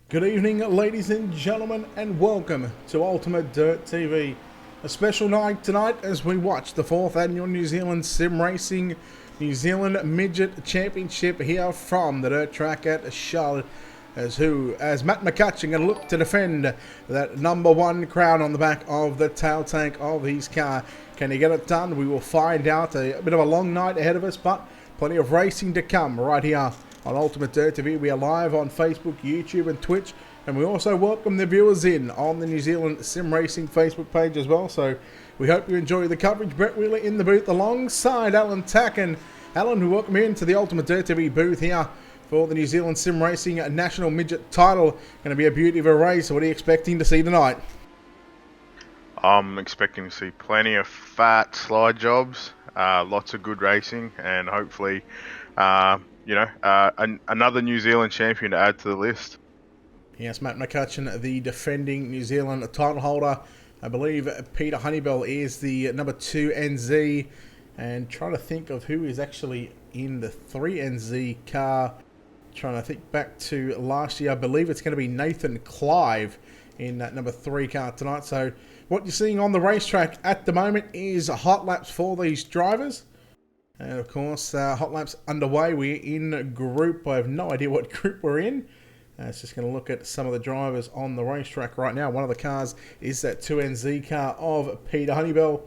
Good evening, ladies and gentlemen, and welcome to Ultimate Dirt TV. A special night tonight as we watch the 4th annual New Zealand Sim Racing New Zealand Midget Championship here from the dirt track at Charlotte. As Matt McCutcheon going to look to defend that #1 crown on the back of the tail tank of his car. Can he get it done? We will find out. A bit of a long night ahead of us, but plenty of racing to come right here on Ultimate Dirt TV. We are live on Facebook, YouTube and Twitch, and we also welcome the viewers in on the New Zealand Sim Racing Facebook page as well. So we hope you enjoy the coverage. Brett Wheeler in the booth alongside Alan Tacken. Alan, we welcome you into the Ultimate Dirt TV booth here for the New Zealand Sim Racing National Midget title. Going to be a beauty of a race. What are you expecting to see tonight? I'm expecting to see plenty of fat slide jobs, lots of good racing, and hopefully, another New Zealand champion to add to the list. Yes, Matt McCutcheon, the defending New Zealand title holder. I believe Peter Honeybell is the #2 NZ, and trying to think of who is actually in the 3 NZ car. Trying to think back to last year, I believe it's going to be Nathan Clive in that #3 car tonight. So what you're seeing on the racetrack at the moment is hot laps for these drivers. And of course, hot laps underway. We're in group. I have no idea what group we're in. It's just going to look at some of the drivers on the racetrack right now. One of the cars is that 2NZ car of Peter Honeybell.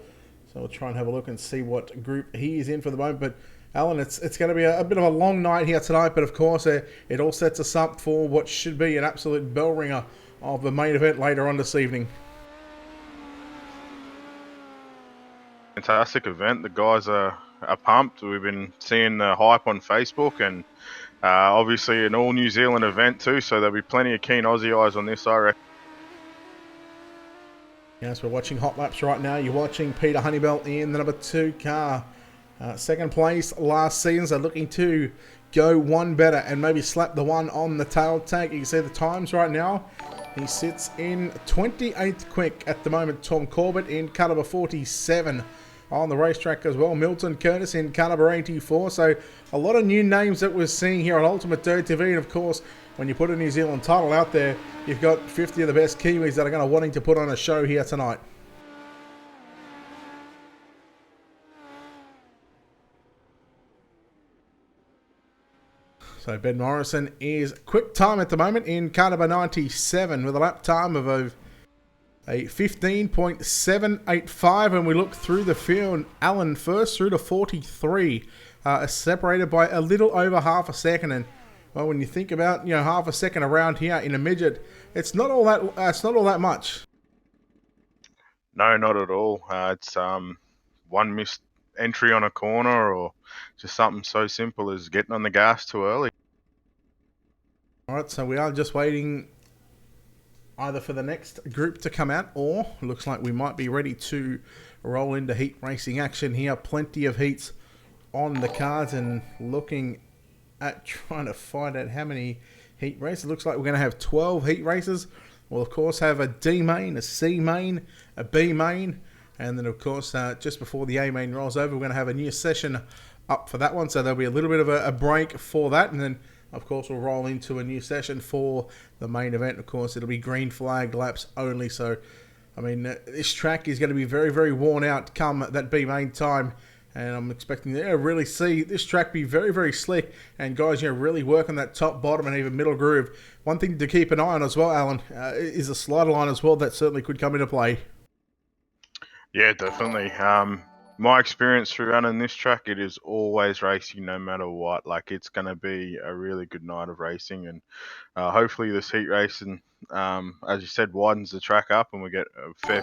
So we'll try and have a look and see what group he is in for the moment. But Alan, it's going to be a bit of a long night here tonight. But of course, it all sets us up for what should be an absolute bell ringer of the main event later on this evening. Fantastic event. The guys are pumped. We've been seeing the hype on Facebook, and obviously an all New Zealand event too, so there'll be plenty of keen Aussie eyes on this, I reckon. Yes, we're watching hot laps right now. You're watching Peter Honeybell in the #2 car. Second place last season, so looking to go one better and maybe slap the one on the tail tank. You can see the times right now. He sits in 28th quick at the moment. Tom Corbett in car number 47 on the racetrack as well. Milton Curtis in car number 84. So a lot of new names that we're seeing here on Ultimate Dirt TV. And of course, when you put a New Zealand title out there, you've got 50 of the best Kiwis that are going to wanting to put on a show here tonight. So Ben Morrison is quick time at the moment in car number 97 with a lap time of a 15.785, and we look through the field. Allen first through to 43, separated by a little over half a second. And well, when you think about half a second around here in a midget, it's not all that much. No, not at all. It's one missed entry on a corner, or just something so simple as getting on the gas too early. All right, so we are just waiting either for the next group to come out, or looks like we might be ready to roll into heat racing action here. Plenty of heats on the cards, and looking at trying to find out how many heat races. It looks like we're going to have 12 heat races. We'll of course have a D main, a C main, a B main, and then of course just before the A main rolls over, we're going to have a new session up for that one. So there'll be a little bit of a break for that, and then of course we'll roll into a new session for the main event. Of course, it'll be green flag laps only. So, I mean, this track is going to be very, very worn out come that B main time. And I'm expecting to really see this track be very, very slick. And guys, really work on that top, bottom, and even middle groove. One thing to keep an eye on as well, Alan, is a slider line as well. That certainly could come into play. Yeah, definitely. My experience through running this track, it is always racing no matter what. Like, it's going to be a really good night of racing, and hopefully this heat racing, as you said, widens the track up, and we get a fair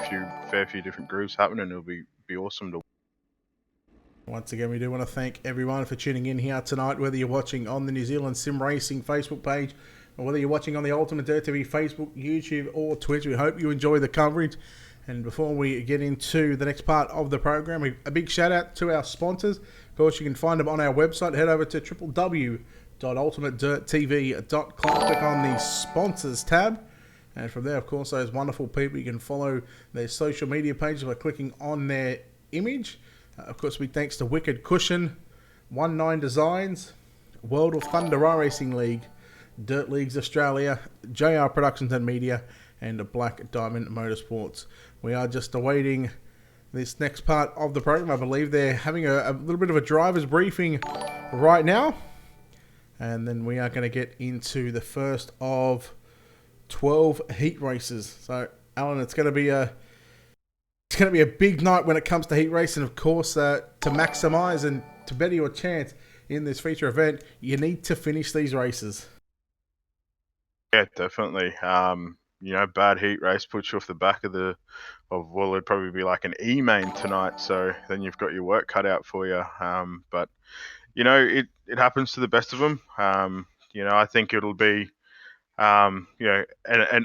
few different grooves happening. It'll be awesome to. Once again, we do want to thank everyone for tuning in here tonight, whether you're watching on the New Zealand Sim Racing Facebook page, or whether you're watching on the Ultimate Dirt TV Facebook, YouTube, or Twitch. We hope you enjoy the coverage. And before we get into the next part of the program, a big shout out to our sponsors. Of course, you can find them on our website. Head over to www.ultimatedirttv.com. Click on the sponsors tab. And from there, of course, those wonderful people, you can follow their social media pages by clicking on their image. Of course, big thanks to Wicked Cushion, 19 Designs, World of Thunder iRacing League, Dirt Leagues Australia, JR Productions and Media, and Black Diamond Motorsports. We are just awaiting this next part of the program. I believe they're having a little bit of a driver's briefing right now. And then we are going to get into the first of 12 heat races. So, Alan, it's going to be a big night when it comes to heat racing. Of course, to maximise and to better your chance in this feature event, you need to finish these races. Yeah, definitely. Bad heat race puts you off the back of it'd probably be like an E-main tonight. So then you've got your work cut out for you. But it happens to the best of them. I think it'll be, an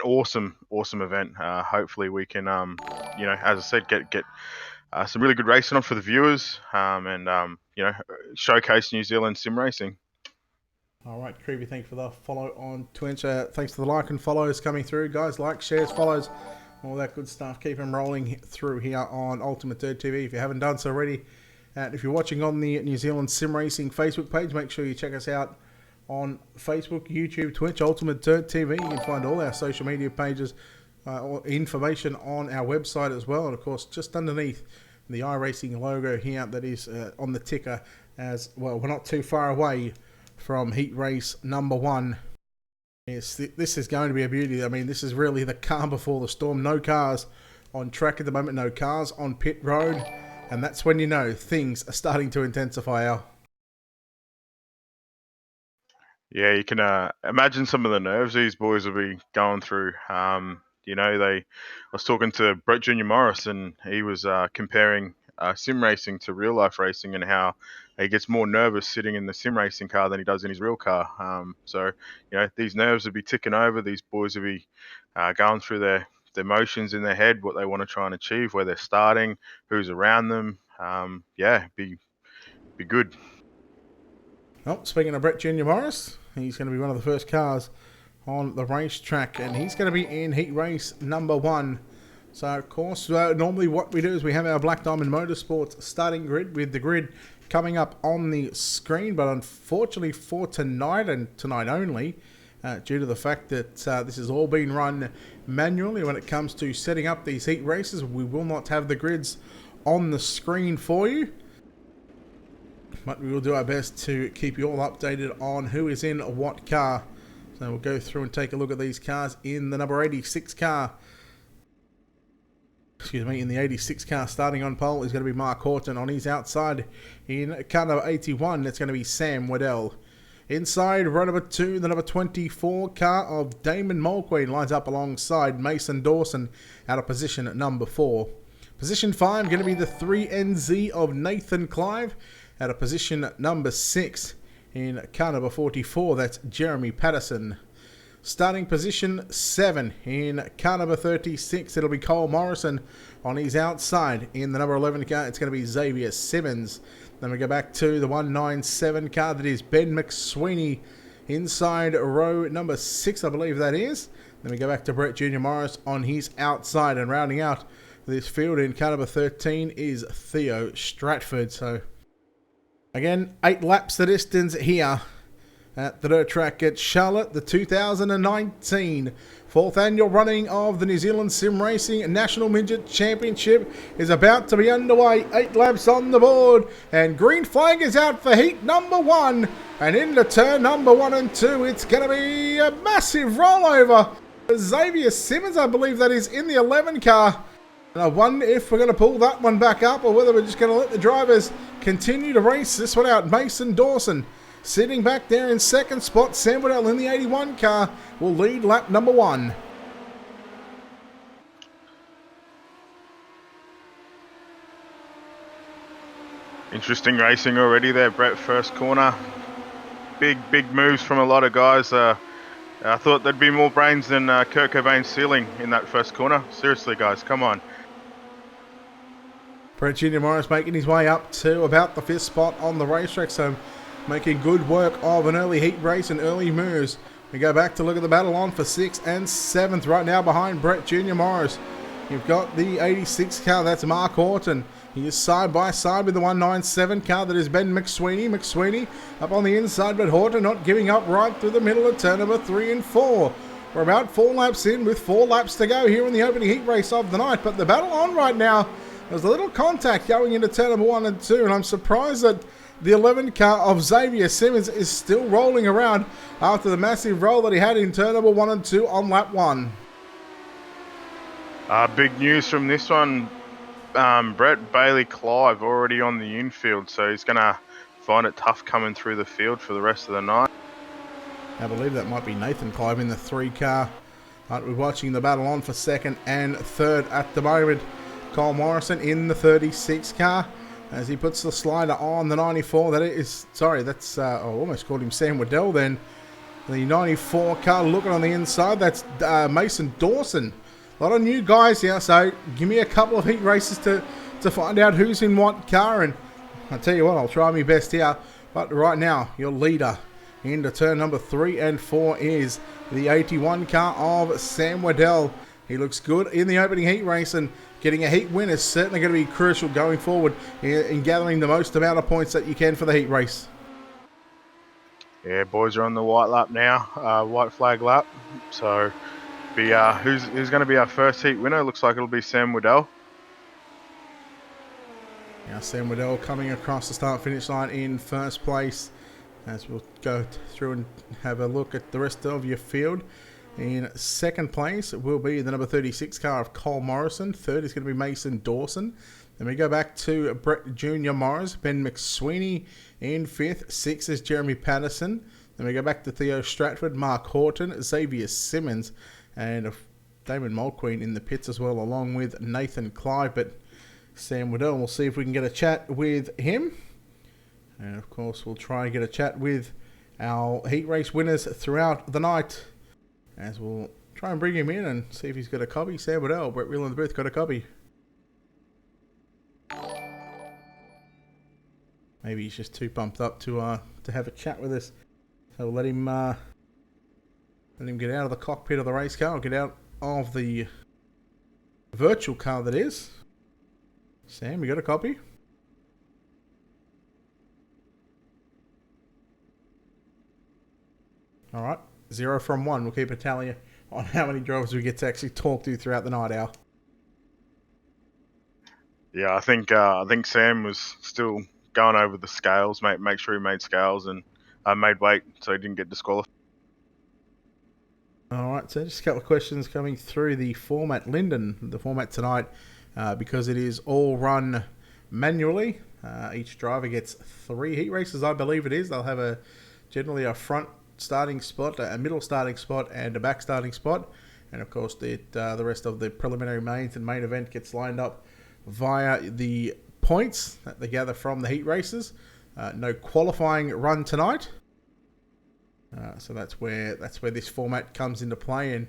awesome event. Hopefully we can, as I said, get some really good racing on for the viewers, and showcase New Zealand sim racing. All right, Creepy, thanks for the follow on Twitch. Thanks for the like and follows coming through. Guys, like, shares, follows, all that good stuff. Keep them rolling through here on Ultimate Dirt TV if you haven't done so already. And if you're watching on the New Zealand Sim Racing Facebook page, make sure you check us out on Facebook, YouTube, Twitch, Ultimate Dirt TV. You can find all our social media pages, information on our website as well. And, of course, just underneath the iRacing logo here that is on the ticker as well. We're not too far away from heat race number 1. Yes, this is going to be a beauty. I mean, this is really the calm before the storm. No cars on track at the moment, no cars on pit road, and that's when you know things are starting to intensify, Al. Yeah, you can imagine some of the nerves these boys will be going through. I was talking to Brett Junior Morris, and he was comparing sim racing to real life racing, and how he gets more nervous sitting in the sim racing car than he does in his real car. So these nerves will be ticking over. These boys will be going through their motions in their head, what they want to try and achieve, where they're starting, who's around them. Be good. Oh, speaking of Brett Junior Morris, he's going to be one of the first cars on the racetrack, and he's going to be in heat race number 1. So, of course, normally what we do is we have our Black Diamond Motorsports starting grid, with the grid coming up on the screen. But unfortunately for tonight, and tonight only, due to the fact that this has all been run manually when it comes to setting up these heat races, we will not have the grids on the screen for you. But we will do our best to keep you all updated on who is in what car. So we'll go through and take a look at these cars. In the number 86 car, in the 86 car starting on pole is going to be Mark Horton. On his outside, in car number 81, it's going to be Sam Waddell. Inside row number 2, the number 24 car of Damon Mulqueen lines up alongside Mason Dawson out of position at number 4. Position 5 going to be the 3NZ of Nathan Clive out of position number 6. In car number 44, that's Jeremy Patterson. Starting position 7 in car number 36, it'll be Cole Morrison. On his outside, in the number 11 car, it's going to be Xavier Simmons. Then we go back to the 197 car, that is Ben McSweeney. Inside row number 6, I believe that is. Then we go back to Brett Junior Morris on his outside, and rounding out this field in car number 13 is Theo Stratford. So, again, 8 laps the distance here at the dirt track at Charlotte. The 2019 4th annual running of the New Zealand Sim Racing National Midget Championship is about to be underway. 8 laps on the board, and green flag is out for heat number 1. And into turn number 1 and 2, it's going to be a massive rollover. Xavier Simmons, I believe that is, in the 11 car. And I wonder if we're going to pull that one back up, or whether we're just going to let the drivers continue to race this one out. Mason Dawson sitting back there in second spot. Sam Waddell in the 81 car will lead lap number 1. Interesting racing already there, Brett. First corner. Big moves from a lot of guys. I thought there'd be more brains than Kurt Cobain's ceiling in that first corner. Seriously, guys, come on. Brett Junior Morris making his way up to about the 5th spot on the racetrack, so making good work of an early heat race and early moves. We go back to look at the battle on for 6th and 7th right now behind Brett Junior Morris. You've got the 86 car, that's Mark Horton. He is side by side with the 197 car, that is Ben McSweeney. McSweeney up on the inside, but Horton not giving up right through the middle of turn number 3 and 4. We're about 4 laps in with 4 laps to go here in the opening heat race of the night, but the battle on right now. There's a little contact going into turn number 1 and 2, and I'm surprised that the 11 car of Xavier Simmons is still rolling around after the massive roll that he had in turn number 1 and 2 on lap 1. Big news from this one, Brett Bailey-Clive already on the infield, so he's going to find it tough coming through the field for the rest of the night. I believe that might be Nathan Clive in the 3 car. But we're watching the battle on for 2nd and 3rd at the moment. Cole Morrison in the 36 car as he puts the slider on the 94. That is, sorry, that's, I almost called him Sam Waddell then. The 94 car looking on the inside, that's Mason Dawson. A lot of new guys here, so give me a couple of heat races to find out who's in what car. And I'll tell you what, I'll try my best here. But right now, your leader into turn number 3 and 4 is the 81 car of Sam Waddell. He looks good in the opening heat race, and getting a heat win is certainly going to be crucial going forward in gathering the most amount of points that you can for the heat race. Yeah, boys are on the white lap now, white flag lap. So who's going to be our first heat winner? Looks like it'll be Sam Waddell. Now Sam Waddell coming across the start-finish line in first place. As we'll go through and have a look at the rest of your field. In second place will be the number 36 car of Cole Morrison. Third is going to be Mason Dawson. Then we go back to Brett Jr. Morris, Ben McSweeney in 5th. 6th is Jeremy Patterson. Then we go back to Theo Stratford, Mark Horton, Xavier Simmons, and Damon Mulqueen in the pits as well, along with Nathan Clive. But Sam Waddell, we'll see if we can get a chat with him. And of course, we'll try and get a chat with our heat race winners throughout the night, as we'll try and bring him in and see if he's got a copy. Sam Waddell, Brett Wheel in the booth, got a copy. Maybe he's just too pumped up to have a chat with us. So we'll let him get out of the cockpit of the race car, or get out of the virtual car that is. Sam, you got a copy? All right, 0 from 1. We'll keep a tally on how many drivers we get to actually talk to throughout the night, Al. Yeah, I think Sam was still going over the scales, make sure he made scales and made weight, so he didn't get disqualified. All right, so just a couple of questions coming through the format. Lyndon, the format tonight, because it is all run manually. Each driver gets 3 heat races, I believe it is. They'll have generally a front starting spot, a middle starting spot, and a back starting spot. And of course, the rest of the preliminary mains and main event gets lined up via the points that they gather from the heat races. No qualifying run tonight. So that's where this format comes into play, and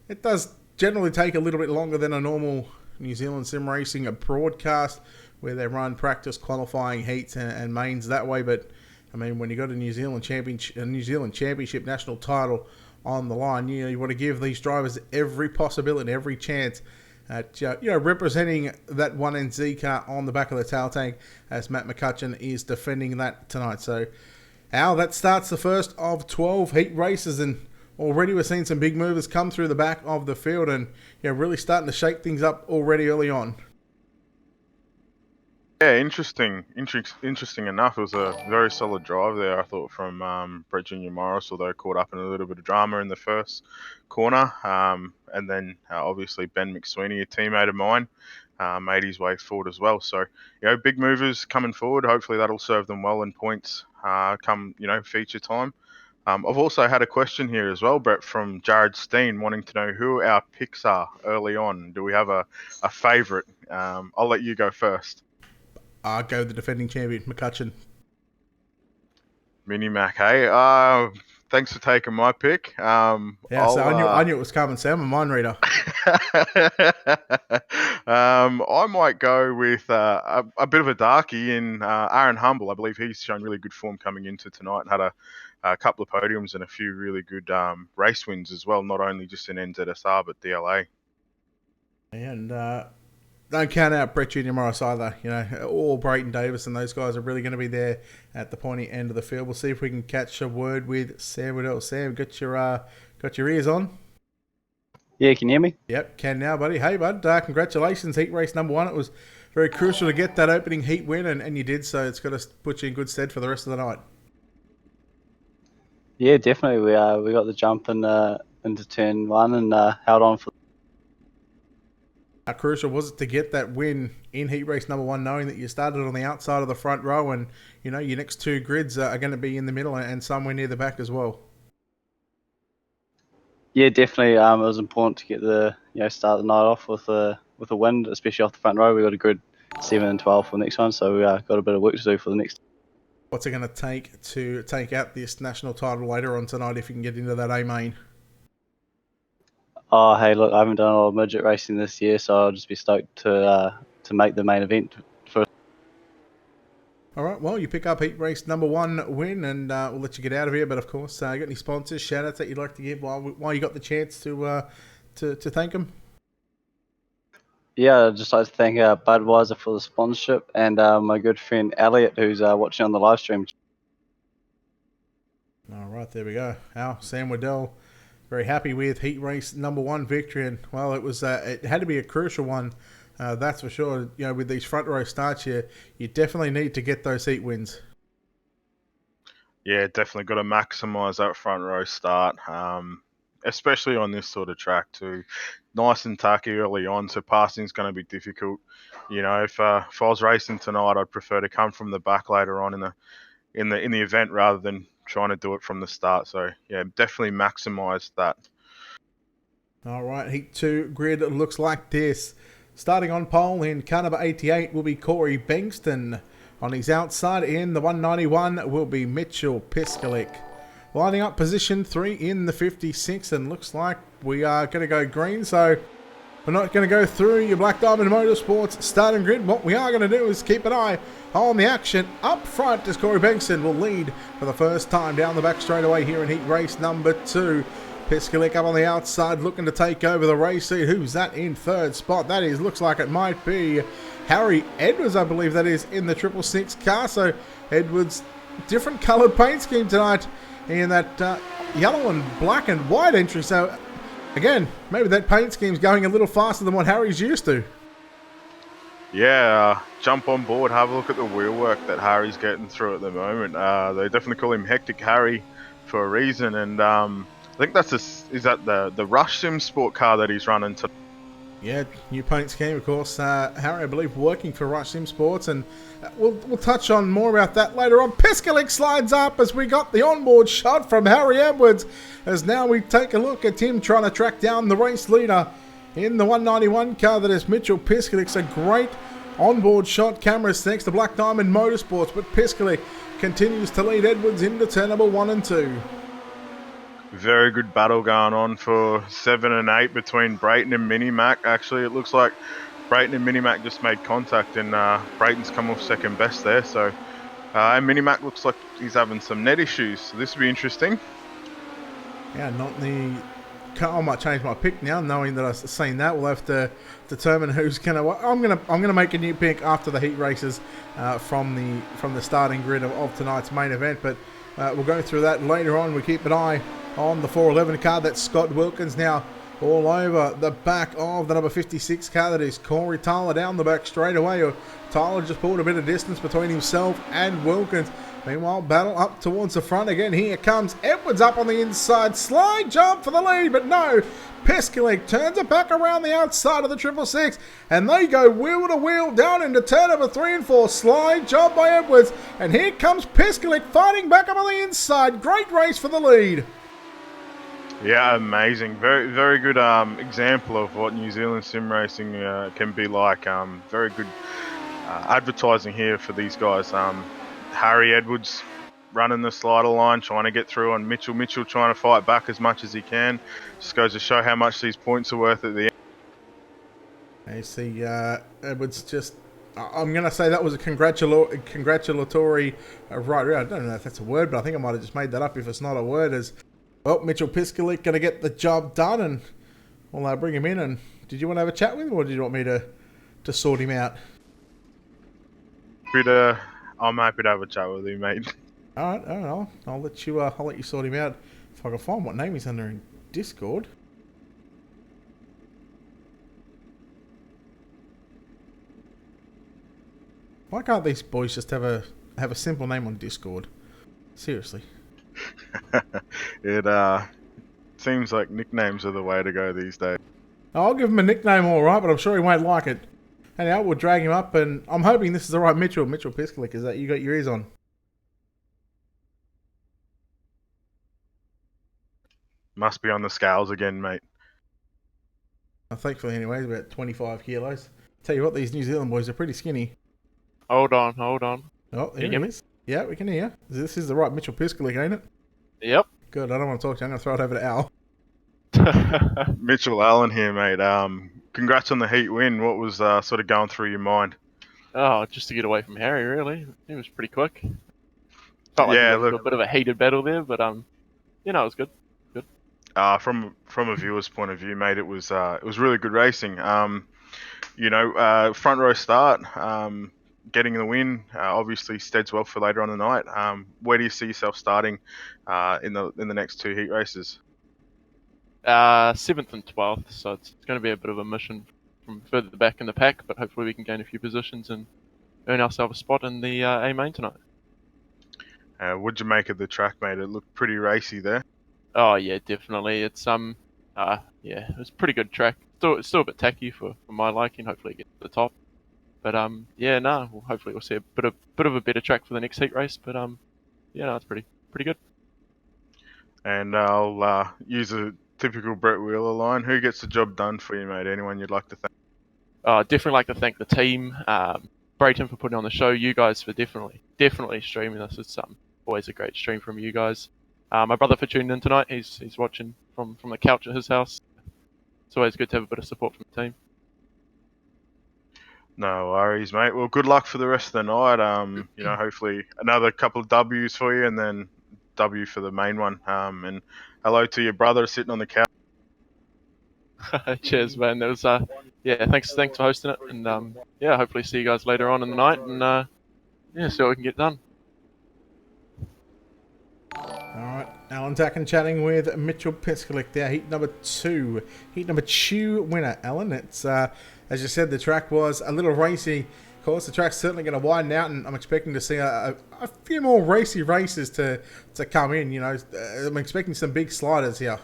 it does generally take a little bit longer than a normal New Zealand sim racing broadcast, where they run practice qualifying heats and mains that way. But I mean, when you got a New Zealand Championship national title on the line, you want to give these drivers every possibility, every chance at representing that 1NZ car on the back of the tail tank, as Matt McCutcheon is defending that tonight. So, Al, that starts the first of 12 heat races, and already we're seeing some big movers come through the back of the field, and really starting to shake things up already early on. Yeah, interesting enough. It was a very solid drive there, I thought, from Brett Jr. Morris, although caught up in a little bit of drama in the first corner. And then obviously Ben McSweeney, a teammate of mine, made his way forward as well. So, big movers coming forward. Hopefully that'll serve them well in points come, feature time. I've also had a question here as well, Brett, from Jared Steen, wanting to know who our picks are early on. Do we have a favourite? I'll let you go first. I'll go the defending champion, McCutcheon. Mini Mac, hey. Thanks for taking my pick. So I knew it was coming, Sam. I'm a mind reader. I might go with a bit of a darkie in Aaron Humble. I believe he's shown really good form coming into tonight and had a couple of podiums and a few really good race wins as well, not only just in NZSR but DLA. And don't count out Brett Junior Morris either. You know, or Brayton Davis and those guys are really going to be there at the pointy end of the field. We'll see if we can catch a word with Sam Waddell. Sam, got your ears on? Yeah, can you hear me? Yep, can now, buddy. Hey, bud, congratulations. Heat race number 1. It was very crucial to get that opening heat win, and you did, so it's got to put you in good stead for the rest of the night. Yeah, definitely. We got the jump into turn 1 and held on for. How crucial was it to get that win in heat race number 1, knowing that you started on the outside of the front row, and you know your next 2 grids are going to be in the middle and somewhere near the back as well? Yeah, definitely. It was important to get start the night off with a win, especially off the front row. We got a grid 7 and 12 for the next one, so we got a bit of work to do for the next. What's it going to take out this national title later on tonight if you can get into that A main? Oh, hey, look, I haven't done a lot of midget racing this year, so I'll just be stoked to make the main event first. All right, well, you pick up heat race number 1 win, and we'll let you get out of here. But of course, you got any sponsors, shout-outs that you'd like to give while you got the chance to thank them? Yeah, I'd just like to thank Budweiser for the sponsorship and my good friend Elliot, who's watching on the live stream. All right, there we go. Sam Waddell, very happy with heat race number 1 victory, and well, it had to be a crucial one, that's for sure. You know, with these front row starts, you definitely need to get those heat wins. Yeah, definitely got to maximise that front row start, especially on this sort of track too. Nice and tacky early on, so passing's going to be difficult. You know, if I was racing tonight, I'd prefer to come from the back later on in the event rather than trying to do it from the start. So yeah, definitely maximise that. All right, heat 2 grid looks like this. Starting on pole in car number 88 will be Corey Bankston. On his outside in the 191 will be Mitchell Piskalik. Lining up position 3 in the 56, and looks like we are going to go green, so we're not going to go through your Black Diamond Motorsports starting grid. What we are going to do is keep an eye on the action up front as Corey Bankston will lead for the first time down the back straightaway here in heat race number 2. Piskalik up on the outside looking to take over the race seat. Who's that in 3rd spot? That looks like it might be Harry Edwards, I believe that is, in the 666 car. So Edwards, different coloured paint scheme tonight in that yellow and black and white entry. So again, maybe that paint scheme's going a little faster than what Harry's used to. Yeah, jump on board, have a look at the wheelwork that Harry's getting through at the moment. They definitely call him Hectic Harry for a reason, and I think is that the Rush Sim Sport car that he's running to. Yeah, new paint scheme, of course. Harry, I believe, working for Rush Sim Sports, and we'll touch on more about that later on. Piskalik slides up as we got the onboard shot from Harry Edwards, as now we take a look at him trying to track down the race leader in the 191 car that is Mitchell Piskalik. A great onboard shot. Cameras thanks to Black Diamond Motorsports, but Piskalik continues to lead Edwards into turn number 1 and 2. Very good battle going on for 7 and 8 between Brayton and Minimac. Actually, it looks like Brayton and Minimac just made contact, and Brayton's come off second best there. So, and Minimac looks like he's having some net issues. So this will be interesting. Yeah, I might change my pick now, knowing that I've seen that. We'll have to determine who's gonna. I'm gonna make a new pick after the heat races from the starting grid of tonight's main event. But we'll go through that later on. We keep an eye on the 411 car. That's Scott Wilkins now all over the back of the number 56 car. That is Corey Tyler down the back straight away. Tyler just pulled a bit of distance between himself and Wilkins. Meanwhile, battle up towards the front again. Here comes Edwards up on the inside. Slide jump for the lead, but no. Piskalik turns it back around the outside of the 666, and they go wheel to wheel down into turn number 3 and 4. Slide jump by Edwards, and here comes Piskalik fighting back up on the inside. Great race for the lead. Yeah, amazing. Very, very good example of what New Zealand sim racing can be like. Very good advertising here for these guys. Harry Edwards running the slider line, trying to get through on Mitchell. Mitchell trying to fight back as much as he can. Just goes to show how much these points are worth at the end. You see Edwards just... I'm going to say that was a congratulatory... right, I don't know if that's a word, but I think I might have just made that up if it's not a word. As well, Mitchell Piskalik going to get the job done, and we'll bring him in and Did you want to have a chat with him, or did you want me to sort him out? I'm happy to have a chat with you, mate. All right. I'll let you sort him out if I can find what name he's under in Discord. Why can't these boys just have a simple name on Discord? Seriously. It seems like nicknames are the way to go these days. I'll give him a nickname, all right, but I'm sure he won't like it. Anyhow, we'll drag him up, and I'm hoping this is the right Mitchell Piskalik. Is that you got your ears on? Must be on the scales again, mate. Thankfully, anyway, he's about 25 kilos. Tell you what, these New Zealand boys are pretty skinny. Hold on. Oh, here he is. Yeah, we can hear. This is the right Mitchell Piskalik, ain't it? Yep. Good, I don't want to talk to you. I'm going to throw it over to Al. Mitchell Allen here, mate. Congrats on the heat win. What was sort of going through your mind? Oh, just to get away from Harry, really. He was pretty quick. Felt like Yeah, a little bit of a heated battle there, but it was good. From a viewer's point of view, mate, it was really good racing. Front row start, getting the win, obviously steads well for later on in the night. Where do you see yourself starting in the next two heat races? 7th and 12th, so it's going to be a bit of a mission from further back in the pack, but hopefully we can gain a few positions and earn ourselves a spot in the A main tonight. What'd you make of the track, mate? It looked pretty racy there. Oh yeah, definitely. It's it was a pretty good track. It's still a bit tacky for my liking. Hopefully it gets to the top. But hopefully we'll see a bit of a better track for the next heat race. But it's pretty good. And I'll use a typical Brett Wheeler line. Who gets the job done for you, mate? Anyone you'd like to thank? Definitely like to thank the team, Brayton for putting on the show, you guys for definitely streaming this. It's always a great stream from you guys. My brother for tuning in tonight. He's watching from the couch at his house. It's always good to have a bit of support from the team. No worries, mate. Well, good luck for the rest of the night. Hopefully another couple of W's for you, and then W for the main one. And hello to your brother sitting on the couch. Cheers, man. There was thanks for hosting it, and hopefully see you guys later on in the night, and see what we can get done. Alright, Alan Tacken chatting with Mitchell Piskalik there, heat number 2 winner. Alan, it's as you said, the track was a little racy. Of course, the track's certainly going to widen out, and I'm expecting to see a few more racy races to come in. I'm expecting some big sliders here.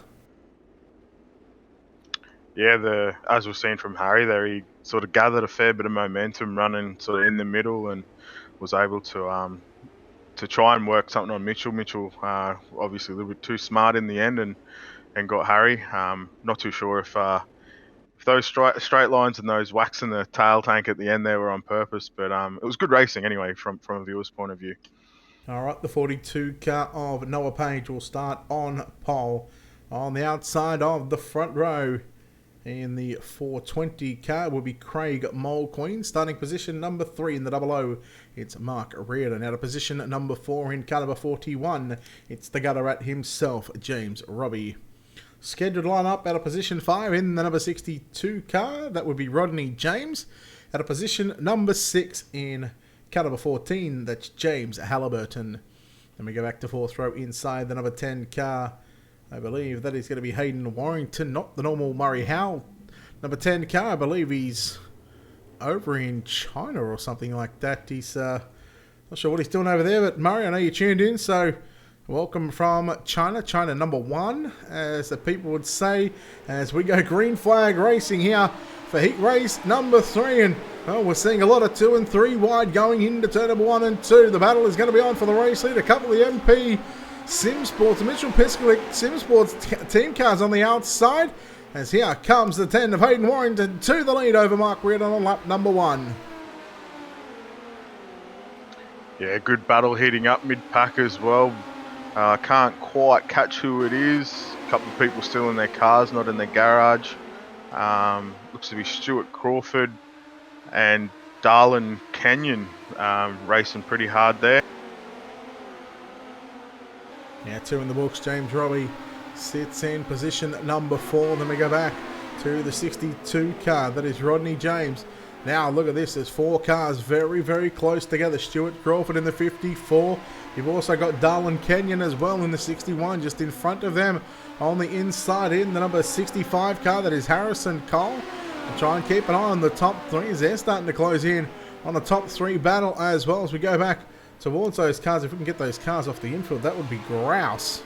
Yeah, as we've seen from Harry there, he sort of gathered a fair bit of momentum running sort of in the middle and was able to try and work something on Mitchell. Mitchell obviously a little bit too smart in the end and got Harry. Not too sure if those straight lines and those whacks in the tail tank at the end there were on purpose, but it was good racing anyway from a viewer's point of view. Alright, the 42 car of Noah Page will start on pole on the outside of the front row. In the 420 car will be Craig Mulqueen. Starting position number 3 in the 00, it's Mark Reardon. Out of position number 4 in car number 41, it's the gutter rat himself, James Robbie. Scheduled lineup out of position 5 in the number 62 car, that would be Rodney James. Out of position number 6 in car number 14, that's James Halliburton. Then we go back to 4th row inside the number 10 car. I believe that is going to be Hayden Warrington, not the normal Murray Howell. Number 10 car, I believe he's over in China or something like that. He's not sure what he's doing over there, but Murray, I know you tuned in, so welcome from China number 1, as the people would say, as we go green flag racing here for heat race number 3. And we're seeing a lot of 2 and 3 wide going into turn number 1 and 2. The battle is going to be on for the race lead. A couple of the MP Simsports, Mitchell Piskalik, Simsports team cars on the outside, as here comes the 10 of Hayden Warrington to the lead over Mark Reardon on lap number 1. Yeah, good battle heating up mid-pack as well. Can't quite catch who it is. A couple of people still in their cars, not in their garage. Looks to be Stuart Crawford and Darlin Kenyon racing pretty hard there. Yeah, 2 in the books. James Robbie sits in position number 4. Then we go back to the 62 car. That is Rodney James. Now look at this. There's 4 cars very, very close together. Stuart Crawford in the 54. You've also got Darlin Kenyon as well in the 61, just in front of them on the inside in the number 65 car. That is Harrison Cole. We'll try and keep an eye on the top 3 as they're starting to close in on the top 3 battle as well as we go back towards those cars. If we can get those cars off the infield, that would be grouse.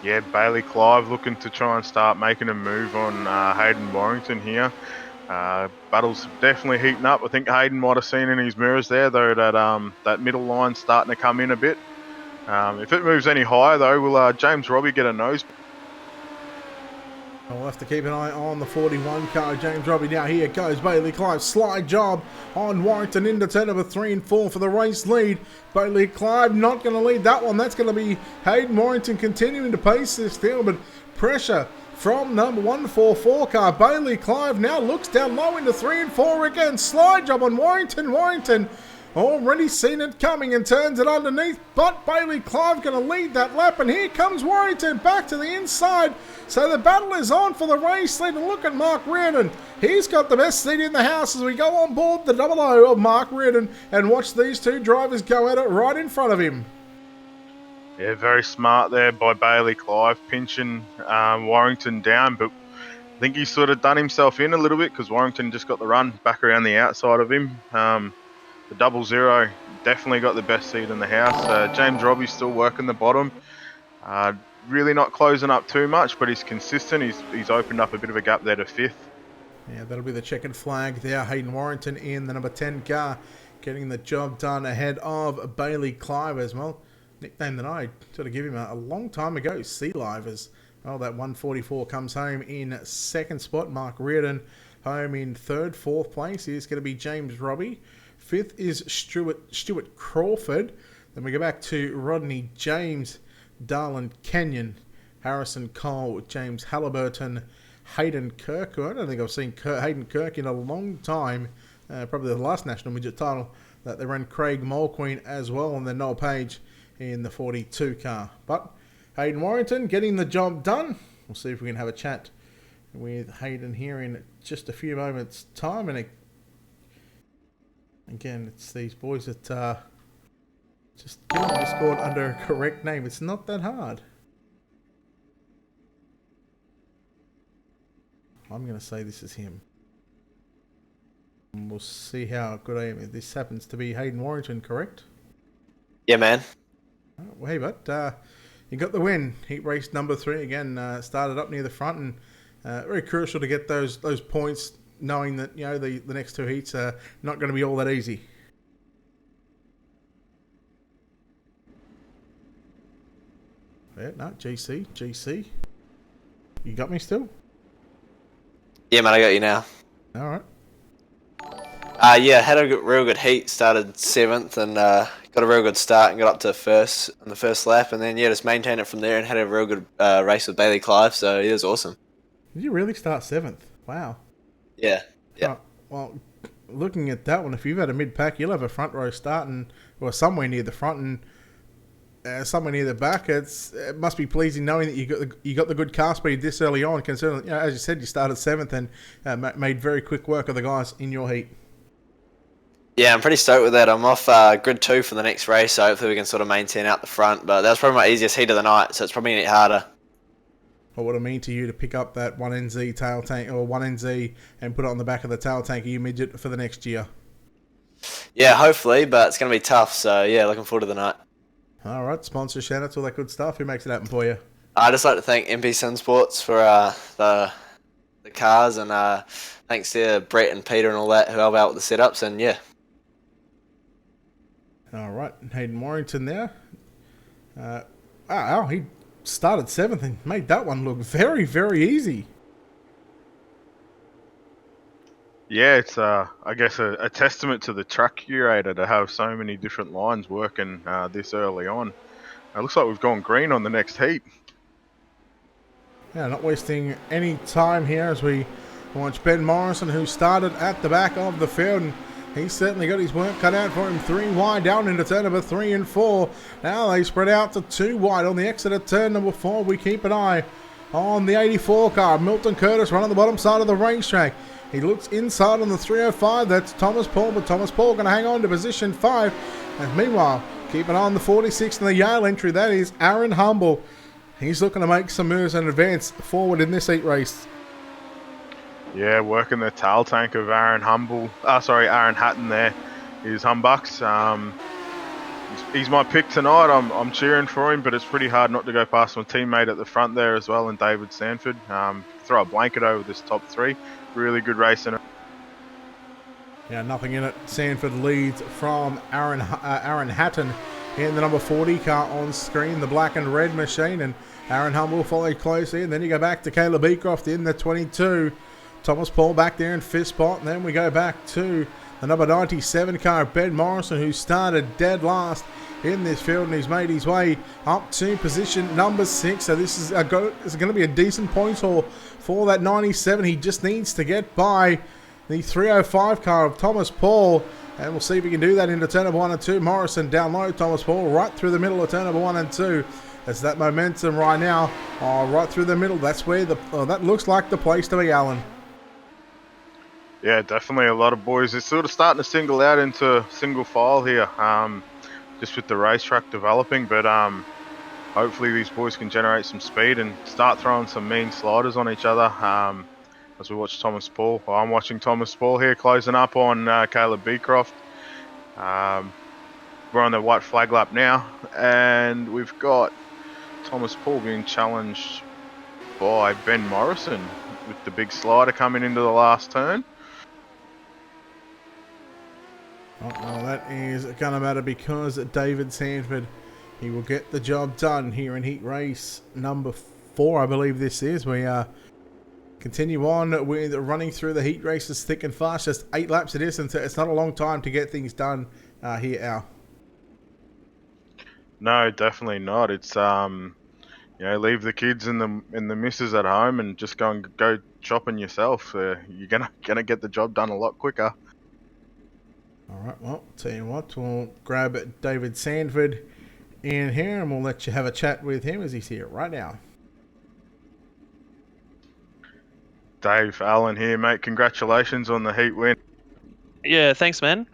Yeah, Bailey Clive looking to try and start making a move on Hayden Warrington here. Battle's definitely heating up. I think Hayden might have seen in his mirrors there, though, that middle line's starting to come in a bit. If it moves any higher, though, will James Robbie get a nose? We'll have to keep an eye on the 41 car, James Robbie. Now here goes Bailey Clive. Slide job on Warrington into turn number 3 and 4 for the race lead. Bailey Clive not going to lead that one. That's going to be Hayden Warrington continuing to pace this field, but pressure from number 144 car. Bailey Clive now looks down low into 3 and 4 again. Slide job on Warrington. Warrington already seen it coming and turns it underneath, but Bailey Clive going to lead that lap, and here comes Warrington back to the inside. So the battle is on for the race lead, and look at Mark Reardon. He's got the best seat in the house as we go on board the 00 of Mark Reardon and watch these 2 drivers go at it right in front of him. Yeah, very smart there by Bailey Clive, pinching Warrington down, but I think he's sort of done himself in a little bit because Warrington just got the run back around the outside of him. The 00 definitely got the best seat in the house. James Robbie's still working the bottom. Really not closing up too much, but he's consistent. He's opened up a bit of a gap there to 5th. Yeah, that'll be the checkered flag there. Hayden Warrington in the number 10 car, getting the job done ahead of Bailey Clive as well. Nickname that I sort of give him a long time ago, Sea Livers. Well, that 144 comes home in 2nd spot. Mark Reardon home in 3rd. 4th place is going to be James Robbie. 5th is Stuart Crawford. Then we go back to Rodney James, Darlin Kenyon, Harrison Cole, James Halliburton, Hayden Kirk. I don't think I've seen Hayden Kirk in a long time. Probably the last national midget title that they ran Craig Mulqueen as well, and then Noel Page in the 42 car. But Hayden Warrington getting the job done. We'll see if we can have a chat with Hayden here in just a few moments' time. And again, it's these boys that just get on Discord under a correct name. It's not that hard. I'm going to say this is him. And we'll see how good I am. This happens to be Hayden Warrington, correct? Yeah, man. Well, hey, but you got the win. Heat race number 3 again. Started up near the front, and very crucial to get those points, knowing that the next 2 heats are not going to be all that easy. Yeah, no, GC. You got me still? Yeah, man, I got you now. All right. Yeah, had a real good heat. Started 7th and got a real good start and got up to 1st on the 1st lap, and then just maintained it from there and had a real good race with Bailey Clive. So it was awesome. Did you really start 7th? Wow. Yeah. Well, looking at that one, if you've had a mid-pack, you'll have a front row starting, or somewhere near the front and somewhere near the back. It must be pleasing knowing that you got the good car speed this early on, considering, as you said, you started 7th and made very quick work of the guys in your heat. Yeah, I'm pretty stoked with that. I'm off grid 2 for the next race, so hopefully we can sort of maintain out the front. But that was probably my easiest heat of the night, so it's probably going to get harder. What would it mean to you to pick up that 1NZ tail tank, or 1NZ, and put it on the back of the tail tank of your midget for the next year? Yeah, hopefully, but it's going to be tough. So yeah, looking forward to the night. All right, sponsor shout-outs, all that good stuff. Who makes it happen for you? I'd just like to thank MP Sin Sports for the cars, and thanks to Brett and Peter and all that who help out with the setups, and yeah. All right, Hayden Warrington there. Wow, he started 7th and made that one look very, very easy. Yeah, it's I guess a testament to the track curator to have so many different lines working this early on. It looks like we've gone green on the next heat. Yeah, not wasting any time here as we watch Ben Morrison, who started at the back of the field, and he's certainly got his work cut out for him. 3 wide down into turn number 3 and 4. Now they spread out to 2 wide on the exit of turn number 4. We keep an eye on the 84 car. Milton Curtis running the bottom side of the racetrack. He looks inside on the 305. That's Thomas Paul, but Thomas Paul going to hang on to position 5. And meanwhile, keep an eye on the 46 in the Yale entry. That is Aaron Humble. He's looking to make some moves and advance forward in this heat race. Yeah, working the tail tank of Aaron Hatton there is Humbucks. He's my pick tonight. I'm cheering for him, but it's pretty hard not to go past my teammate at the front there as well, and David Sanford. Throw a blanket over this top 3. Really good racing. Yeah, nothing in it. Sanford leads from Aaron Hatton in the number 40 car on screen, the black and red machine, and Aaron Humble followed closely. And then you go back to Caleb Beecroft in the 22. Thomas Paul back there in 5th spot. And then we go back to the number 97 car, Ben Morrison, who started dead last in this field, and he's made his way up to position number 6. So this is going to be a decent point haul for that 97. He just needs to get by the 305 car of Thomas Paul, and we'll see if he can do that into turn number 1 and 2. Morrison down low, Thomas Paul right through the middle of turn number 1 and 2. That's that momentum right now, right through the middle. That's where that looks like the place to be, Alan. Yeah, definitely a lot of boys. It's sort of starting to single out into single file here, just with the racetrack developing. But hopefully these boys can generate some speed and start throwing some mean sliders on each other. As we watch Thomas Paul. Well, I'm watching Thomas Paul here closing up on Caleb Beecroft. We're on the white flag lap now, and we've got Thomas Paul being challenged by Ben Morrison with the big slider coming into the last turn. Well, that is going to matter because David Sanford, he will get the job done here in heat race number 4, I believe this is. We continue on with running through the heat races thick and fast. Just 8 laps it is, and it's not a long time to get things done here, Al. No, definitely not. It's leave the kids and the missus at home and just go shopping yourself. You're gonna get the job done a lot quicker. All right, well, tell you what, we'll grab David Sanford in here and we'll let you have a chat with him as he's here right now. Dave, Alan here, mate. Congratulations on the heat win. Yeah, thanks, man.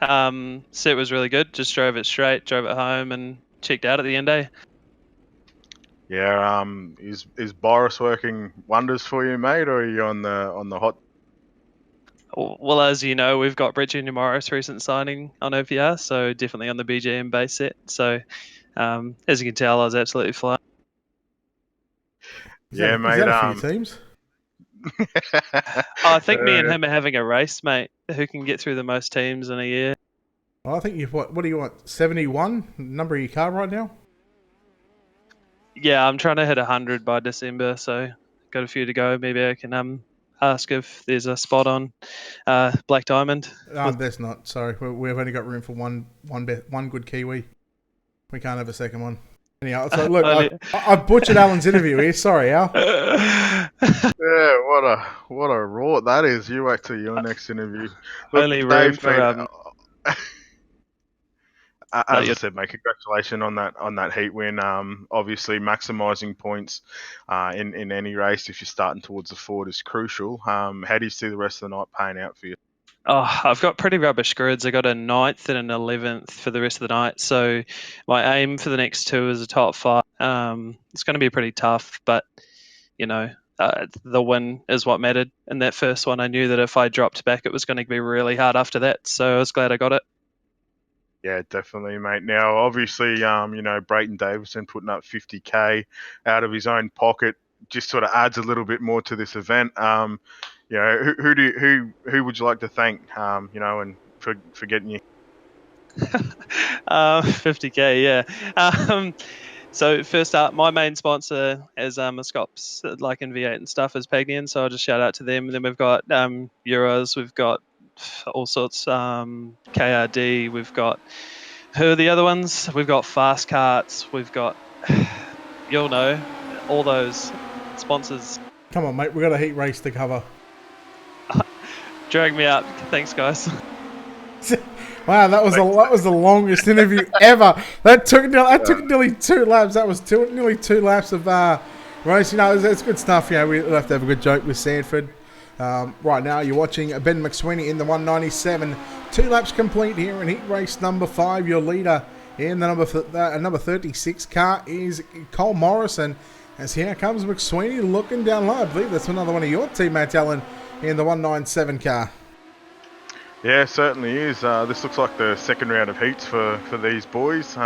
Set was really good. Just drove it straight, drove it home, and checked out at the end, eh? Yeah, is Boris working wonders for you, mate, or are you on the hot? Well, as you know, we've got Brett Junior Morris recent signing on OPR, so definitely on the BGM base set. So, as you can tell, I was absolutely flying. Yeah, mate. Is that a few teams? I think me and him are having a race, mate. Who can get through the most teams in a year? Well, I think you've what do you want? 71 number of your car right now? Yeah, I'm trying to hit 100 by December, so got a few to go. Maybe I can ask if there's a spot on Black Diamond. There's not. Sorry, we've only got room for one good Kiwi. We can't have a second one. Anyhow, so look, I butchered Alan's interview here. Sorry, Al. Yeah, what a rort that is. You wait till your next interview. Look, Only room Dave, for mate, as I said, mate, congratulations on that heat win. Obviously, maximising points in any race if you're starting towards the forward is crucial. How do you see the rest of the night paying out for you? Oh, I've got pretty rubbish grids. I got a 9th and an 11th for the rest of the night. So my aim for the next 2 is a top 5. It's going to be pretty tough, but the win is what mattered. In that first one, I knew that if I dropped back, it was going to be really hard after that. So I was glad I got it. Yeah, definitely, mate. Now, obviously, Brayton Davison putting up 50K out of his own pocket just sort of adds a little bit more to this event. Who would you like to thank? And for getting you 50K, yeah. So first up, my main sponsor as Scops, like in V8 and stuff, is Pagnian. So I'll just shout out to them. And then we've got Euros, we've got all sorts, KRD, we've got who are the other ones? We've got Fast Carts, we've got you'll know all those sponsors. Come on, mate, we've got a heat race to cover. Drag me out. Thanks, guys. Wow, that was the longest interview ever. That took nearly 2 laps. That was nearly 2 laps of Right, it's good stuff. We'll have to have a good joke with Sanford. Right now, you're watching Ben McSweeney in the 197. 2 laps complete here in heat race number 5. Your leader in the number 36 car is Cole Morrison. As here comes McSweeney looking down low. I believe that's another one of your teammates, Alan, in the 197 car. Yeah, certainly is. This looks like the second round of heats for these boys.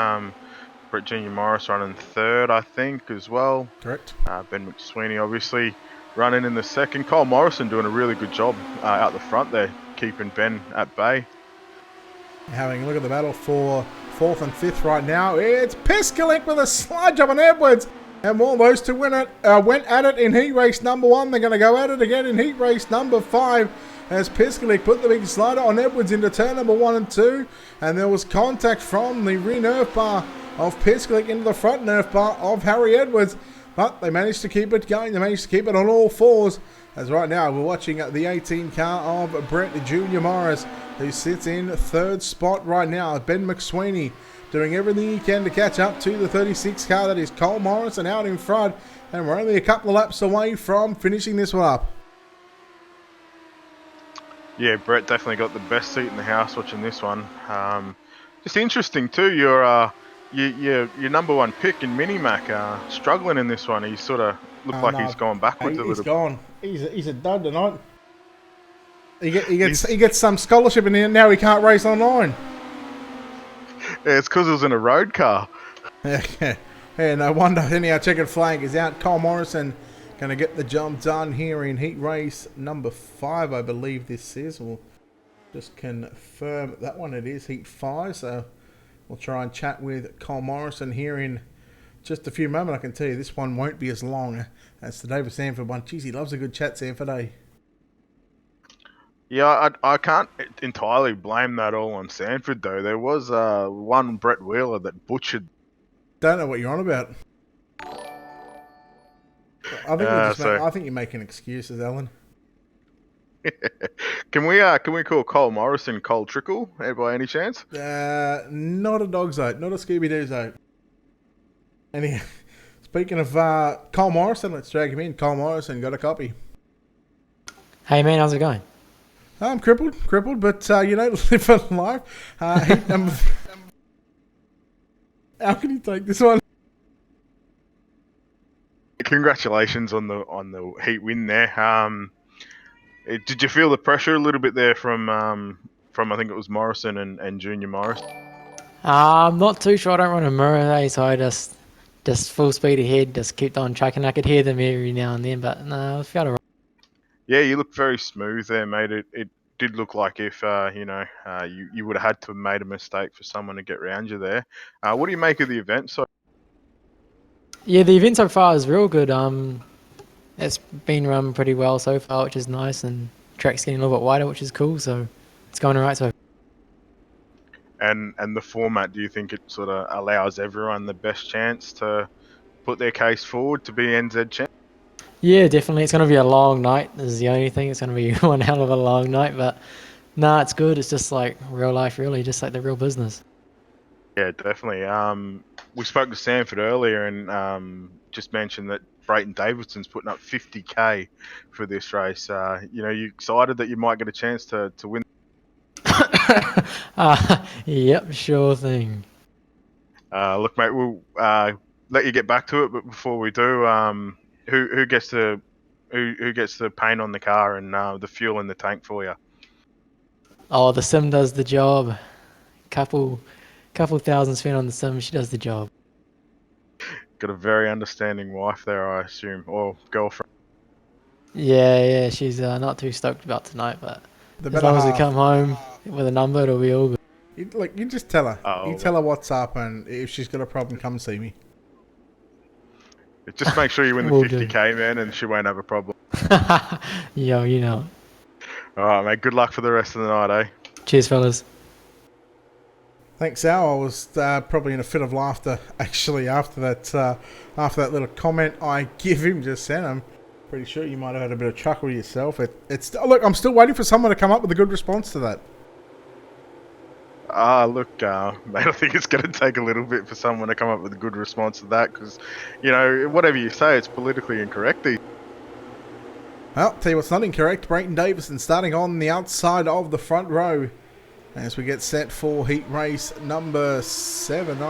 Brett Junior Morris running third, I think, as well. Correct. Ben McSweeney obviously running in the second. Cole Morrison doing a really good job out the front there, keeping Ben at bay. Having a look at the battle for 4th and 5th right now. It's Piskalik with a slide job on Edwards. And all those two went at it in heat race number 1. They're going to go at it again in heat race number 5. As Piskalik put the big slider on Edwards into turn number 1 and 2. And there was contact from the rear nerf bar of Piskalik into the front nerf bar of Harry Edwards. But they managed to keep it going. They managed to keep it on all fours. As right now we're watching the 18 car of Brett Junior Morris, who sits in 3rd spot right now. Ben McSweeney doing everything he can to catch up to the 36 car that is Cole Morrison out in front. And we're only a couple of laps away from finishing this one up. Yeah, Brett definitely got the best seat in the house watching this one. Just interesting too, your number 1 pick in Minimac struggling in this one. He sort of looked like he's gone backwards a little bit. He's gone. He's a dud tonight. He gets some scholarship and now he can't race online. Yeah, it's because it was in a road car. Yeah, no wonder. Anyhow, checkered flag is out. Cole Morrison going to get the job done here in heat race number 5, I believe this is. We'll just confirm that one. It is heat 5, so we'll try and chat with Cole Morrison here in just a few moments. I can tell you this one won't be as long as the David Sanford one. Jeez, he loves a good chat, Sanford, eh? Yeah, I can't entirely blame that all on Sanford, though. There was one Brett Wheeler that butchered. Don't know what you're on about. I think you're making excuses, Alan. Can we call Cole Morrison Cole Trickle by any chance? Not a dog's oat, not a Scooby-Doo's oat. Anyhow, speaking of Cole Morrison, let's drag him in. Cole Morrison, got a copy. Hey man, how's it going? I'm crippled, but live a life. Heat number. How can you take this one? Congratulations on the heat win there. Did you feel the pressure a little bit there from I think it was Morrison and Junior Morris? I'm not too sure. I don't run a mirror, so I just full speed ahead, just kept on tracking. I could hear them every now and then, but no, I felt alright. Yeah, you looked very smooth there, mate. It did look like if you would have had to have made a mistake for someone to get round you there. What do you make of the event? So Yeah, the event so far is real good. It's been run pretty well so far, which is nice, and track's getting a little bit wider, which is cool. So it's going alright so far. And the format, do you think it sort of allows everyone the best chance to put their case forward to be NZ champ? Yeah, definitely. It's going to be a long night. This is the only thing. It's going to be one hell of a long night, but nah, it's good. It's just like real life, really, just like the real business. Yeah, definitely. We spoke to Sanford earlier and just mentioned that Brayton Davidson's putting up 50k for this race. You excited that you might get a chance to win? Yep, sure thing. Look, mate, we'll let you get back to it, but before we do, who gets the paint on the car and the fuel in the tank for you? Oh, the sim does the job. Couple thousand spent on the sim. She does the job. Got a very understanding wife there, I assume, or girlfriend. Yeah, she's not too stoked about tonight, but as long as we come home with a number, it'll be all good. You just tell her. Oh, tell her what's up, and if she's got a problem, come see me. Just make sure you win the 50k, man, and she won't have a problem. Yo, you know. Oh, All right, mate. Good luck for the rest of the night, eh? Cheers, fellas. Thanks, Al. I was probably in a fit of laughter actually after that little comment I give him just then. I'm pretty sure you might have had a bit of chuckle yourself. Look, I'm still waiting for someone to come up with a good response to that. Look, mate, I think it's going to take a little bit for someone to come up with a good response to that because, whatever you say, it's politically incorrect. Well, tell you what's not incorrect. Brayton Davison starting on the outside of the front row as we get set for heat race number 7.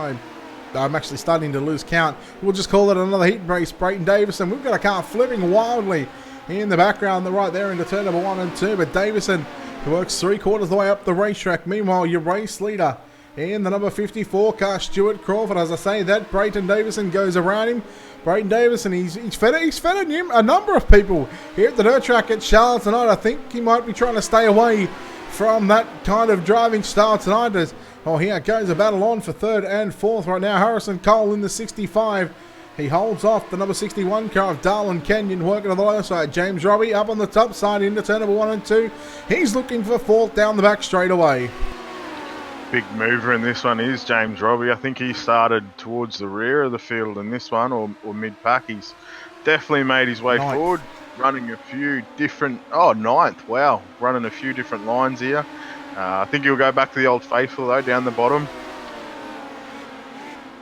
I'm actually starting to lose count. We'll just call it another heat race. Brayton Davison. We've got a car flipping wildly in the background, right there into turn number 1 and 2. But Davison works 3/4 of the way up the racetrack. Meanwhile, your race leader in the number 54 car, Stuart Crawford. As I say that, Brayton Davison goes around him. Brayton Davison, he's fed a number of people here at the dirt track at Charlotte tonight. I think he might be trying to stay away from that kind of driving style tonight. Here goes a battle on for 3rd and 4th right now. Harrison Cole in the 65. He holds off the number 61 car of Darwin Kenyon, working on the low side. James Robbie up on the top side into turn number 1 and 2. He's looking for 4th down the back straight away. Big mover in this one is James Robbie. I think he started towards the rear of the field in this one, or mid-pack. He's definitely made his way forward, running a few different... Oh, 9th, wow. Running a few different lines here. I think he'll go back to the old faithful, though, down the bottom.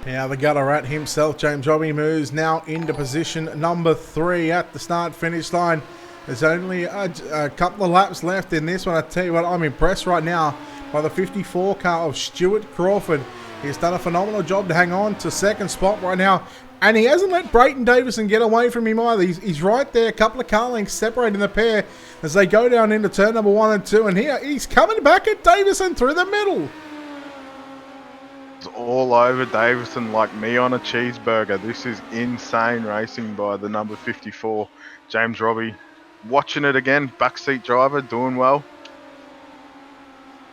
Now the gutter rat himself, James Robbie, moves now into position number 3 at the start-finish line. There's only a couple of laps left in this one. I tell you what, I'm impressed right now by the 54 car of Stuart Crawford. He's done a phenomenal job to hang on to 2nd spot right now. And he hasn't let Brayton Davison get away from him either. He's right there, a couple of car lengths separating the pair as they go down into turn number 1 and 2. And here he's coming back at Davison through the middle. It's all over Davison like me on a cheeseburger. This is insane racing by the number 54, James Robbie. Watching it again, backseat driver, doing well.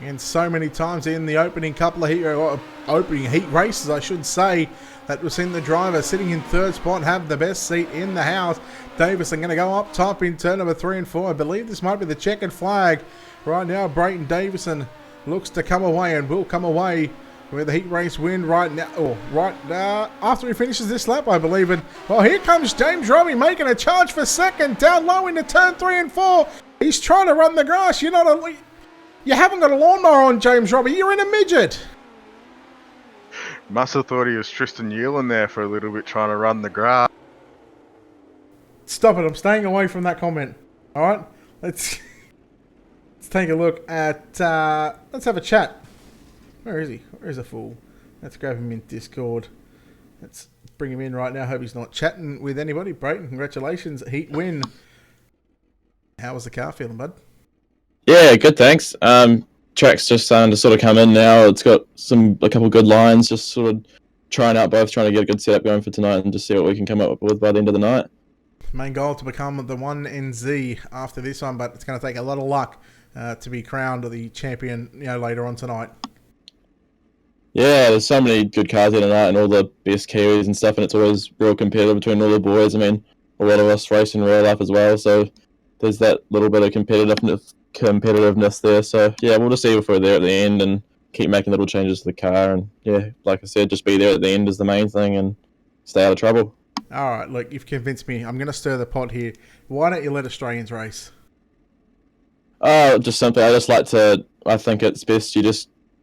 And so many times in the opening couple of opening heat races, I should say, that we've seen the driver sitting in 3rd spot have the best seat in the house. Davison going to go up top in turn number 3 and 4. I believe this might be the checkered flag. Right now, Brayton Davison looks to come away and will come away with the heat race win right now. After he finishes this lap, I believe. And here comes James Robbie making a charge for 2nd, down low into turn 3 and 4. He's trying to run the grass. You haven't got a lawnmower on, James Robbie. You're in a midget. Must have thought he was Tristan Yulin there for a little bit, trying to run the grass. Stop it. I'm staying away from that comment. All right? Let's take a look at... let's have a chat. Where is he? Where is the fool? Let's grab him in Discord. Let's bring him in right now. Hope he's not chatting with anybody. Brayton, congratulations. Heat win. How was the car feeling, bud? Yeah, good, thanks. Track's just starting to sort of come in now. It's got a couple good lines, just sort of trying to get a good setup going for tonight and just see what we can come up with by the end of the night. Main goal to become the 1NZ after this one, but it's going to take a lot of luck to be crowned the champion later on tonight. Yeah, there's so many good cars here tonight and all the best Kiwis and stuff, and it's always real competitive between all the boys. I mean, a lot of us race in real life as well, so there's that little bit of competitiveness there. So yeah, we'll just see if we're there at the end and keep making little changes to the car. And yeah, like I said, just be there at the end is the main thing and stay out of trouble. All right, look, you've convinced me. I'm going to stir the pot here. Why don't you let Australians race? Just simply, I think it's best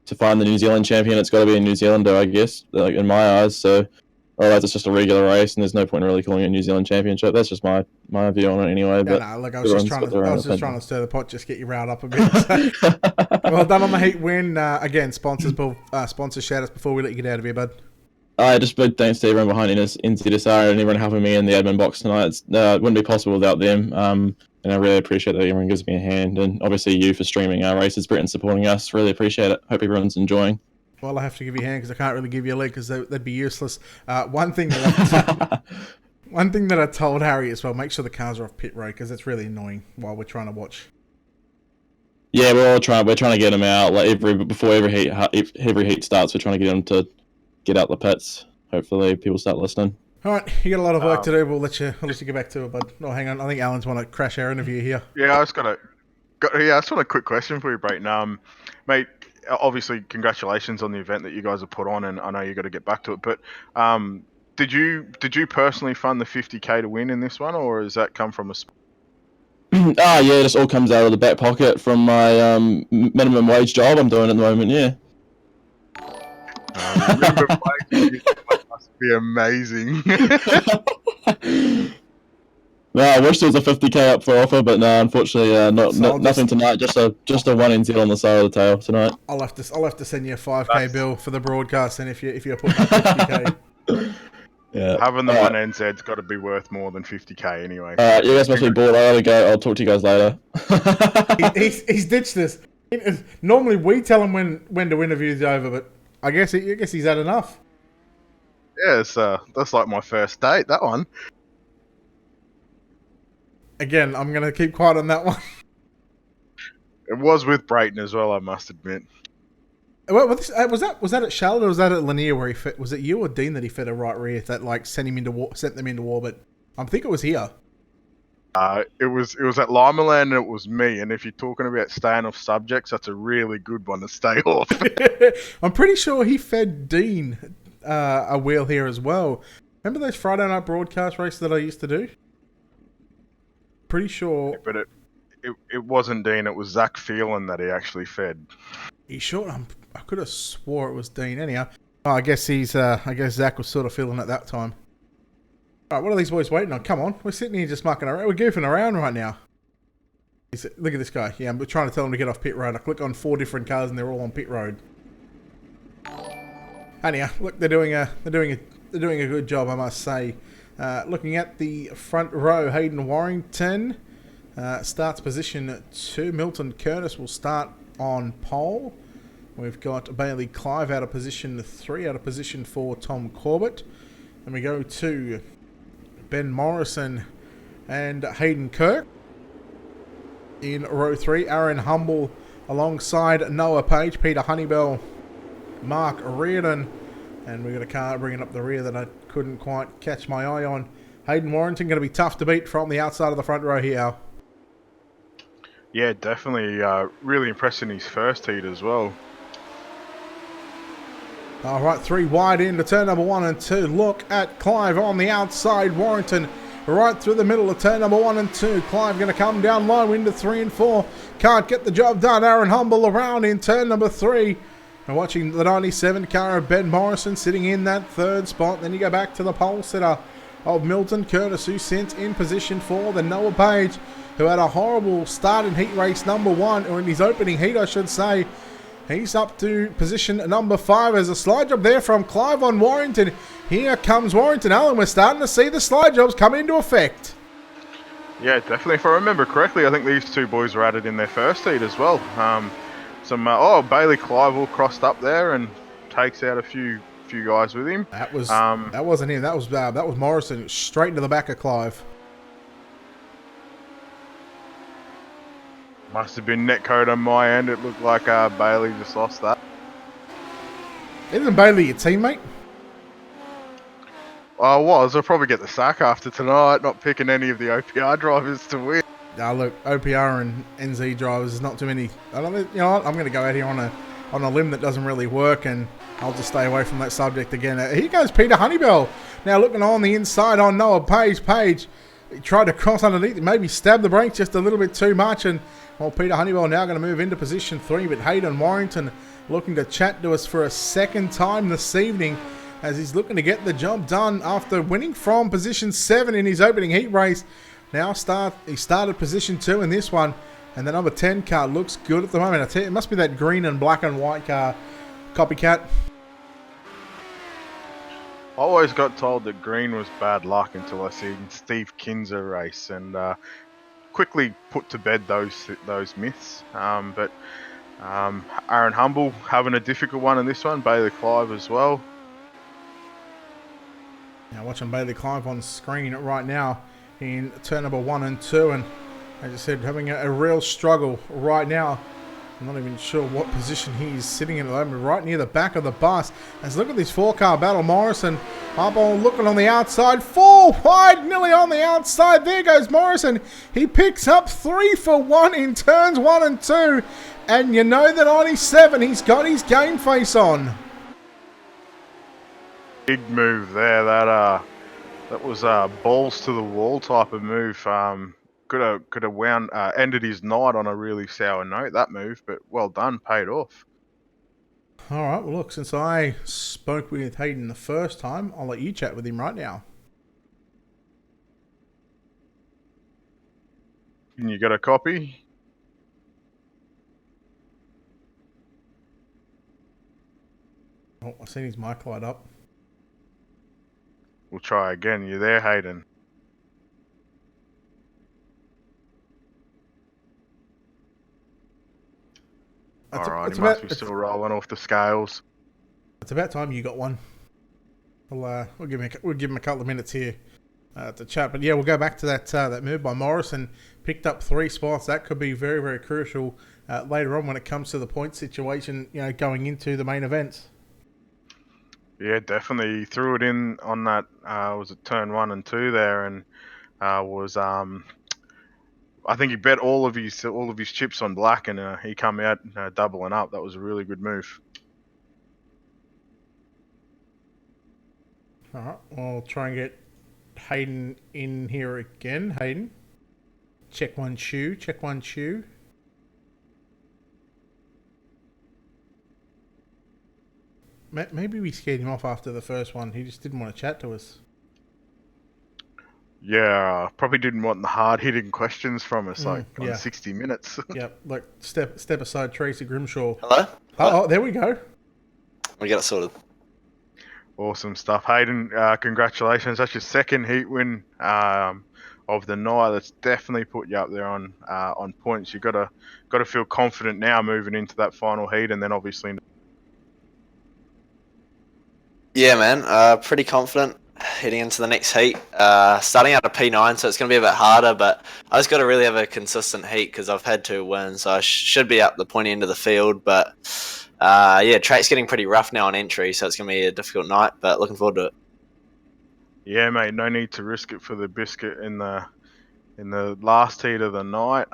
to find the New Zealand champion. It's got to be a New Zealander, I guess, in my eyes. So otherwise it's just a regular race and there's no point in really calling it a New Zealand championship. That's just my view on it anyway. But look, I was just trying to stir the pot, just get you riled up a bit. So. Well done on the heat win. Again, sponsors shout outs before we let you get out of here, bud. Just big thanks to everyone behind NZSR and everyone helping me in the admin box tonight. It wouldn't be possible without them. And I really appreciate that everyone gives me a hand. And obviously you for streaming our races, Brett, and supporting us. Really appreciate it. Hope everyone's enjoying. Well, I have to give you a hand because I can't really give you a leg because that'd be useless. One thing that I told Harry as well, make sure the cars are off pit road because it's really annoying while we're trying to watch. Yeah, we're trying to get them out before every heat starts. We're trying to get them to get out the pits. Hopefully people start listening. All right, you got a lot of work to do. We'll let you get back to it, bud. Oh, hang on. I think Alan's want to crash our interview here. Yeah, I just got a quick question for you, Brayton. Mate, obviously, congratulations on the event that you guys have put on, and I know you got to get back to it. But did you personally fund the 50K to win in this one, or has that come from a? Yeah, this all comes out of the back pocket from my minimum wage job I'm doing at the moment. Yeah. Remember playing this must be amazing. No, I wish there was a 50k up for offer, but no, unfortunately, So nothing tonight. Just a 1NZ on the side of the tail tonight. I'll have to send you a 5k bill for the broadcast, and if you're putting up 50k. Yeah. Having the one NZ's got to be worth more than 50k anyway. All right, you guys must be bored. I gotta go. I'll talk to you guys later. he's ditched us. Normally we tell him when the interview's over, but I guess he's had enough. Yeah, that's like my first date. That one. Again, I'm gonna keep quiet on that one. It was with Brayton as well, I must admit. Was that at Charlotte or was that at Lanier where he fit? Was it you or Dean that he fed a right rear that like sent them into orbit? I think it was here. It was at Limaland and it was me. And if you're talking about staying off subjects, that's a really good one to stay off. I'm pretty sure he fed Dean a wheel here as well. Remember those Friday night broadcast races that I used to do? Pretty sure. But it wasn't Dean. It was Zach Phelan that he actually fed. You sure? I could have swore it was Dean. Anyhow, I guess Zach was sort of feeling at that time. All right, what are these boys waiting on? Come on, we're sitting here just mucking around. We're goofing around right now. Look at this guy. Yeah, I'm trying to tell him to get off pit road. I click on 4 different cars and they're all on pit road. Anyhow, look, they're doing a good job, I must say. Looking at the front row, Hayden Warrington starts position 2. Milton Curtis will start on pole. We've got Bailey Clive out of position 3, out of position 4, Tom Corbett. Then we go to Ben Morrison and Hayden Kirk. In row 3, Aaron Humble alongside Noah Page, Peter Honeybell, Mark Reardon. And we've got a car bringing up the rear that I couldn't quite catch my eye on. Hayden Warrington going to be tough to beat from the outside of the front row here. Yeah, definitely. Really impressed in his first heat as well. All right, 3 wide into turn number 1 and 2. Look at Clive on the outside. Warrington right through the middle of turn number 1 and 2. Clive going to come down low into 3 and 4. Can't get the job done. Aaron Humble around in turn number 3. And watching the 97 car of Ben Morrison sitting in that 3rd spot. Then you go back to the pole sitter of Milton Curtis, who sits in position 4. Then Noah Page, who had a horrible start in heat race number 1, or in his opening heat, I should say. He's up to position number 5. There's a slide job there from Clive on Warrington. Here comes Warrington. Alan, we're starting to see the slide jobs come into effect. Yeah, definitely. If I remember correctly, I think these 2 boys were added in their first heat as well. Bailey Clive all crossed up there and takes out a few guys with him. That wasn't him. That was Morrison, straight into the back of Clive. Must have been netcode on my end. It looked like Bailey just lost that. Isn't Bailey your teammate? I was. I'll probably get the sack after tonight, not picking any of the OPR drivers to win. Look, OPR and NZ drivers, there's not too many. You know what? I'm going to go out here on a limb that doesn't really work, and I'll just stay away from that subject again. Here goes Peter Honeybell. Now looking on the inside on Noah Page. Page tried to cross underneath, maybe stabbed the brakes just a little bit too much, and Peter Honeybell now going to move into position 3, but Hayden Warrington looking to chat to us for a second time this evening as he's looking to get the job done after winning from position 7 in his opening heat race. Now he started position 2 in this one, and the number 10 car looks good at the moment. I tell you, it must be that green and black and white car. Copycat. I always got told that green was bad luck until I seen Steve Kinzer race and quickly put to bed those myths. But Aaron Humble having a difficult one in this one. Bailey Clive as well. Now watching Bailey Clive on screen right now in turn number 1 and 2, and as I said, having a real struggle right now. I'm not even sure what position he's sitting in at the moment, right near the back of the bus. Let's look at this 4-car battle. Morrison up on looking on the outside. 4 wide, nearly on the outside. There goes Morrison. He picks up 3 for 1 in turns 1 and 2. And you know that 97, he's got his game face on. Big move there. That was balls to the wall type of move. Could have ended his night on a really sour note, that move, but well done, paid off. All right, well, look, since I spoke with Hayden the first time, I'll let you chat with him right now. And you got a copy? Oh, I've seen his mic light up. We'll try again. You there, Hayden? Alright, he must be still rolling off the scales. It's about time you got one. We'll give him a couple of minutes here to chat. But yeah, we'll go back to that move by Morrison. Picked up 3 spots. That could be very, very crucial later on when it comes to the point situation, going into the main events. Yeah, definitely. He threw it in on that, was it turn 1 and 2 there, and I think he bet all of his chips on black, and he come out doubling up. That was a really good move. All right, we'll try and get Hayden in here again. Hayden, check one shoe. Maybe we scared him off after the first one. He just didn't want to chat to us. Yeah, probably didn't want the hard-hitting questions from us, on 60 Minutes. Yep, like step aside, Tracy Grimshaw. Hello? Oh, there we go. We got it sorted. Awesome stuff, Hayden. Congratulations. That's your second heat win of the night. That's definitely put you up there on points. You got to feel confident now moving into that final heat, and then obviously. Yeah, man. Pretty confident heading into the next heat. Starting out a P9, so it's going to be a bit harder, but I just got to really have a consistent heat because I've had 2 wins, so I should be up the pointy end of the field. But yeah, track's getting pretty rough now on entry, so it's going to be a difficult night, but looking forward to it. Yeah, mate. No need to risk it for the biscuit in the last heat of the night.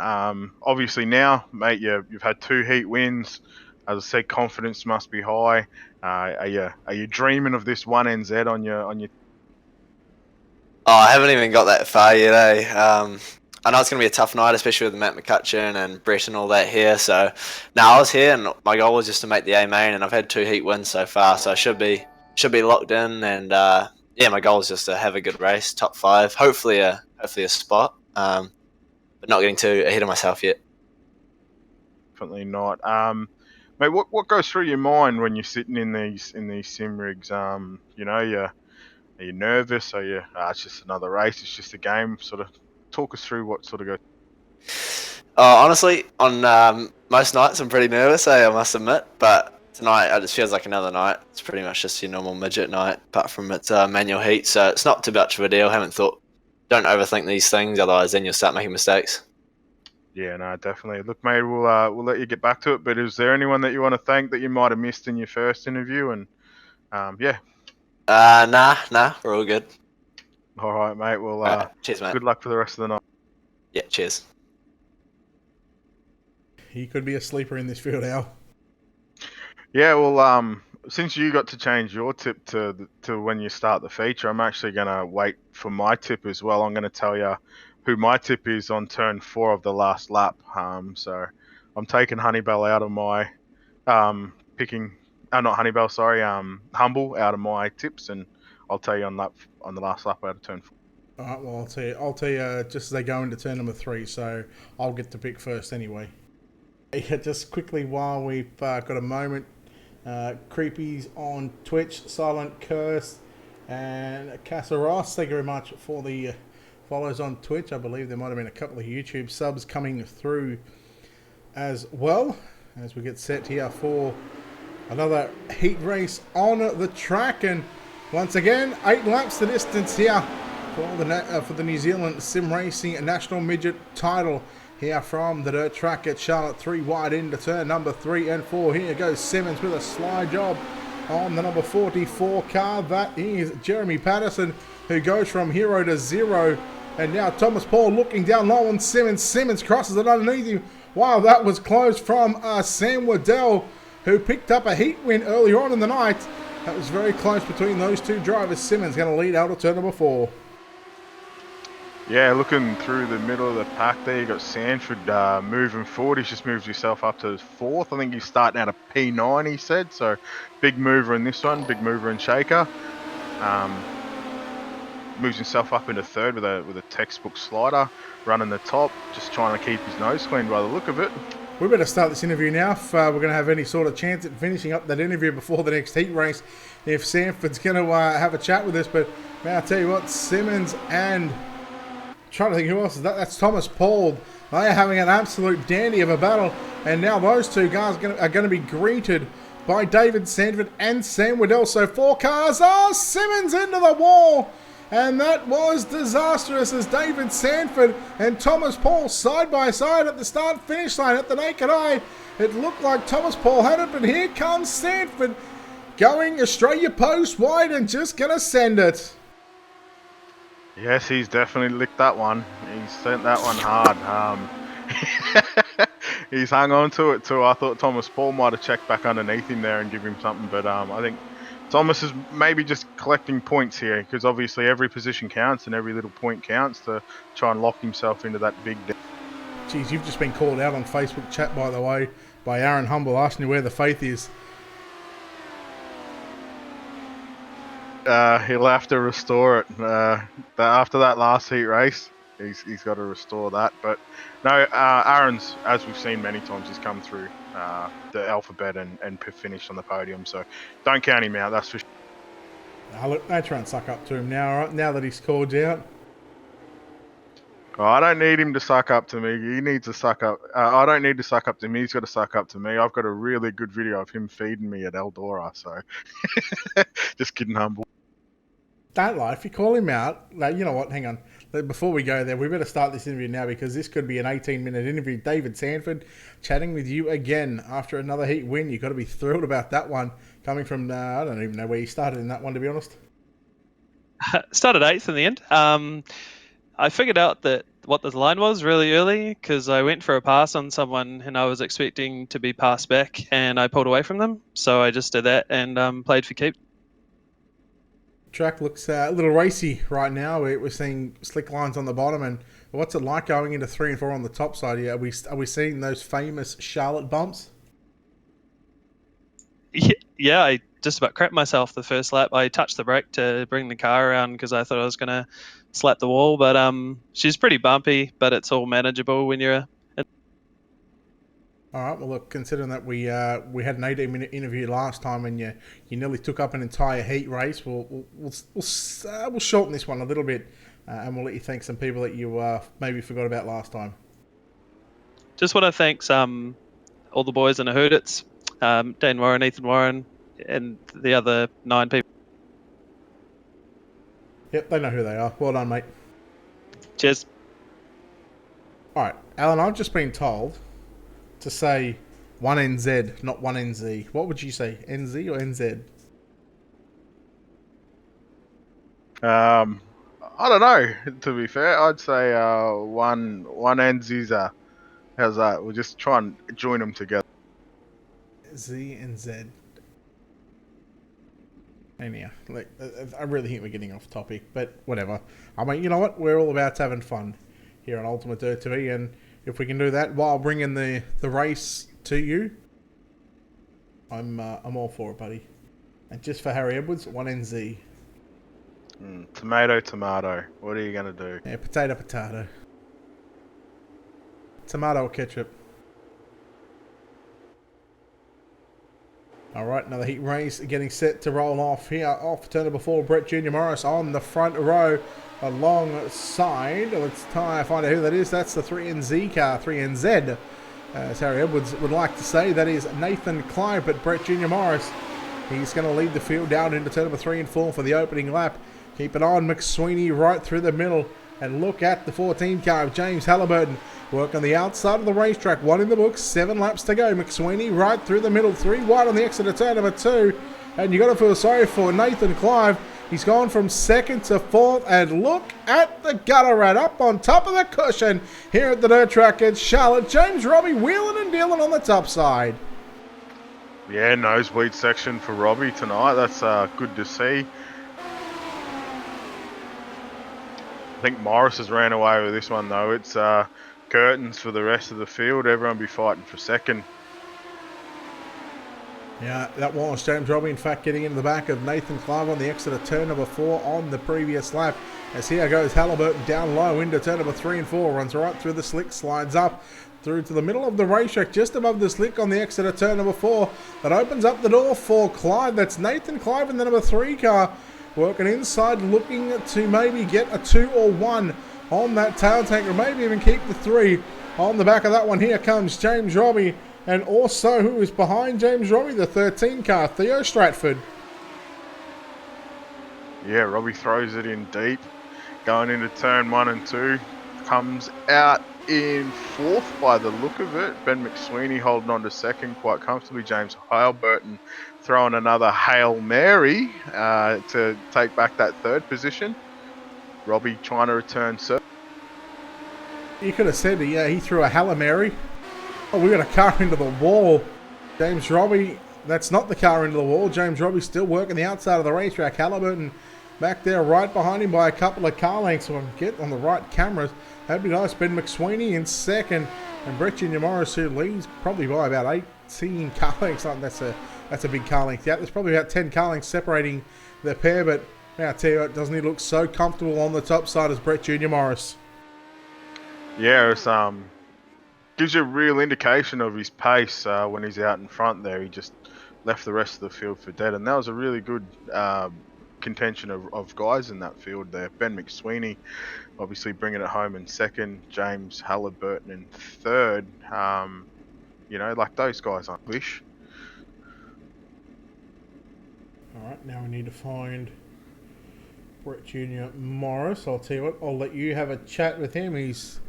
Obviously now, mate, you've had 2 heat wins. As I said, confidence must be high. Are you dreaming of this one NZ on your? Oh, I haven't even got that far yet, eh? I know it's going to be a tough night, especially with Matt McCutcheon and Brett and all that here. So, I was here, and my goal was just to make the A main, and I've had 2 heat wins so far, so I should be locked in. And yeah, my goal is just to have a good race, top 5, hopefully a spot, but not getting too ahead of myself yet. Definitely not. Mate, what goes through your mind when you're sitting in these sim rigs? Are you nervous? Are you? It's just another race. It's just a game. Sort of talk us through what sort of goes. Honestly, on most nights I'm pretty nervous, I must admit. But tonight it just feels like another night. It's pretty much just your normal midget night, apart from it's manual heat, so it's not too much of a deal. Don't overthink these things, otherwise then you'll start making mistakes. Yeah, no, definitely. Look, mate, we'll let you get back to it. But is there anyone that you want to thank that you might have missed in your first interview? And yeah. Nah, we're all good. All right, mate. Well, cheers, mate. Good luck for the rest of the night. Yeah, cheers. He could be a sleeper in this field, Al. Yeah, well, since you got to change your tip to when you start the feature, I'm actually gonna wait for my tip as well. I'm gonna tell you who my tip is on turn 4 of the last lap. So I'm taking Honeybell out of my not Honeybell, sorry, Humble out of my tips, and I'll tell you on the last lap out of turn 4. All right, well, I'll tell you just as they go into turn number 3, so I'll get to pick first anyway. Yeah, just quickly while we've got a moment, Creepies on Twitch, Silent Curse, and Casa Ross, thank you very much for the follows on Twitch. I believe there might have been a couple of YouTube subs coming through as well, as we get set here for another heat race on the track. And once again, 8 laps the distance here for the New Zealand Sim Racing National Midget title here from the dirt track at Charlotte. 3 wide into turn number 3 and 4. Here goes Simmons with a slide job on the number 44 car. That is Jeremy Patterson, who goes from hero to 0. And now Thomas Paul looking down low on Simmons. Simmons crosses it underneath him. Wow, that was close from Sam Waddell, who picked up a heat win earlier on in the night. That was very close between those 2 drivers. Simmons going to lead out of turn number 4. Yeah, looking through the middle of the pack there, you got Sanford moving forward. He's just moved himself up to 4th. I think he's starting out of P9, he said. So big mover in this one, big mover and shaker. Moves himself up into 3rd with a textbook slider, running the top, just trying to keep his nose clean by the look of it. We better start this interview now if we're going to have any sort of chance at finishing up that interview before the next heat race. If Sanford's going to have a chat with us, but man, I'll tell you what, Simmons and trying to think who else is that. That's Thomas Paul. They are having an absolute dandy of a battle, and now those two guys are going to be greeted by David Sanford and Sam Waddell. So 4 cars. Oh, Simmons into the wall. And that was disastrous as David Sanford and Thomas Paul side by side at the start-finish line at the naked eye. It looked like Thomas Paul had it, but here comes Sanford going Australia post wide and just going to send it. Yes, he's definitely licked that one. He's sent that one hard. He's hung on to it too. I thought Thomas Paul might have checked back underneath him there and give him something, but I think Thomas is maybe just collecting points here because obviously every position counts and every little point counts to try and lock himself into that big. Geez, you've just been called out on Facebook chat, by the way, by Aaron Humble asking you where the faith is. He'll have to restore it after that last heat race. He's got to restore that. But no, Aaron's, as we've seen many times, he's come through the alphabet and finished on the podium. So don't count him out, that's for sure. Look, they try and suck up to him now, right? Now that he's called you out. Oh, I don't need him to suck up to me. He needs to suck up. I don't need to suck up to me. He's got to suck up to me. I've got a really good video of him feeding me at Eldora. So just kidding, Humble. Don't lie. If you call him out, like, you know what? Hang on. Before we go there, we better start this interview now because this could be an 18-minute interview. David Sanford chatting with you again after another heat win. You've got to be thrilled about that one. Coming from, I don't even know where you started in that one, to be honest. Started 8th in the end. I figured out that what the line was really early because I went for a pass on someone and I was expecting to be passed back and I pulled away from them. So I just did that and played for keep. Track looks a little racy right now. We're seeing slick lines on the bottom, and what's it like going into 3 and 4 on the top side here? Are we seeing those famous Charlotte bumps? Yeah, I just about crapped myself the first lap. I touched the brake to bring the car around because I thought I was going to slap the wall, but she's pretty bumpy, but it's all manageable when you're All right. Well, look, considering that we had an 18-minute interview last time, and you nearly took up an entire heat race, we'll shorten this one a little bit, and we'll let you thank some people that you maybe forgot about last time. Just want to thank all the boys in the Herdits, Dan Warren, Ethan Warren, and the other 9 people. Yep, they know who they are. Well done, mate. Cheers. All right, Alan, I've just been told to say 1NZ, not 1NZ. What would you say, NZ or NZ? I don't know, to be fair. I'd say one NZSR. How's that? We'll just try and join them together. Z and Z. Anyhow, like, I really think we're getting off topic, but whatever. I mean, you know what? We're all about having fun here on Ultimate Dirt TV, and if we can do that while bringing the race to you, I'm all for it, buddy. And just for Harry Edwards, 1NZ. Tomato. What are you going to do? Yeah, potato. Tomato or ketchup. All right, another heat race getting set to roll off here. Off turn number 4, Brett Jr. Morris on the front row alongside. Let's try and find out who that is. That's the 3NZ car, 3NZ. As Harry Edwards would like to say, that is Nathan Clive, but Brett Jr. Morris, he's going to lead the field down into turn number 3 and 4 for the opening lap. Keep an eye on McSweeney right through the middle. And look at the 14 car of James Halliburton. Work on the outside of the racetrack. 1 in the books, 7 laps to go. McSweeney right through the middle. 3 wide on the exit of turn number 2. And you got to feel sorry for Nathan Clive. He's gone from 2nd to 4th. And look at the gutter rat up on top of the cushion here at the dirt track at Charlotte. James Robbie wheeling and dealing on the top side. Yeah, nosebleed section for Robbie tonight. That's good to see. I think Morris has ran away with this one though. It's curtains for the rest of the field. Everyone be fighting for second. Yeah, that was James Robbie, in fact, getting into the back of Nathan Clive on the exit of turn number 4 on the previous lap. As here goes Halliburton down low into turn number 3 and 4, runs right through the slick, slides up through to the middle of the racetrack, just above the slick on the exit of turn number 4. That opens up the door for Clive. That's Nathan Clive in the number 3 car, working inside, looking to maybe get a 2 or 1 on that tail tank, or maybe even keep the 3 on the back of that one. Here comes James Robbie. And also, who is behind James Robbie, the 13 car, Theo Stratford. Yeah, Robbie throws it in deep. Going into turn 1 and 2. Comes out in 4th by the look of it. Ben McSweeney holding on to 2nd quite comfortably. James Halliburton throwing another Hail Mary to take back that 3rd position. Robbie trying to return 3rd. You could have said, yeah, he threw a Hail Mary. Oh, we got a car into the wall. James Robbie, that's not the car into the wall. James Robbie still working the outside of the racetrack. Halliburton back there right behind him by a couple of car lengths. So get on the right cameras. That'd be nice. Ben McSweeney in 2nd. And Brett Junior Morris, who leads probably by about 18 car lengths. That's a big car length. Yeah, there's probably about 10 car lengths separating the pair. But I tell you what, doesn't he look so comfortable on the top side as Brett Junior Morris? Yeah, it's gives you a real indication of his pace when he's out in front there. He just left the rest of the field for dead, and that was a really good contention of guys in that field there. Ben McSweeney obviously bringing it home in 2nd, James Halliburton in 3rd. You know, like those guys aren't wish. Alright, now we need to find Brett Junior Morris. I'll tell you what, I'll let you have a chat with him. He's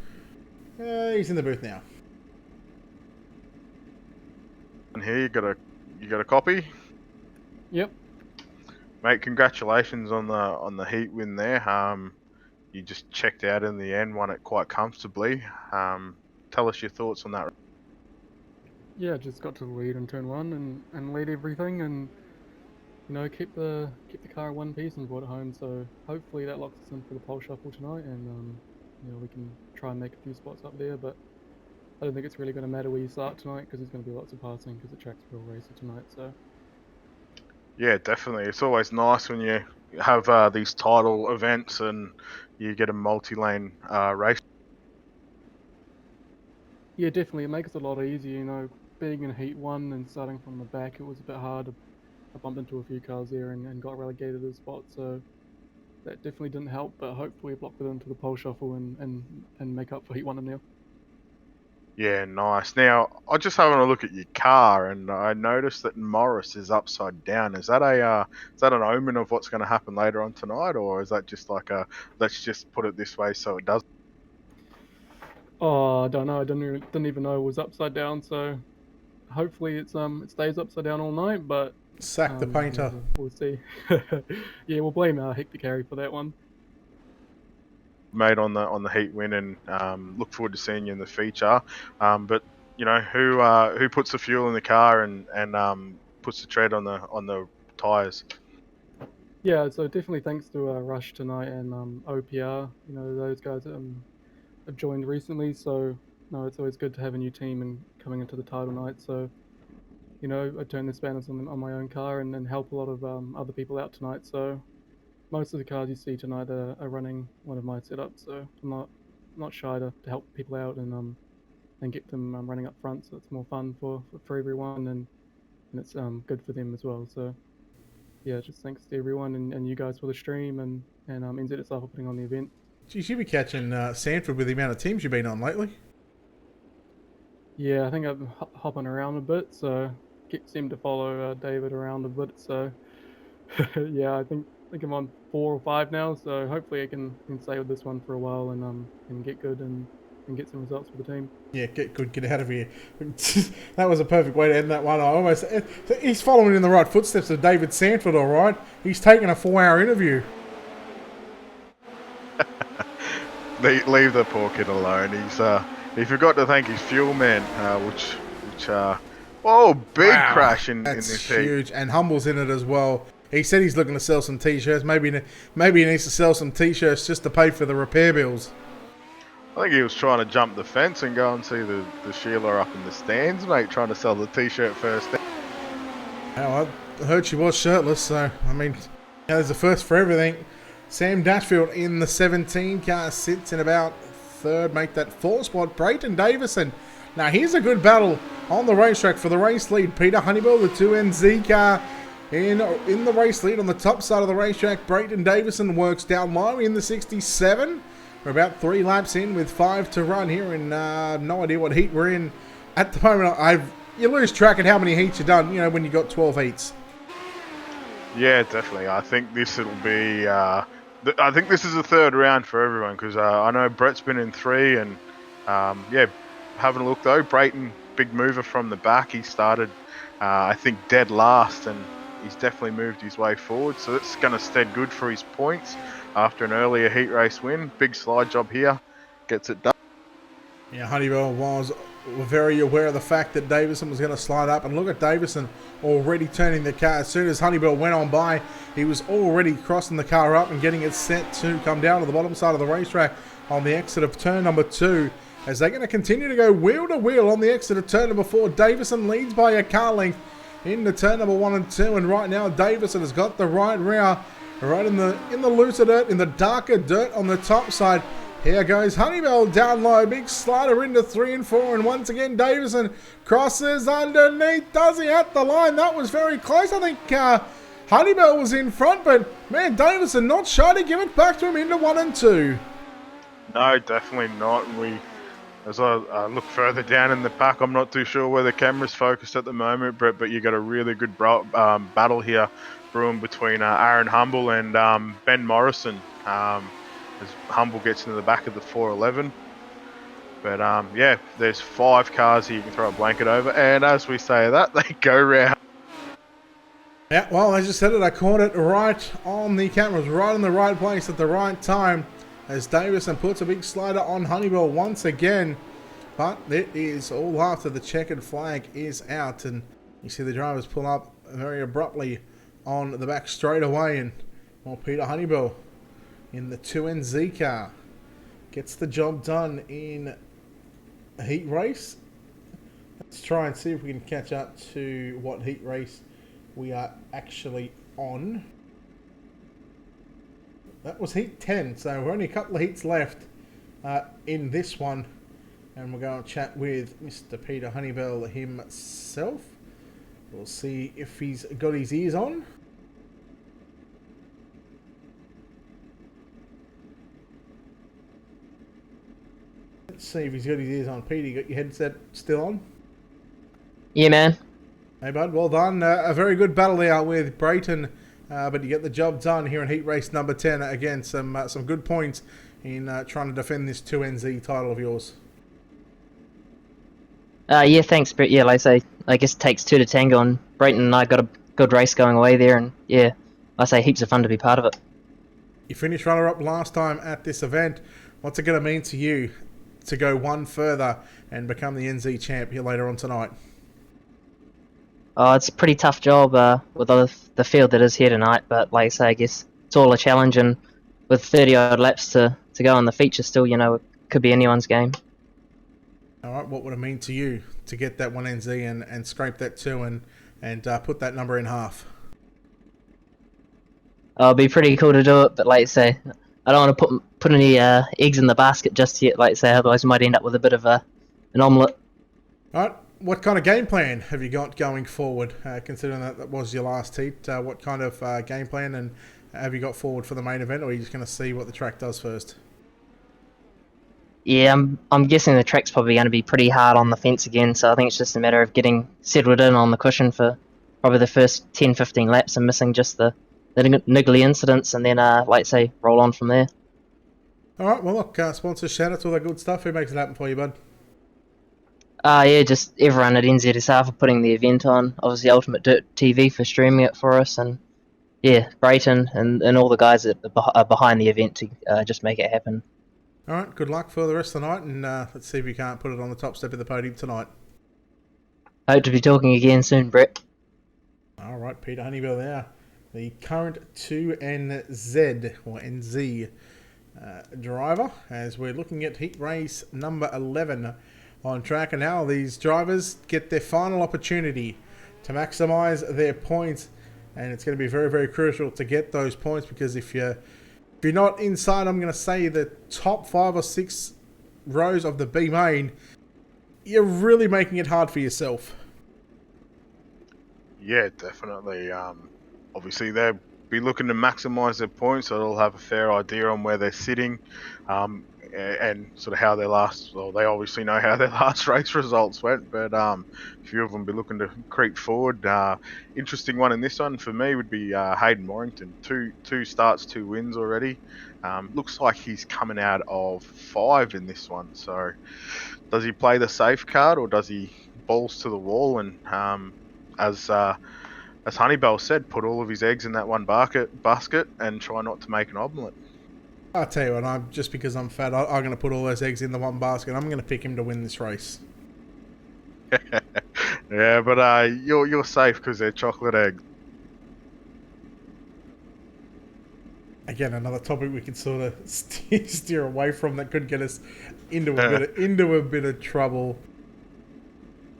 in the booth now. And here you got a copy. Yep. Mate, congratulations on the heat win there. You just checked out in the end, won it quite comfortably. Tell us your thoughts on that. Yeah, just got to the lead in turn 1 and lead everything, and you know, keep the car in one piece and brought it home. So hopefully that locks us in for the pole shuffle tonight, and you know, we can try and make a few spots up there. But I don't think it's really going to matter where you start tonight, because there's going to be lots of passing because the track's real racy tonight. So yeah, definitely. It's always nice when you have these title events and you get a multi-lane race. yeah, definitely, it makes it a lot easier. You know, being in Heat 1 and starting from the back, it was a bit hard. I bumped into a few cars there and got relegated to the spot, so that definitely didn't help. But hopefully, blocked it into the pole shuffle and make up for Heat 1 and now. Yeah, nice. Now, I'm just having a look at your car, and I noticed that Morris is upside down. Is that an omen of what's going to happen later on tonight, or is that just like a let's just put it this way so it does? Oh, I don't know. I didn't even know it was upside down. So hopefully it stays upside down all night. But Sack the painter. We'll see. Yeah, we'll blame Hector Carey for that one. Made on the heat win, and look forward to seeing you in the feature. But you know who puts the fuel in the car and puts the tread on the tires. Yeah, so definitely thanks to Rush tonight and OPR. You know, those guys have joined recently, so no, it's always good to have a new team and coming into the title night. So you know, I turned the spanners on my own car and help a lot of other people out tonight. So most of the cars you see tonight are running one of my setups, so I'm not shy to help people out and get them running up front, so it's more fun for everyone, and it's good for them as well. So yeah, just thanks to everyone and you guys for the stream and NZSR for putting on the event. Geez, you be catching Sanford with the amount of teams you've been on lately. Yeah, I think I'm hopping around a bit, so seem to follow David around a bit. So yeah, I think I'm on 4 or 5 now, so hopefully I can stay with this one for a while and get good and get some results for the team. Yeah, get good, get out of here. That was a perfect way to end that one. He's following in the right footsteps of David Sanford, all right. He's taken a 4-hour interview. Leave the poor kid alone. He forgot to thank his fuel man, which big crash in this heat. Huge, and Humble's in it as well. he said he's looking to sell some T-shirts. Maybe he needs to sell some T-shirts just to pay for the repair bills. I think he was trying to jump the fence and go and see the Sheila up in the stands, mate, trying to sell the T-shirt first. Oh, I heard she was shirtless, so, I mean, there's a first for everything. Sam Dashfield in the 17 car sits in about third, make that 4 spot. Brayton Davison. Now, here's a good battle on the racetrack for the race lead. Peter Honeybell, the 2NZ car, in the race lead on the top side of the racetrack. Brayton Davison works down low in the 67. We're about 3 laps in with 5 to run here, and no idea what heat we're in at the moment. You lose track of how many heats you've done, when you got 12 heats. Yeah, definitely. I think this will be. I think this is the third round for everyone because I know Brett's been in 3, and having a look though, Brayton, big mover from the back. He started, I think, dead last, and he's definitely moved his way forward. So it's going to stead good for his points after an earlier heat race win. Big slide job here, gets it done. Yeah, Honeybell was very aware of the fact that Davison was going to slide up, and look at Davison already turning the car. As soon as Honeybell went on by, he was already crossing the car up and getting it set to come down to the bottom side of the racetrack on the exit of turn number 2. As they're going to continue to go wheel to wheel on the exit of turn number 4. Davison leads by a car length into turn number 1 and 2, and right now Davison has got the right rear, right in the looser dirt, in the darker dirt on the top side. Here goes Honeybell down low, big slider into 3 and 4, and once again Davison crosses underneath. Does he at the line? That was very close. I think Honeybell was in front, but man, Davison not shy to give it back to him into 1 and 2. No, definitely not. As I look further down in the pack, I'm not too sure where the camera's focused at the moment, but you got a really good battle here brewing between Aaron Humble and Ben Morrison. As Humble gets into the back of the 411. But there's 5 cars here you can throw a blanket over, and as we say that, they go round. Yeah, well, as you said it, I caught it right on the cameras, right in the right place at the right time, as Davison puts a big slider on Honeybell once again. But it is all after the checkered flag is out, and you see the drivers pull up very abruptly on the back straight away, and Peter Honeybell in the 2NZ car gets the job done in a heat race. Let's try and see if we can catch up to what heat race we are actually on. That was heat 10, so we're only a couple of heats left in this one, and we're going to chat with Mr. Peter Honeybell himself. We'll see if he's got his ears on. Let's see if he's got his ears on. Peter, you got your headset still on? Yeah, man. Hey, bud. Well done. A very good battle there with Brayton, but you get the job done here in heat race number 10. Again, some good points in trying to defend this 2NZ title of yours. Yeah, thanks, Brett. Yeah, like I say, I guess it takes 2 to tango, and Brayton and I got a good race going away there, and yeah, I say heaps of fun to be part of it. You finished runner-up last time at this event. What's it going to mean to you to go one further and become the NZ champ here later on tonight? Oh, it's a pretty tough job with the field that is here tonight, but like I say, I guess it's all a challenge, and with 30-odd laps to go on the feature still, it could be anyone's game. All right, what would it mean to you to get that 1NZ and scrape that 2 and put that number in half? Oh, it'd be pretty cool to do it, but like I say, I don't want to put any eggs in the basket just yet, like I say, otherwise we might end up with a bit of an omelette. All right, what kind of game plan have you got going forward, considering that was your last heat? What kind of game plan and have you got forward for the main event, or are you just going to see what the track does first? Yeah, I'm guessing the track's probably going to be pretty hard on the fence again, so I think it's just a matter of getting settled in on the cushion for probably the first 10-15 laps and missing just the niggly incidents, and then, like I say, roll on from there. All right, well, look, sponsors, shout-outs, all that good stuff. Who makes it happen for you, bud? Yeah, just everyone at NZSR for putting the event on. Obviously, Ultimate Dirt TV for streaming it for us, and yeah, Brayton and all the guys that are behind the event to just make it happen. All right, good luck for the rest of the night, and let's see if you can't put it on the top step of the podium tonight. Hope to be talking again soon, Brett. All right, Peter Honeybell there. the current 2NZ or NZ driver, as we're looking at heat race number 11 on track. And now these drivers get their final opportunity to maximise their points, and it's going to be very, very crucial to get those points, because if you're not inside, I'm going to say, the top 5 or 6 rows of the B main, you're really making it hard for yourself. Yeah, definitely. Obviously, they'll be looking to maximise their points, so they'll have a fair idea on where they're sitting, and sort of how their last. Well, they obviously know how their last race results went, but a few of them be looking to creep forward. Interesting one in this one for me would be Hayden Warrington. Two starts, 2 wins already. Looks like he's coming out of 5 in this one. So, does he play the safe card, or does he balls to the wall and as Honeybell said, put all of his eggs in that one basket and try not to make an omelette? I'll tell you what, just because I'm fat, I'm going to put all those eggs in the one basket. I'm going to pick him to win this race. Yeah, but you're safe because they're chocolate eggs. Again, another topic we can sort of steer away from that could get us into a bit of trouble.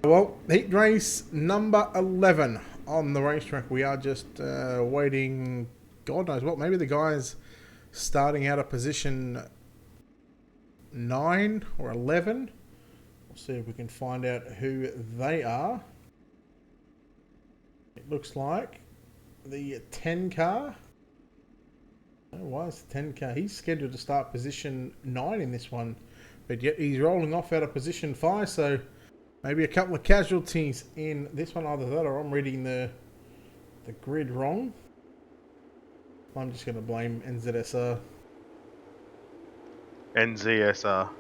Well, heat race number 11 on the racetrack. We are just waiting, God knows what, maybe the guys starting out of position 9 or 11. We'll see if we can find out who they are. It looks like the 10 car. Oh, why is the 10 car? He's scheduled to start position 9 in this one, but yet he's rolling off out of position 5, so maybe a couple of casualties in this one. Either that or I'm reading the grid wrong. I'm just going to blame NZSR. NZSR.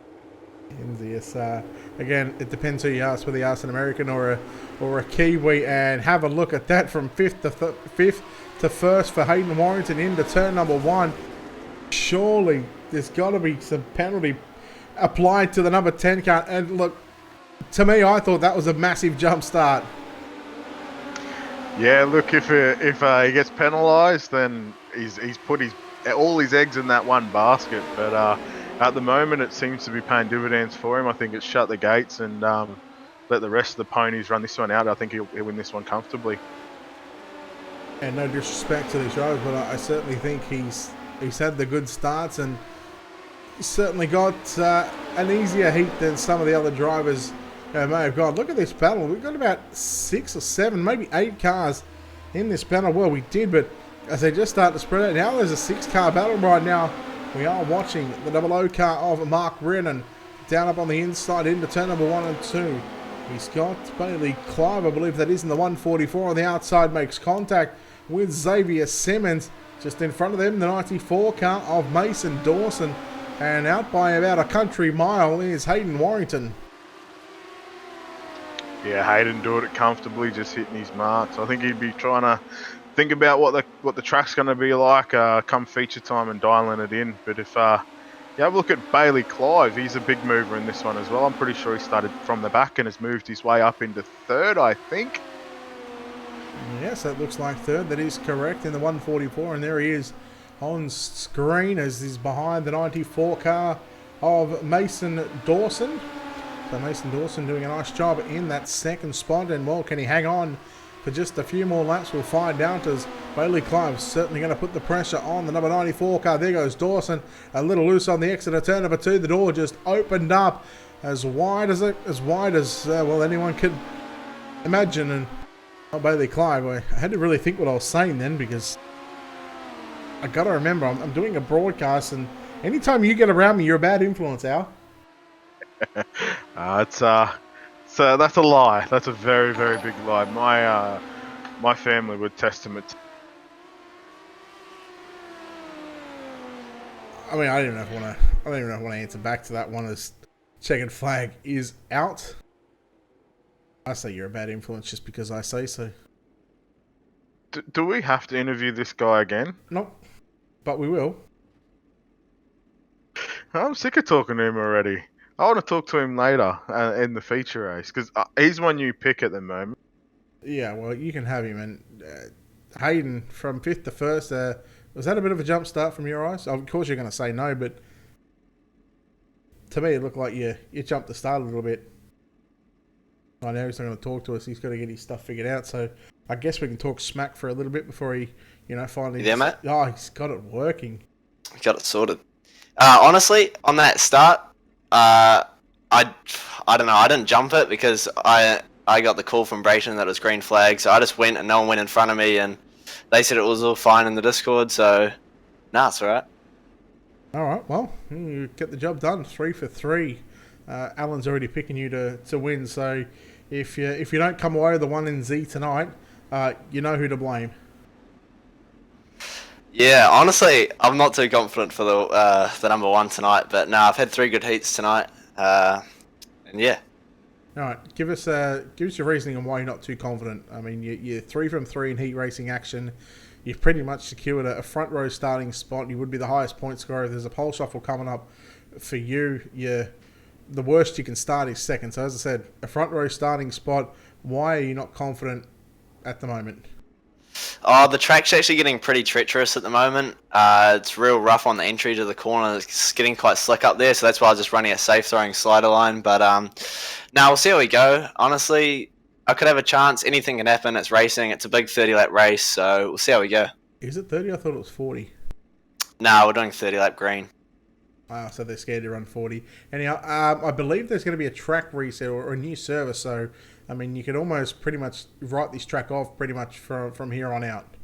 NZSR. Again, it depends who you ask, whether you ask an American or a Kiwi. And have a look at that from 5th to 1st for Hayden Warrington into turn number 1. Surely there's got to be some penalty applied to the number 10 car. And look, to me, I thought that was a massive jump start. Yeah, look, if he gets penalised, then he's put all his eggs in that one basket. But at the moment, it seems to be paying dividends for him. I think it's shut the gates and let the rest of the ponies run this one out. I think he'll win this one comfortably. And no disrespect to these drivers, but I certainly think he's had the good starts, and he's certainly got an easier heat than some of the other drivers may have got. Look at this panel. We've got about 6 or 7, maybe 8 cars in this panel. Well, we did, but as they just start to spread out, now there's a 6-car battle right now. We are watching the 00 car of Mark Brennan down up on the inside into turn number 1 and 2. He's got Bailey Clive, I believe that is in the 144 on the outside, makes contact with Xavier Simmons. Just in front of them, the 94 car of Mason Dawson. And out by about a country mile is Hayden Warrington. Yeah, Hayden doing it comfortably, just hitting his marks. I think he'd be trying to think about what the track's going to be like come feature time and dialing it in. But if you have a look at Bailey Clive, he's a big mover in this one as well. I'm pretty sure he started from the back and has moved his way up into 3rd, I think. Yes, that looks like 3rd. That is correct in the 144. And there he is on screen as he's behind the 94 car of Mason Dawson. So Mason Dawson doing a nice job in that 2nd spot. And, well, can he hang on for just a few more laps? We'll find out, as Bailey Clive's certainly going to put the pressure on the number 94 car. There goes Dawson, a little loose on the exit of turn number 2. The door just opened up as wide as well, anyone could imagine. And Bailey Clive, I had to really think what I was saying then, because I got to remember I'm doing a broadcast, and anytime you get around me, you're a bad influence, Al. That's a lie. That's a very, very big lie. My family would testament. I mean, I don't even know if I want to answer back to that one, as checkered flag is out. I say you're a bad influence just because I say so. Do we have to interview this guy again? Nope, but we will. I'm sick of talking to him already. I want to talk to him later in the feature race, because he's one you pick at the moment. Yeah, well, you can have him, and Hayden, from 5th to 1st, was that a bit of a jump start from your eyes? Of course you're going to say no, but to me it looked like you jumped the start a little bit. I know he's not going to talk to us. He's got to get his stuff figured out. So I guess we can talk smack for a little bit before he, finally... Yeah, mate? Oh, he's got it working. Got it sorted. Honestly, on that start, I don't know. I didn't jump it because I got the call from Brayton that it was green flag. So I just went and no one went in front of me, and they said it was all fine in the Discord. So, nah, it's all right. All right, well, you get the job done. 3 for 3. Alan's already picking you to win. So if you don't come away with the one in Z tonight, you know who to blame. Yeah, honestly, I'm not too confident for the number 1 tonight. But no, I've had 3 good heats tonight, and yeah. All right, give us your reasoning on why you're not too confident. I mean, you're 3 from 3 in heat racing action. You've pretty much secured a front row starting spot. You would be the highest point scorer. There's a pole shuffle coming up for you. The worst you can start is second. So as I said, a front row starting spot. Why are you not confident at the moment? Oh, the track's actually getting pretty treacherous at the moment. It's real rough on the entry to the corner. It's getting quite slick up there, so that's why I was just running a safe throwing slider line. But now we'll see how we go. Honestly, I could have a chance. Anything can happen. It's racing. It's a big 30-lap race, so we'll see how we go. Is it 30? I thought it was 40. No, we're doing 30-lap green. So they're scared to run 40. Anyhow, I believe there's going to be a track reset or a new service. So, I mean, you could almost pretty much write this track off pretty much from here on out.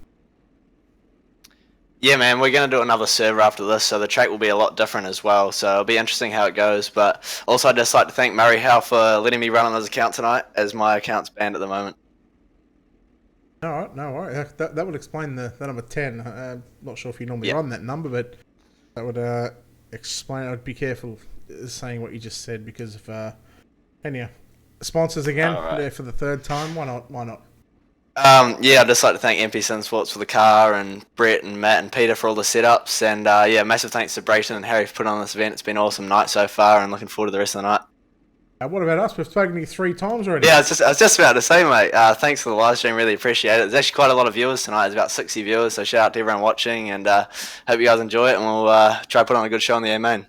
Yeah, man, we're going to do another server after this, so the track will be a lot different as well. So it'll be interesting how it goes. But also, I'd just like to thank Murray Howe for letting me run on his account tonight, as my account's banned at the moment. All right, no worries. That would explain the number 10. Not sure if you normally run that number, but that would explain. I'd be careful saying what you just said because of anyhow. Sponsors again there for the 3rd time. Why not? Yeah, I'd just like to thank MP Sim Sports for the car, and Brett and Matt and Peter for all the setups, and yeah, massive thanks to Brayton and Harry for putting on this event. It's been an awesome night so far, and looking forward to the rest of the night. What about us? We've spoken to you 3 times already. Yeah, I was just about to say, mate. Thanks for the live stream. Really appreciate it. There's actually quite a lot of viewers tonight. There's about 60 viewers, so shout out to everyone watching, and hope you guys enjoy it, and we'll try to put on a good show on the A-Main.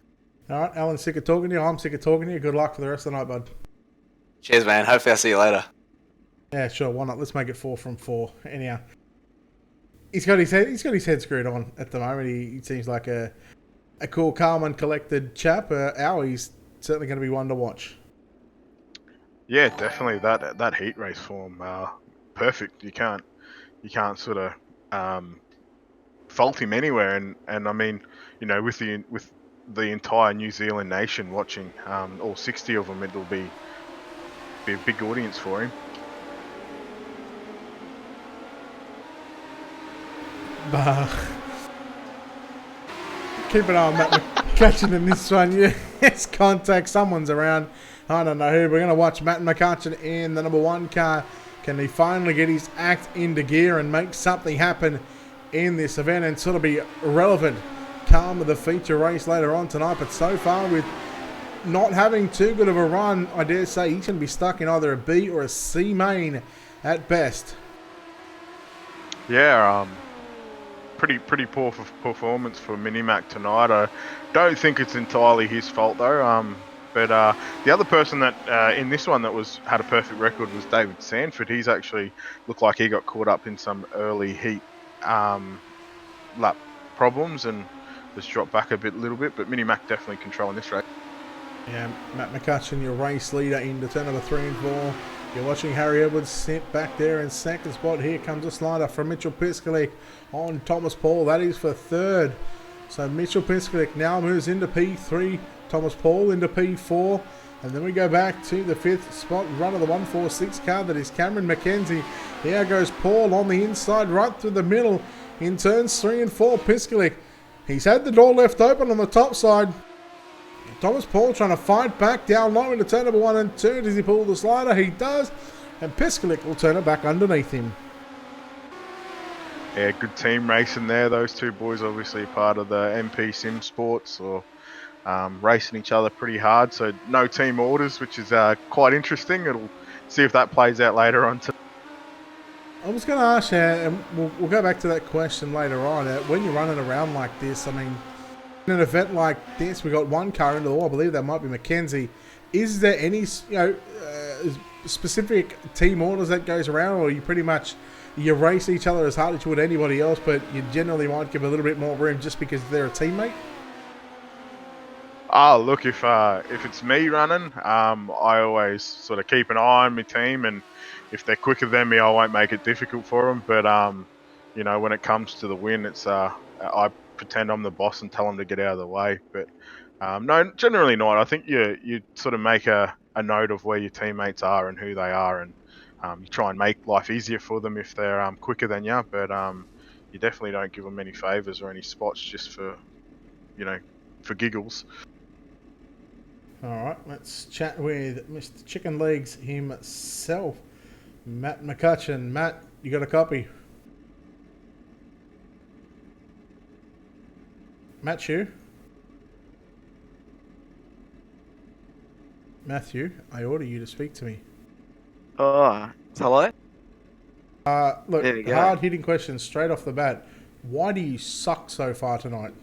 All right, Alan's sick of talking to you. I'm sick of talking to you. Good luck for the rest of the night, bud. Cheers, man. Hopefully I'll see you later. Yeah, sure. Why not? Let's make it 4 from 4. Anyhow, he's got his head screwed on at the moment. He seems like a cool, calm, and collected chap. He's certainly going to be one to watch. Yeah, definitely that heat race form, perfect. You can't sort of fault him anywhere, and I mean, with the entire New Zealand nation watching, all 60 of them, it'll be a big audience for him. Keep an eye on Matt McCutcheon in this one. Yes, contact. Someone's around. I don't know who. We're going to watch Matt McCutcheon in the number 1 car. Can he finally get his act into gear and make something happen in this event and sort of be relevant come with the feature race later on tonight? But so far, with not having too good of a run, I dare say he's going to be stuck in either a B or a C main at best. Yeah, pretty poor performance for Minimac tonight. I don't think it's entirely his fault though. But the other person that in this one that had a perfect record was David Sanford. He's actually looked like he got caught up in some early heat lap problems and just dropped back a little bit. But Minimac definitely controlling this race. Yeah, Matt McCutcheon, your race leader into turn number 3 and 4. You're watching Harry Edwards sent back there in 2nd spot. Here comes a slider from Mitchell Piskalik on Thomas Paul. That is for 3rd. So Mitchell Piskalik now moves into P3. Thomas Paul into P4. And then we go back to the 5th spot. Run of the 146 car. That is Cameron McKenzie. Here goes Paul on the inside right through the middle in turns 3 and 4. Piskalik. He's had the door left open on the top side. Thomas Paul trying to fight back down low into turn number 1 and 2. Does he pull the slider? He does. And Piskalik will turn it back underneath him. Yeah, good team racing there. Those two boys obviously part of the MP Sim Sports, or racing each other pretty hard. So no team orders, which is quite interesting. It'll see if that plays out later on. I was going to ask you, and we'll go back to that question later on. When you're running around like this, I mean, in an event like this, we got one car into the wall. I believe that might be Mackenzie. Is there any, specific team orders that goes around, or you pretty much you race each other as hard as you would anybody else, but you generally might give a little bit more room just because they're a teammate? Oh, look, if it's me running, I always sort of keep an eye on my team, and if they're quicker than me, I won't make it difficult for them. But when it comes to the win, it's I pretend I'm the boss and tell them to get out of the way. But no, generally not. I think you sort of make a note of where your teammates are and who they are, and you try and make life easier for them if they're quicker than you. But you definitely don't give them any favors or any spots just for giggles. All right, let's chat with Mr. Chicken Legs himself, Matt McCutcheon. Matt, you got a copy? Matthew, I order you to speak to me. Oh, hello? Look, There we go. hard-hitting questions straight off the bat. Why do you suck so far tonight?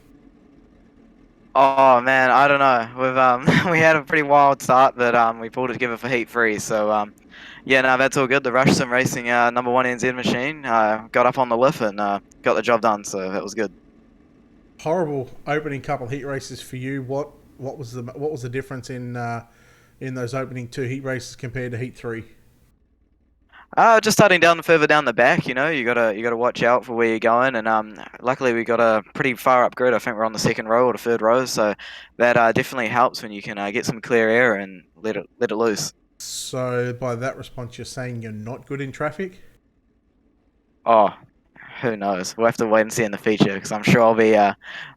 Oh man, I don't know. We've we had a pretty wild start, but we pulled it together for Heat 3. So yeah, no, that's all good. The Rush Sim Racing number 1 NZ machine got up on the lift and got the job done. So that was good. Horrible opening couple heat races for you. What was the difference in those opening 2 heat races compared to heat 3? Just starting further down the back, you gotta watch out for where you're going, and luckily we got a pretty far up grid. I think we're on the 2nd row or the 3rd row, so that definitely helps when you can get some clear air and let it loose. So by that response, you're saying you're not good in traffic? Oh, who knows? We'll have to wait and see in the feature because I'm sure I'll be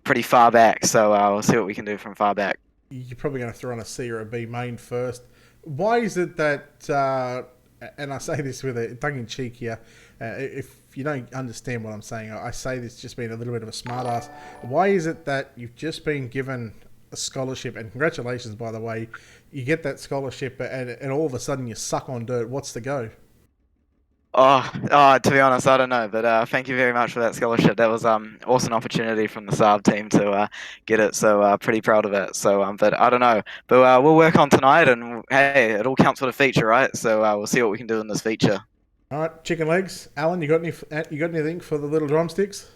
pretty far back. So we'll see what we can do from far back. You're probably going to throw on a C or a B main first. Why is it that? And I say this with a tongue-in-cheek here, if you don't understand what I'm saying, I say this just being a little bit of a smartass. Why is it that you've just been given a scholarship, and congratulations, by the way, you get that scholarship, and all of a sudden you suck on dirt? What's the go? To be honest, I don't know, but thank you very much for that scholarship. That was awesome opportunity from the Saab team to get it, so pretty proud of it. So, but I don't know, but we'll work on tonight, and hey, it all counts for the feature, right? So we'll see what we can do in this feature. All right, Chicken Legs, Alan, you got anything for the little drumsticks?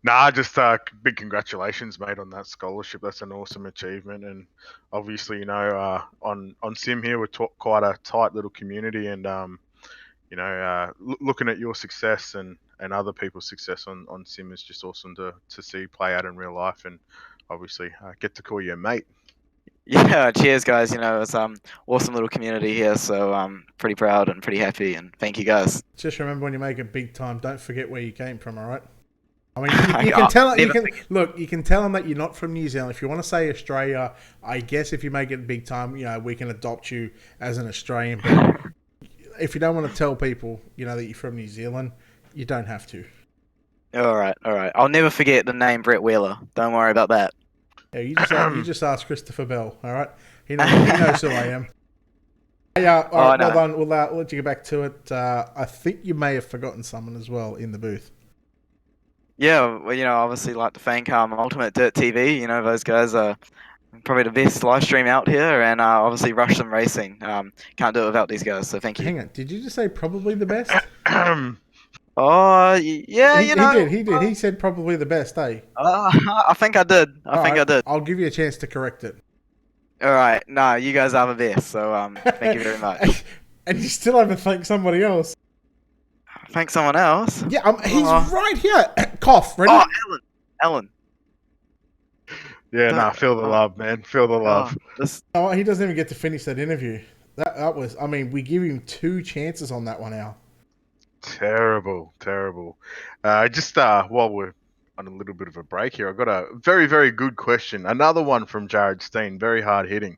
Nah, just big congratulations, mate, on that scholarship. That's an awesome achievement, and obviously, on Sim here, we're quite a tight little community, and looking at your success and other people's success on Sim is just awesome to see play out in real life, and obviously get to call you a mate. Yeah, cheers, guys. It's awesome little community here, so I'm pretty proud and pretty happy, and thank you, guys. Just remember, when you make it big time, don't forget where you came from. All right. I mean, you can tell. You can tell them that you're not from New Zealand. If you want to say Australia, I guess if you make it big time, we can adopt you as an Australian. But if you don't want to tell people, that you're from New Zealand, you don't have to. All right. I'll never forget the name Brett Wheeler. Don't worry about that. Yeah, you just ask Christopher Bell. All right, he knows who I am. Yeah, all right, well done. We'll let you get back to it. I think you may have forgotten someone as well in the booth. Yeah, well, obviously like to thank Ultimate Dirt TV. Those guys are probably the best live stream out here, and obviously Rush Sim Racing. Can't do it without these guys, so thank you. Hang on, did you just say probably the best? Oh, yeah, He did. He said probably the best, eh? I think I did. I did. I'll give you a chance to correct it. All right. No, you guys are the best, so thank you very much. And you still haven't thanked somebody else. Thank someone else? Yeah, he's right here. Cough, ready? Oh, Alan. Yeah, feel the love, man. Feel the love. He doesn't even get to finish that interview. That was, we give him 2 chances on that one, Al. Terrible. Just while we're on a little bit of a break here, I've got a very, very good question. Another one from Jared Steen, very hard hitting.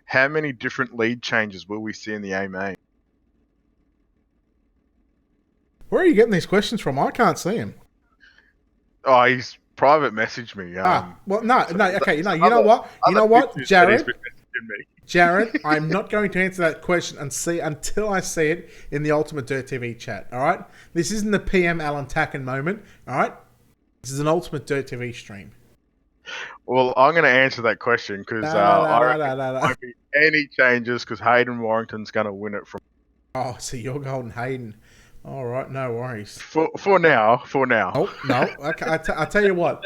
How many different lead changes will we see in the A main? Where are you getting these questions from? I can't see him. Oh, he's private messaged me. Okay. You know what, Jared? me. Jared, I'm not going to answer that question until I see it in the Ultimate Dirt TV chat. All right, this isn't the PM Alan Tacken moment. All right, this is an Ultimate Dirt TV stream. Well, I'm going to answer that question because I reckon there won't be any changes because Hayden Warrington's going to win it from. Oh, so you're golden Hayden. All right, no worries. For now. Oh no, okay, I tell you what.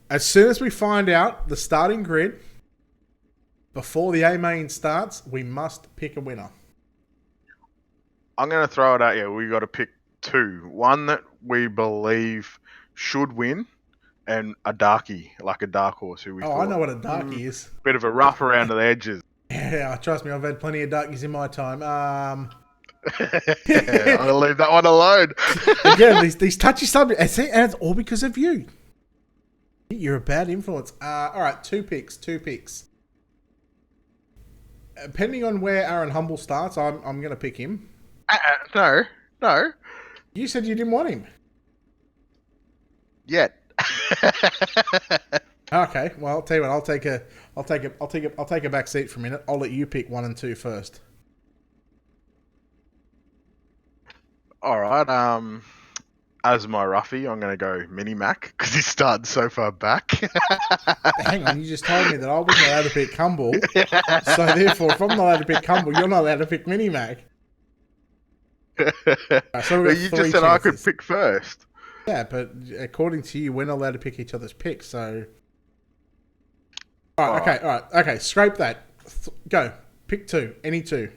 As soon as we find out the starting grid before the A main starts, we must pick a winner. I'm going to throw it at you. We got to pick two. One that we believe should win, and a darkie, like a dark horse. Who we I know what a darkie is. Bit of a rough around the edges. Yeah, trust me, I've had plenty of darkies in my time. Yeah, I'll leave that one alone. Again, these touchy subjects, and it's all because of you. You're a bad influence. All right, two picks. Depending on where Aaron Humble starts, I'm going to pick him. No. You said you didn't want him. Yet. Okay, well, I'll tell you what. I'll take a back seat for a minute. I'll let you pick 1 and 2 first. All right. As my roughie, I'm going to go Mini Mac because he started so far back. Hang on, you just told me that I wasn't allowed to pick Humble. So therefore, if I'm not allowed to pick Humble, you're not allowed to pick Mini Mac. So you just said I could pick first. Yeah, but according to you, we're not allowed to pick each other's picks. So, all right. Okay. Scrape that. Go. Pick 2. Any 2.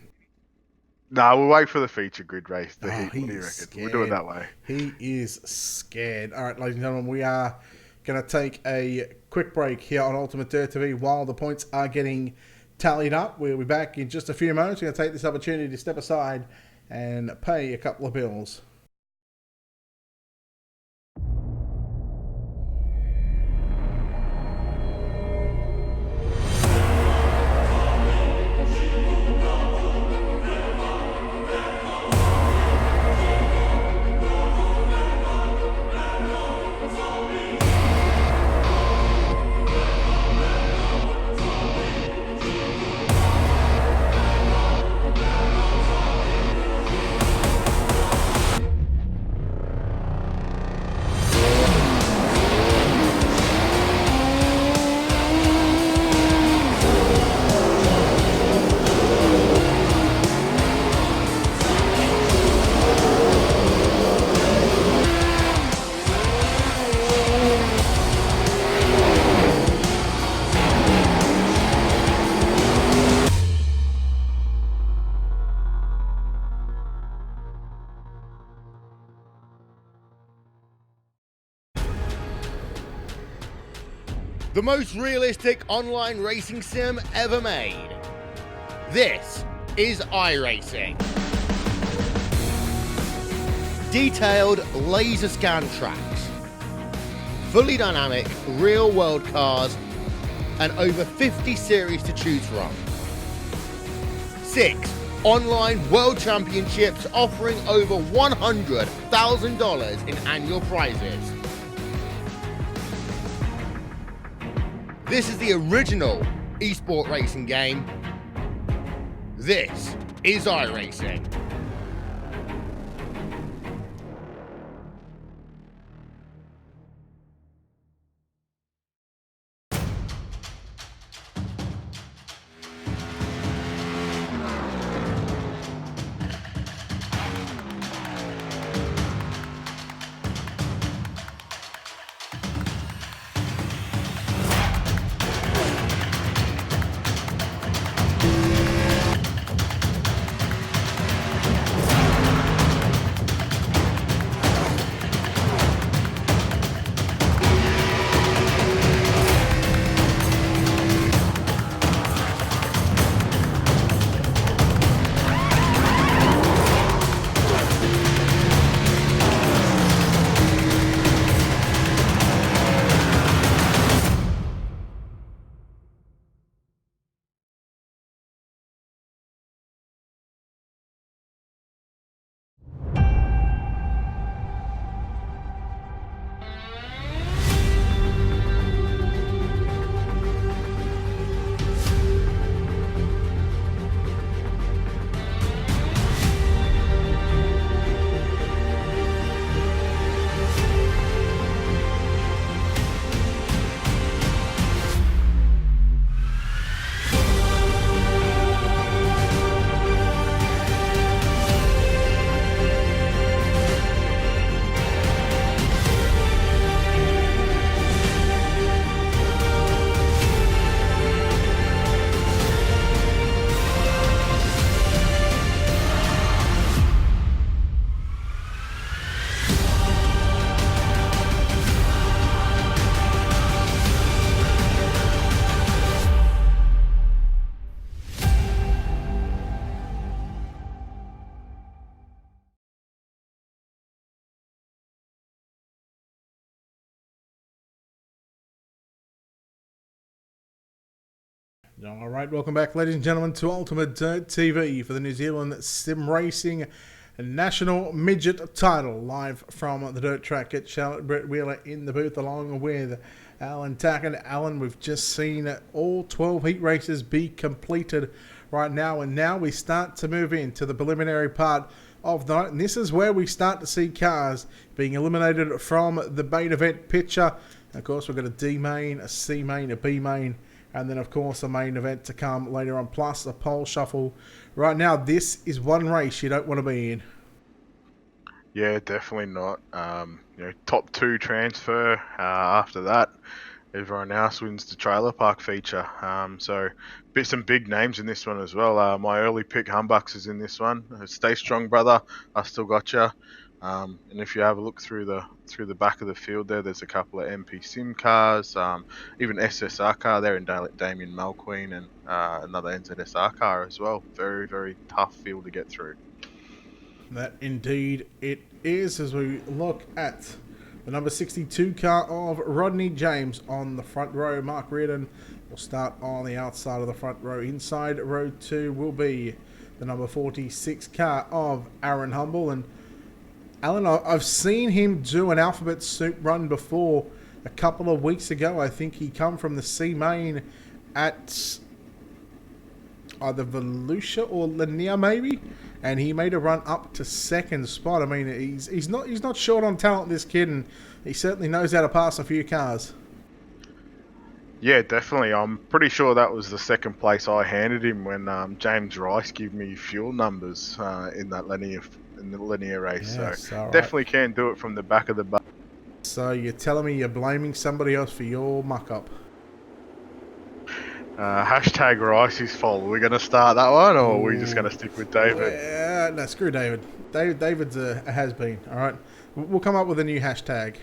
No, we'll wait for the feature grid race. What do you reckon? Scared. We'll do it that way. He is scared. All right, ladies and gentlemen, we are going to take a quick break here on Ultimate Dirt TV while the points are getting tallied up. We'll be back in just a few moments. We're going to take this opportunity to step aside and pay a couple of bills. The most realistic online racing sim ever made. This is iRacing. Detailed laser scan tracks, fully dynamic real world cars, and over 50 series to choose from. 6 online world championships offering over $100,000 in annual prizes. This is the original eSport racing game. This is iRacing. All right, welcome back, ladies and gentlemen, to Ultimate Dirt TV for the New Zealand Sim Racing National Midget title, live from the dirt track at Charlotte. Brett Wheeler in the booth along with Alan Tacken. Alan, we've just seen all 12 heat races be completed right now, and now we start to move into the preliminary part of the night, and this is where we start to see cars being eliminated from the main event picture. Of course, we've got a D main, a C main, a B main, and then, of course, a main event to come later on, plus a pole shuffle. Right now, this is one race you don't want to be in. Yeah, definitely not. Top 2 transfer. After that, everyone else wins the trailer park feature. Some big names in this one as well. My early pick, Humbucks, is in this one. Stay strong, brother. I still got you. And if you have a look through the back of the field there's a couple of MP Sim cars, even SSR car there in Damien Malqueen, and another NZSR car as well. Very, very tough field to get through. That indeed it is, as we look at the number 62 car of Rodney James on the front row. Mark Reardon will start on the outside of the front row. Inside row 2 will be the number 46 car of Aaron Humble. And Alan, I've seen him do an alphabet soup run before a couple of weeks ago. I think he come from the C main at either Volusia or Lanier maybe, and he made a run up to second spot. I mean, he's not short on talent, this kid, and he certainly knows how to pass a few cars. Yeah, definitely. I'm pretty sure that was the second place I handed him when James Rice gave me fuel numbers in the linear race. Yes, so right. definitely can do it from the back of the bus. So you're telling me you're blaming somebody else for your muck-up? Hashtag Ricey's fault. Are we going to start that one, or are we just going to stick with David? Yeah, no, screw David. David's a has-been, all right? We'll come up with a new hashtag.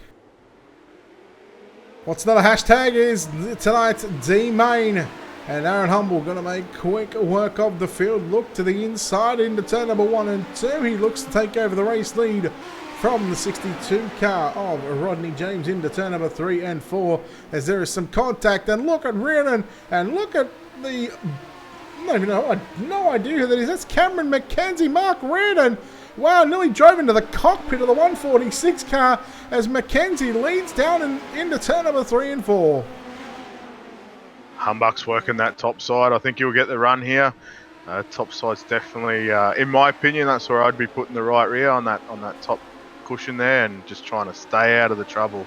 What's not a hashtag is tonight's D-Main. And Aaron Humble going to make quick work of the field. Look to the inside into turn number 1 and 2. He looks to take over the race lead from the 62 car of Rodney James into turn number 3 and 4. As there is some contact. And look at Reardon. And look at the... I have no idea who that is. That's Cameron McKenzie. Mark Reardon. Wow, nearly drove into the cockpit of the 146 car as McKenzie leads down and into turn number 3 and 4. Humbuck's working that top side. I think he'll get the run here. Top side's definitely, in my opinion, that's where I'd be putting the right rear on that top cushion there and just trying to stay out of the trouble.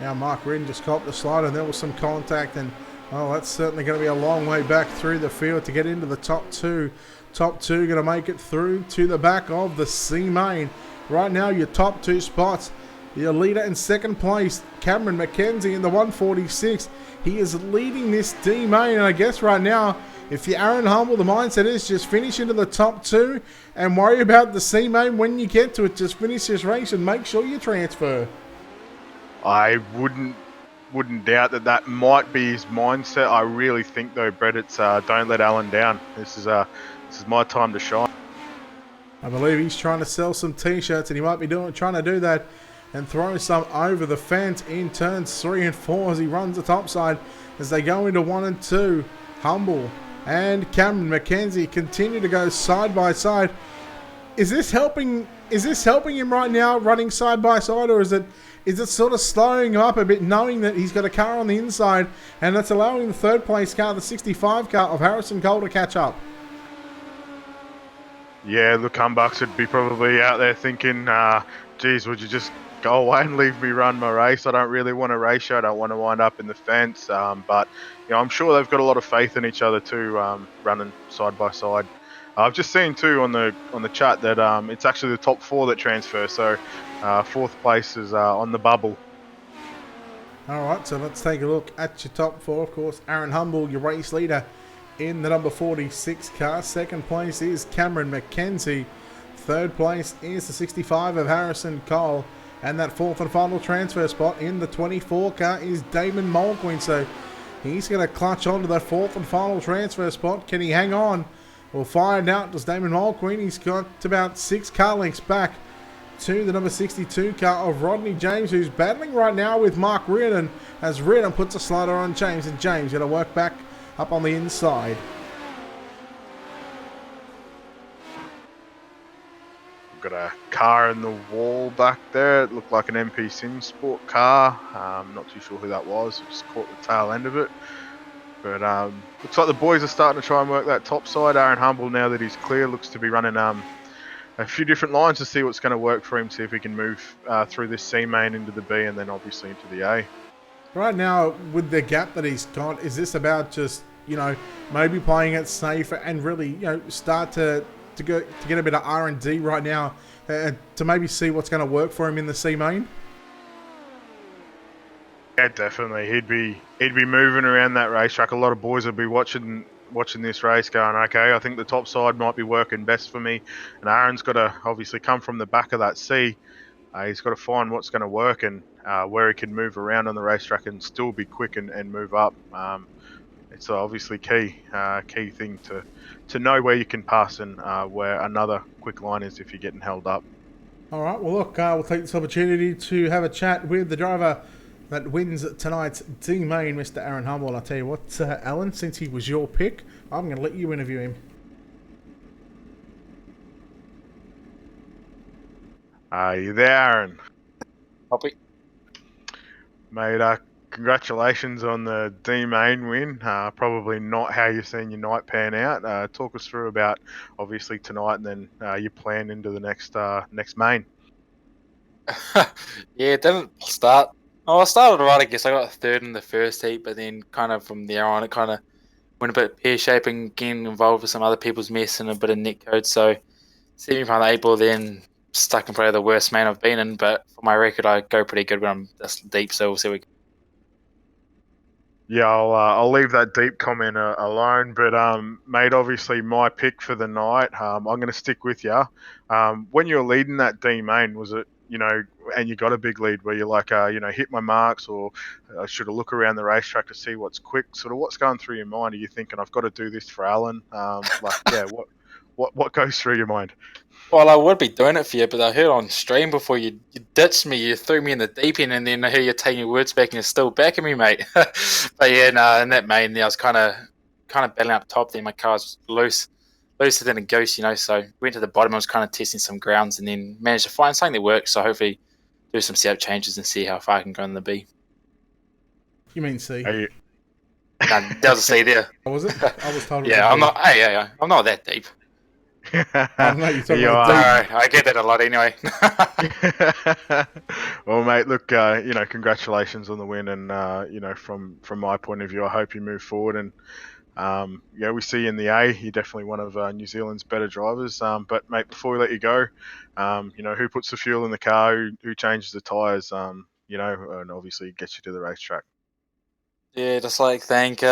Now Mark Reardon just caught the slide and there was some contact, and that's certainly going to be a long way back through the field to get into the top 2. Top 2 going to make it through to the back of the C main. Right now your top 2 spots. Your leader in second place, Cameron McKenzie in the 146. He is leading this D main, and I guess right now, if you're Aaron Humble, the mindset is just finish into the top 2 and worry about the C main when you get to it. Just finish this race and make sure you transfer. I wouldn't doubt that might be his mindset. I really think though, Brett, it's don't let Alan down. This is my time to shine. I believe he's trying to sell some t-shirts, and he might be trying to do that and throw some over the fence in turns 3 and 4 as he runs the top side as they go into 1 and 2. Humble and Cameron McKenzie continue to go side by side. Is this helping him right now, running side by side, or is it sort of slowing him up a bit, knowing that he's got a car on the inside and that's allowing the third place car, the 65 car of Harrison Cole, to catch up? Yeah, look, Humbucks would be probably out there thinking, geez, would you just go away and leave me run my race? I don't really want to race you. I don't want to wind up in the fence. But I'm sure they've got a lot of faith in each other too, running side by side. I've just seen too on the chat that it's actually the top 4 that transfer. So 4th place is on the bubble. All right, so let's take a look at your top 4. Of course, Aaron Humble, your race leader in the number 46 car. Second place is Cameron McKenzie. Third place is the 65 of Harrison Cole. And that 4th and final transfer spot in the 24 car is Damon Mulqueen. So he's going to clutch on to that 4th and final transfer spot. Can he hang on? We'll find out. Does Damon Mulqueen? He's got about 6 car lengths back to the number 62 car of Rodney James, who's battling right now with Mark Reardon as Reardon puts a slider on James. And James going to work back up on the inside. We've got a car in the wall back there. It looked like an MP Sim Sport car. Not too sure who that was. I just caught the tail end of it. But looks like the boys are starting to try and work that top side. Aaron Humble, now that he's clear, looks to be running a few different lines to see what's going to work for him, see if he can move through this C main into the B and then obviously into the A. Right now, with the gap that he's got, is this about just, maybe playing it safe and really, start to get a bit of R&D right now to maybe see what's going to work for him in the C main? Yeah, definitely. He'd be moving around that racetrack. A lot of boys would be watching this race going, okay, I think the top side might be working best for me. And Aaron's got to obviously come from the back of that C. He's got to find what's going to work and where he can move around on the racetrack and still be quick and move up. It's obviously key thing to know where you can pass and where another quick line is if you're getting held up. All right, well, look, we'll take this opportunity to have a chat with the driver that wins tonight's D main, Mr. Aaron Humble. And I'll tell you what, Alan, since he was your pick, I'm going to let you interview him. Are you there, Aaron? Copy. Mate, congratulations on the D main win. Probably not how you've seen your night pan out. Talk us through about obviously tonight and then your plan into the next main. Yeah, it didn't start. Oh, I started right, I guess. I got third in the first heat, but then kind of from there on, it kind of went a bit pear-shaping, getting involved with some other people's mess and a bit of netcode. So, semi-final 8 ball, then stuck in probably the worst main I've been in. But for my record, I go pretty good when I'm this deep, so we'll see what we Yeah, I'll leave that deep comment alone. But mate, obviously my pick for the night. I'm going to stick with you. When you're leading that D main, was it and you got a big lead where you're like, hit my marks, or I should have look around the racetrack to see what's quick? Sort of what's going through your mind? Are you thinking I've got to do this for Alan? What goes through your mind? Well, I would be doing it for you, but I heard on stream before you ditched me, you threw me in the deep end, and then I hear you taking your words back, and you're still backing me, mate. But yeah, no, in that main, I was kind of battling up top there. My car was looser than a goose, So went to the bottom. I was kind of testing some grounds, and then managed to find something that works. So hopefully, do some setup changes and see how far I can go in the B. You mean C? You... No, that was a C there. Oh, was it? I was told. Yeah, I'm not. Hey, I'm not that deep. I get that a lot anyway. Well, mate, look, congratulations on the win, and from my point of view, I hope you move forward, and we see you in the A. You're definitely one of New Zealand's better drivers. But mate, before we let you go, who puts the fuel in the car, who changes the tyres, and obviously gets you to the racetrack. Yeah, just thank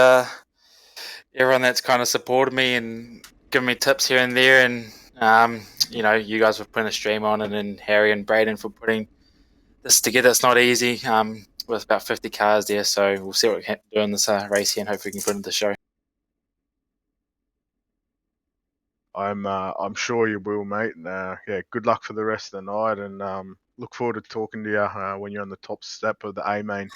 everyone that's kind of supported me and given me tips here and there, and you guys for putting a stream on it, and Harry and Braden for putting this together. It's not easy. With about 50 cars there, so we'll see what we can do in this race here, and hopefully we can put it into the show. I'm sure you will, mate. And good luck for the rest of the night, and look forward to talking to you when you're on the top step of the A main.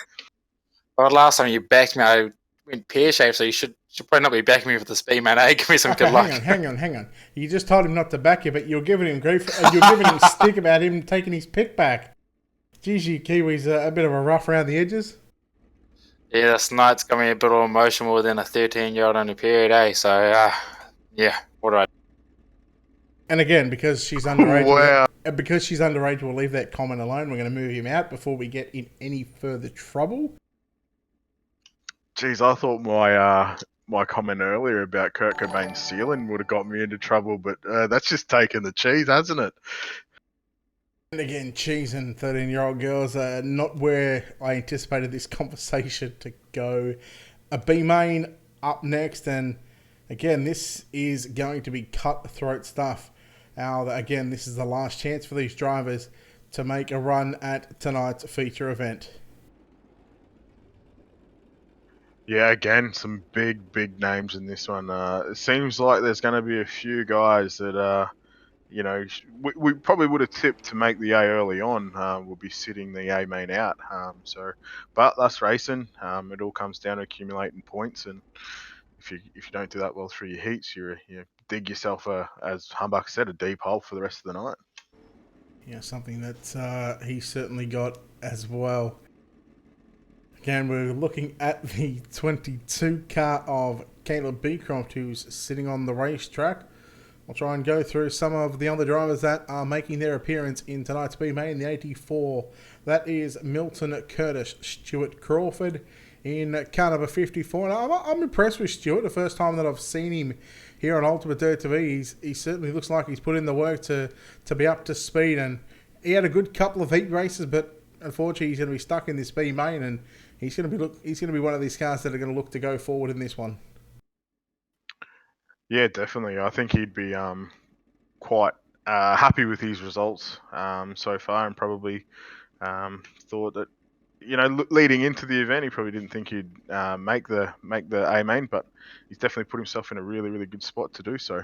Well, last time you backed me, I went pear-shaped, so you should probably not be backing me for the speed, man. Hey, give me some good luck. Hang on. You just told him not to back you, but you're giving him grief. You're giving him stick about him taking his pick back. Geez, you Kiwis are a bit of a rough around the edges. Yeah, this night's got me a bit more emotional than a 13-year-old on a period, eh? So, what do I do? And again, because she's underage, we'll leave that comment alone. We're going to move him out before we get in any further trouble. Jeez, I thought my comment earlier about Kurt Cobain's ceiling would have got me into trouble, but that's just taking the cheese, hasn't it? And again, cheese and 13-year-old girls are not where I anticipated this conversation to go. A B main up next, and again, this is going to be cutthroat stuff. Again, this is the last chance for these drivers to make a run at tonight's feature event. Yeah, again, some big names in this one. It seems like there's going to be a few guys that, we probably would have tipped to make the A early on. We'll be sitting the A main out. But that's racing. It all comes down to accumulating points, and if you don't do that well through your heats, you dig yourself as Humbuck said, a deep hole for the rest of the night. Yeah, something that he certainly got as well. Again, we're looking at the 22 car of Caleb Beecroft, who's sitting on the racetrack. I'll try and go through some of the other drivers that are making their appearance in tonight's B main. The 84, that is Milton Curtis, Stuart Crawford in car number 54. And I'm impressed with Stuart. The first time that I've seen him here on Ultimate Dirt TV, he certainly looks like he's put in the work to be up to speed. And he had a good couple of heat races, but unfortunately he's going to be stuck in this B main, and he's going to be one of these cars that are going to look to go forward in this one. Yeah, definitely. I think he'd be quite happy with his results so far, and probably thought that, leading into the event, he probably didn't think he'd make the A main, but he's definitely put himself in a really, really good spot to do so.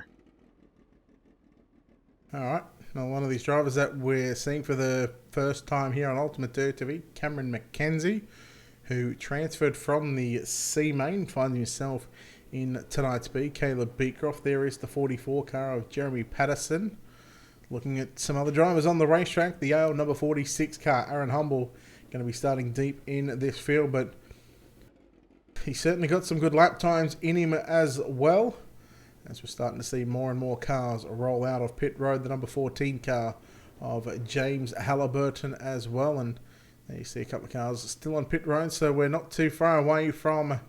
All right. Now, one of these drivers that we're seeing for the first time here on Ultimate Dirt TV, Cameron McKenzie, who transferred from the C main, finding himself in tonight's B. Caleb Beecroft. There is the 44 car of Jeremy Patterson. Looking at some other drivers on the racetrack, the Yale number 46 car, Aaron Humble, going to be starting deep in this field, but he certainly got some good lap times in him as well, as we're starting to see more and more cars roll out of pit road. The number 14 car of James Halliburton as well, and there you see a couple of cars still on pit road, so we're not too far away from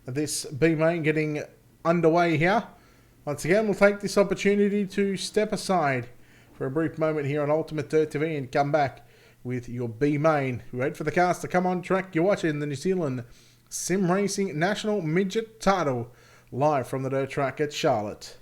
this B main getting underway here. Once again, we'll take this opportunity to step aside for a brief moment here on Ultimate Dirt TV and come back with your B main. We wait for the cars to come on track. You're watching the New Zealand Sim Racing National Midget title live from the dirt track at Charlotte.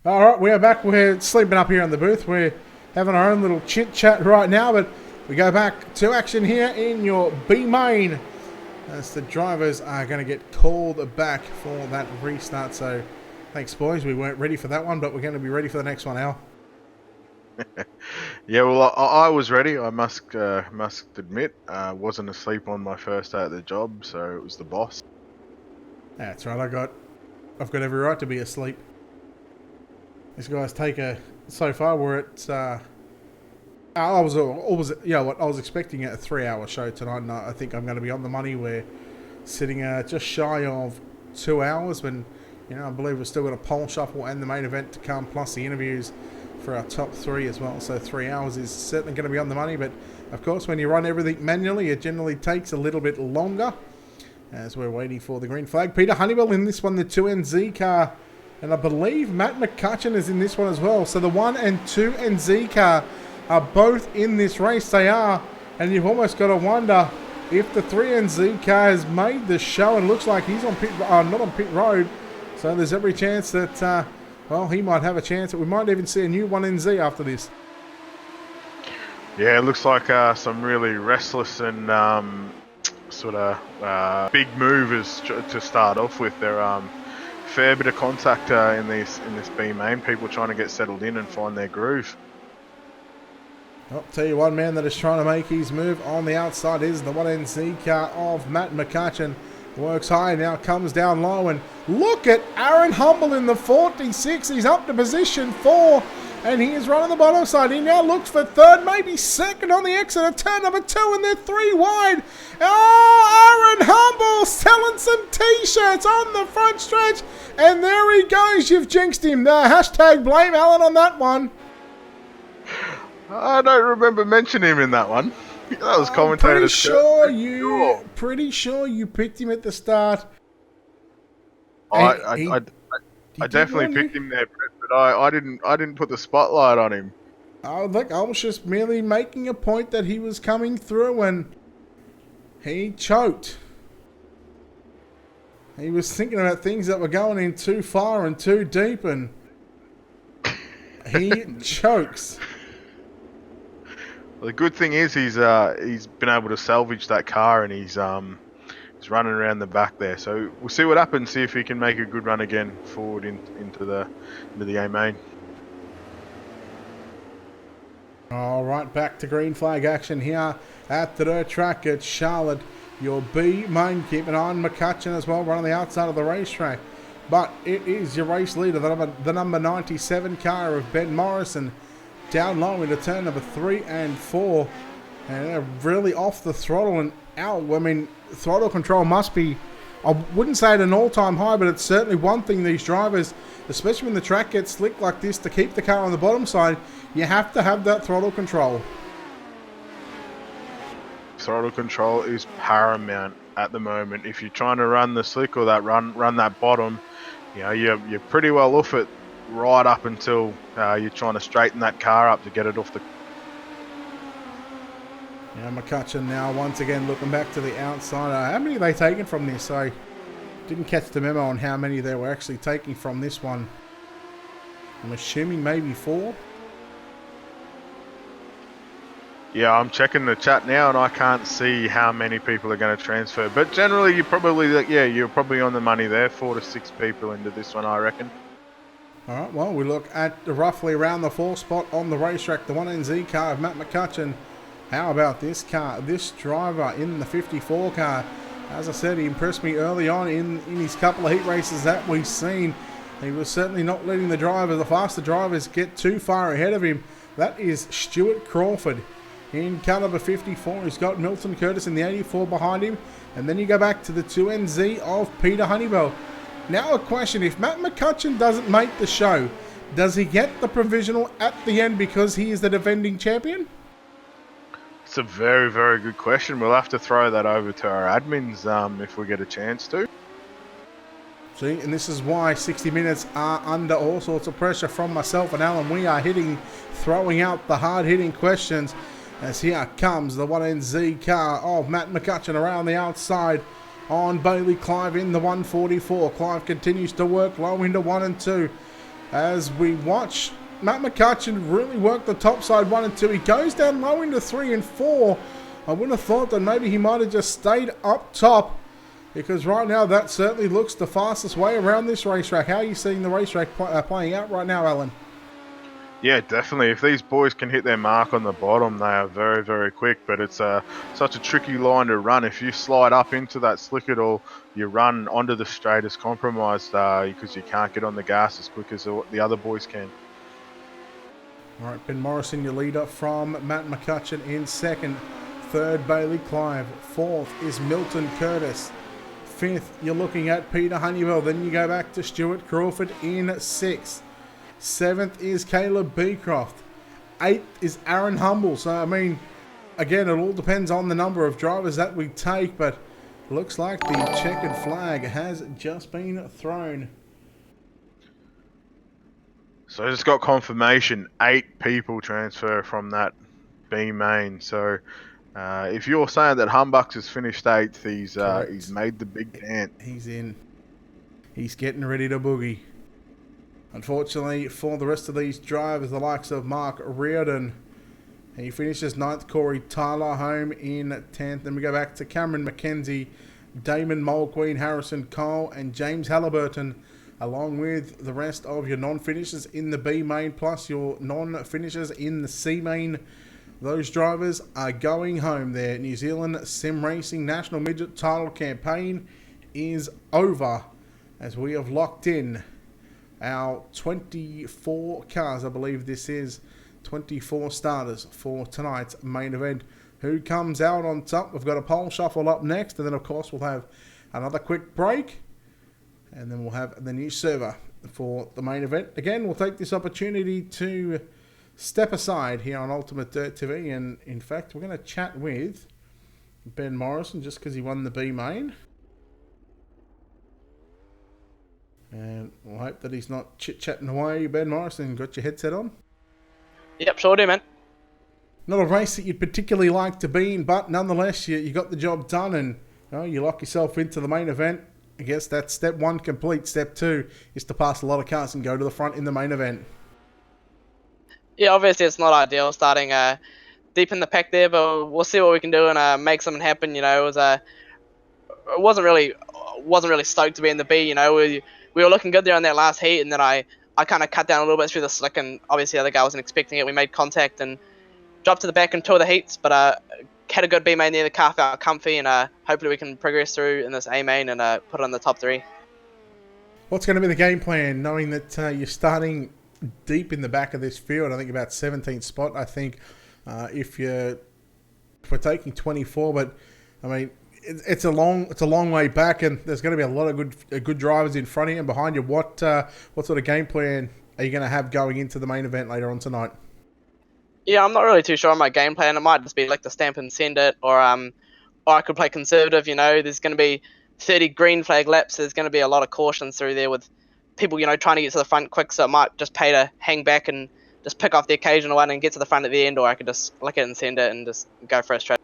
All right, we are back. We're sleeping up here in the booth. We're having our own little chit chat right now, but we go back to action here in your B main as the drivers are going to get called back for that restart. So thanks, boys. We weren't ready for that one, but we're going to be ready for the next one, Al. Yeah, well, I was ready. I must admit, wasn't asleep on my first day at the job, so it was the boss. That's right. I've got every right to be asleep. These guys so far we're at. I was expecting a 3-hour show tonight, and I think I'm going to be on the money where sitting just shy of 2 hours. But, I believe we've still got a poll shuffle and the main event to come, plus the interviews for our top 3 as well. So 3 hours is certainly going to be on the money. But, of course, when you run everything manually, it generally takes a little bit longer as we're waiting for the green flag. Peter Honeywell in this one, the 2NZ car. And I believe Matt McCutcheon is in this one as well. So the 1 and 2NZ car are both in this race. They are. And you've almost got to wonder if the 3NZ car has made the show, and looks like he's on not on pit road. So there's every chance that, he might have a chance. We might even see a new 1NZ after this. Yeah, it looks like some really restless and big movers to start off with. They're fair bit of contact in this B main. People trying to get settled in and find their groove. I'll tell you one man that is trying to make his move on the outside is the 1NZ car of Matt McCutcheon. Works high, now comes down low, and look at Aaron Humble in the 46. He's up to position 4, and he is running the bottom side. He now looks for 3rd, maybe 2nd on the exit of turn number 2, and they're 3 wide. Oh, Aaron Humble selling some t-shirts on the front stretch, and there he goes. You've jinxed him. Hashtag blame Alan on that one. I don't remember mentioning him in that one. That was commentator. Pretty sure you picked him at the start. I definitely picked him there, Brett, but I didn't put the spotlight on him. Oh, look, I was just merely making a point that he was coming through, and he choked. He was thinking about things that were going in too far and too deep, and he chokes. Well, the good thing is he's been able to salvage that car, and he's running around the back there. So we'll see what happens. See if he can make a good run again forward into the A main. All right, back to green flag action here at the dirt track at Charlotte. Your B main, keep an eye on McCutcheon as well, running the outside of the racetrack. But it is your race leader, the number 97 car of Ben Morrison, down low into turn number 3 and 4. And they're really off the throttle and out. I mean, throttle control must be, I wouldn't say at an all-time high, but it's certainly one thing these drivers, especially when the track gets slick like this, to keep the car on the bottom side, you have to have that throttle control. Throttle control is paramount at the moment. If you're trying to run the slick or that run that bottom, you're pretty well off it right up until you're trying to straighten that car up to get it off the... Yeah, McCutcheon now once again looking back to the outside. How many are they taking from this? I didn't catch the memo on how many they were actually taking from this one. I'm assuming maybe 4. Yeah, I'm checking the chat now, and I can't see how many people are going to transfer. But generally, you're probably on the money there. 4 to 6 people into this one, I reckon. All right, well, we look at roughly around the 4th spot on the racetrack, the 1NZ car of Matt McCutcheon. How about this car, this driver in the 54 car? As I said, he impressed me early on in his couple of heat races that we've seen. He was certainly not letting the faster drivers get too far ahead of him. That is Stuart Crawford. In car number 54, he's got Milton Curtis in the 84 behind him. And then you go back to the 2NZ of Peter Honeywell. Now a question, if Matt McCutcheon doesn't make the show, does he get the provisional at the end because he is the defending champion? It's a very, very good question. We'll have to throw that over to our admins if we get a chance to. See, and this is why 60 Minutes are under all sorts of pressure from myself and Alan. We are throwing out the hard-hitting questions. As here comes the 1NZ car of Matt McCutcheon around the outside on Bailey Clive in the 144. Clive continues to work low into 1 and 2. As we watch Matt McCutcheon really work the top side 1 and 2. He goes down low into 3 and 4. I wouldn't have thought that maybe he might have just stayed up top, because right now that certainly looks the fastest way around this racetrack. How are you seeing the racetrack playing out right now, Alan? Yeah, definitely. If these boys can hit their mark on the bottom, they are very, very quick. But it's such a tricky line to run. If you slide up into that slick at all, you run onto the straight as compromised because you can't get on the gas as quick as the other boys can. All right, Ben Morrison, your leader from Matt McCutcheon in 2nd. 3rd, Bailey Clive. 4th is Milton Curtis. 5th, you're looking at Peter Honeywell. Then you go back to Stuart Crawford in 6th. 7th is Caleb Beecroft. 8th is Aaron Humble. So, I mean, again, it all depends on the number of drivers that we take, but looks like the checkered flag has just been thrown. So I just got confirmation, 8 people transfer from that B main. So if you're saying that Humbucks has finished 8th, he's made the big dent. He's in. He's getting ready to boogie. Unfortunately, for the rest of these drivers, the likes of Mark Reardon, he finishes 9th. Corey Tyler home in 10th. Then we go back to Cameron McKenzie, Damon Mulqueen, Harrison Cole, and James Halliburton, along with the rest of your non-finishers in the B main, plus your non-finishers in the C main. Those drivers are going home. Their New Zealand Sim Racing National Midget Title campaign is over, as we have locked in our 24 cars. I believe this is 24 starters for tonight's main event. Who comes out on top? We've got a pole shuffle up next, and then of course we'll have another quick break, and then we'll have the new server for the main event. Again, we'll take this opportunity to step aside here on Ultimate Dirt TV, and in fact we're going to chat with Ben Morrison just because he won the B main, and we'll hope that he's not chit-chatting away. Ben Morrison, got your headset on? Yep, sure do, man. Not a race that you'd particularly like to be in, but nonetheless, you got the job done, and you lock yourself into the main event. I guess that's step 1 complete. Step 2 is to pass a lot of cars and go to the front in the main event. Yeah, obviously it's not ideal starting deep in the pack there, but we'll see what we can do and make something happen. You know, it wasn't really stoked to be in the B. You know, we were looking good there on that last heat, and then I kind of cut down a little bit through the slick, and obviously the other guy wasn't expecting it. We made contact and dropped to the back in 2 of the heats, but had a good B main there. The car felt comfy, and hopefully we can progress through in this A main and put it on the top 3. What's going to be the game plan, knowing that you're starting deep in the back of this field? I think about 17th spot. I think if we're taking 24, but I mean it's a long way back, and there's going to be a lot of good drivers in front of you and behind you. What sort of game plan are you going to have going into the main event later on tonight? Yeah, I'm not really too sure on my game plan. It might just be like the stamp and send it, or I could play conservative. You know, there's going to be 30 green flag laps. There's going to be a lot of cautions through there with people, you know, trying to get to the front quick. So it might just pay to hang back and just pick off the occasional one and get to the front at the end, or I could just lick it and send it and just go for a straight.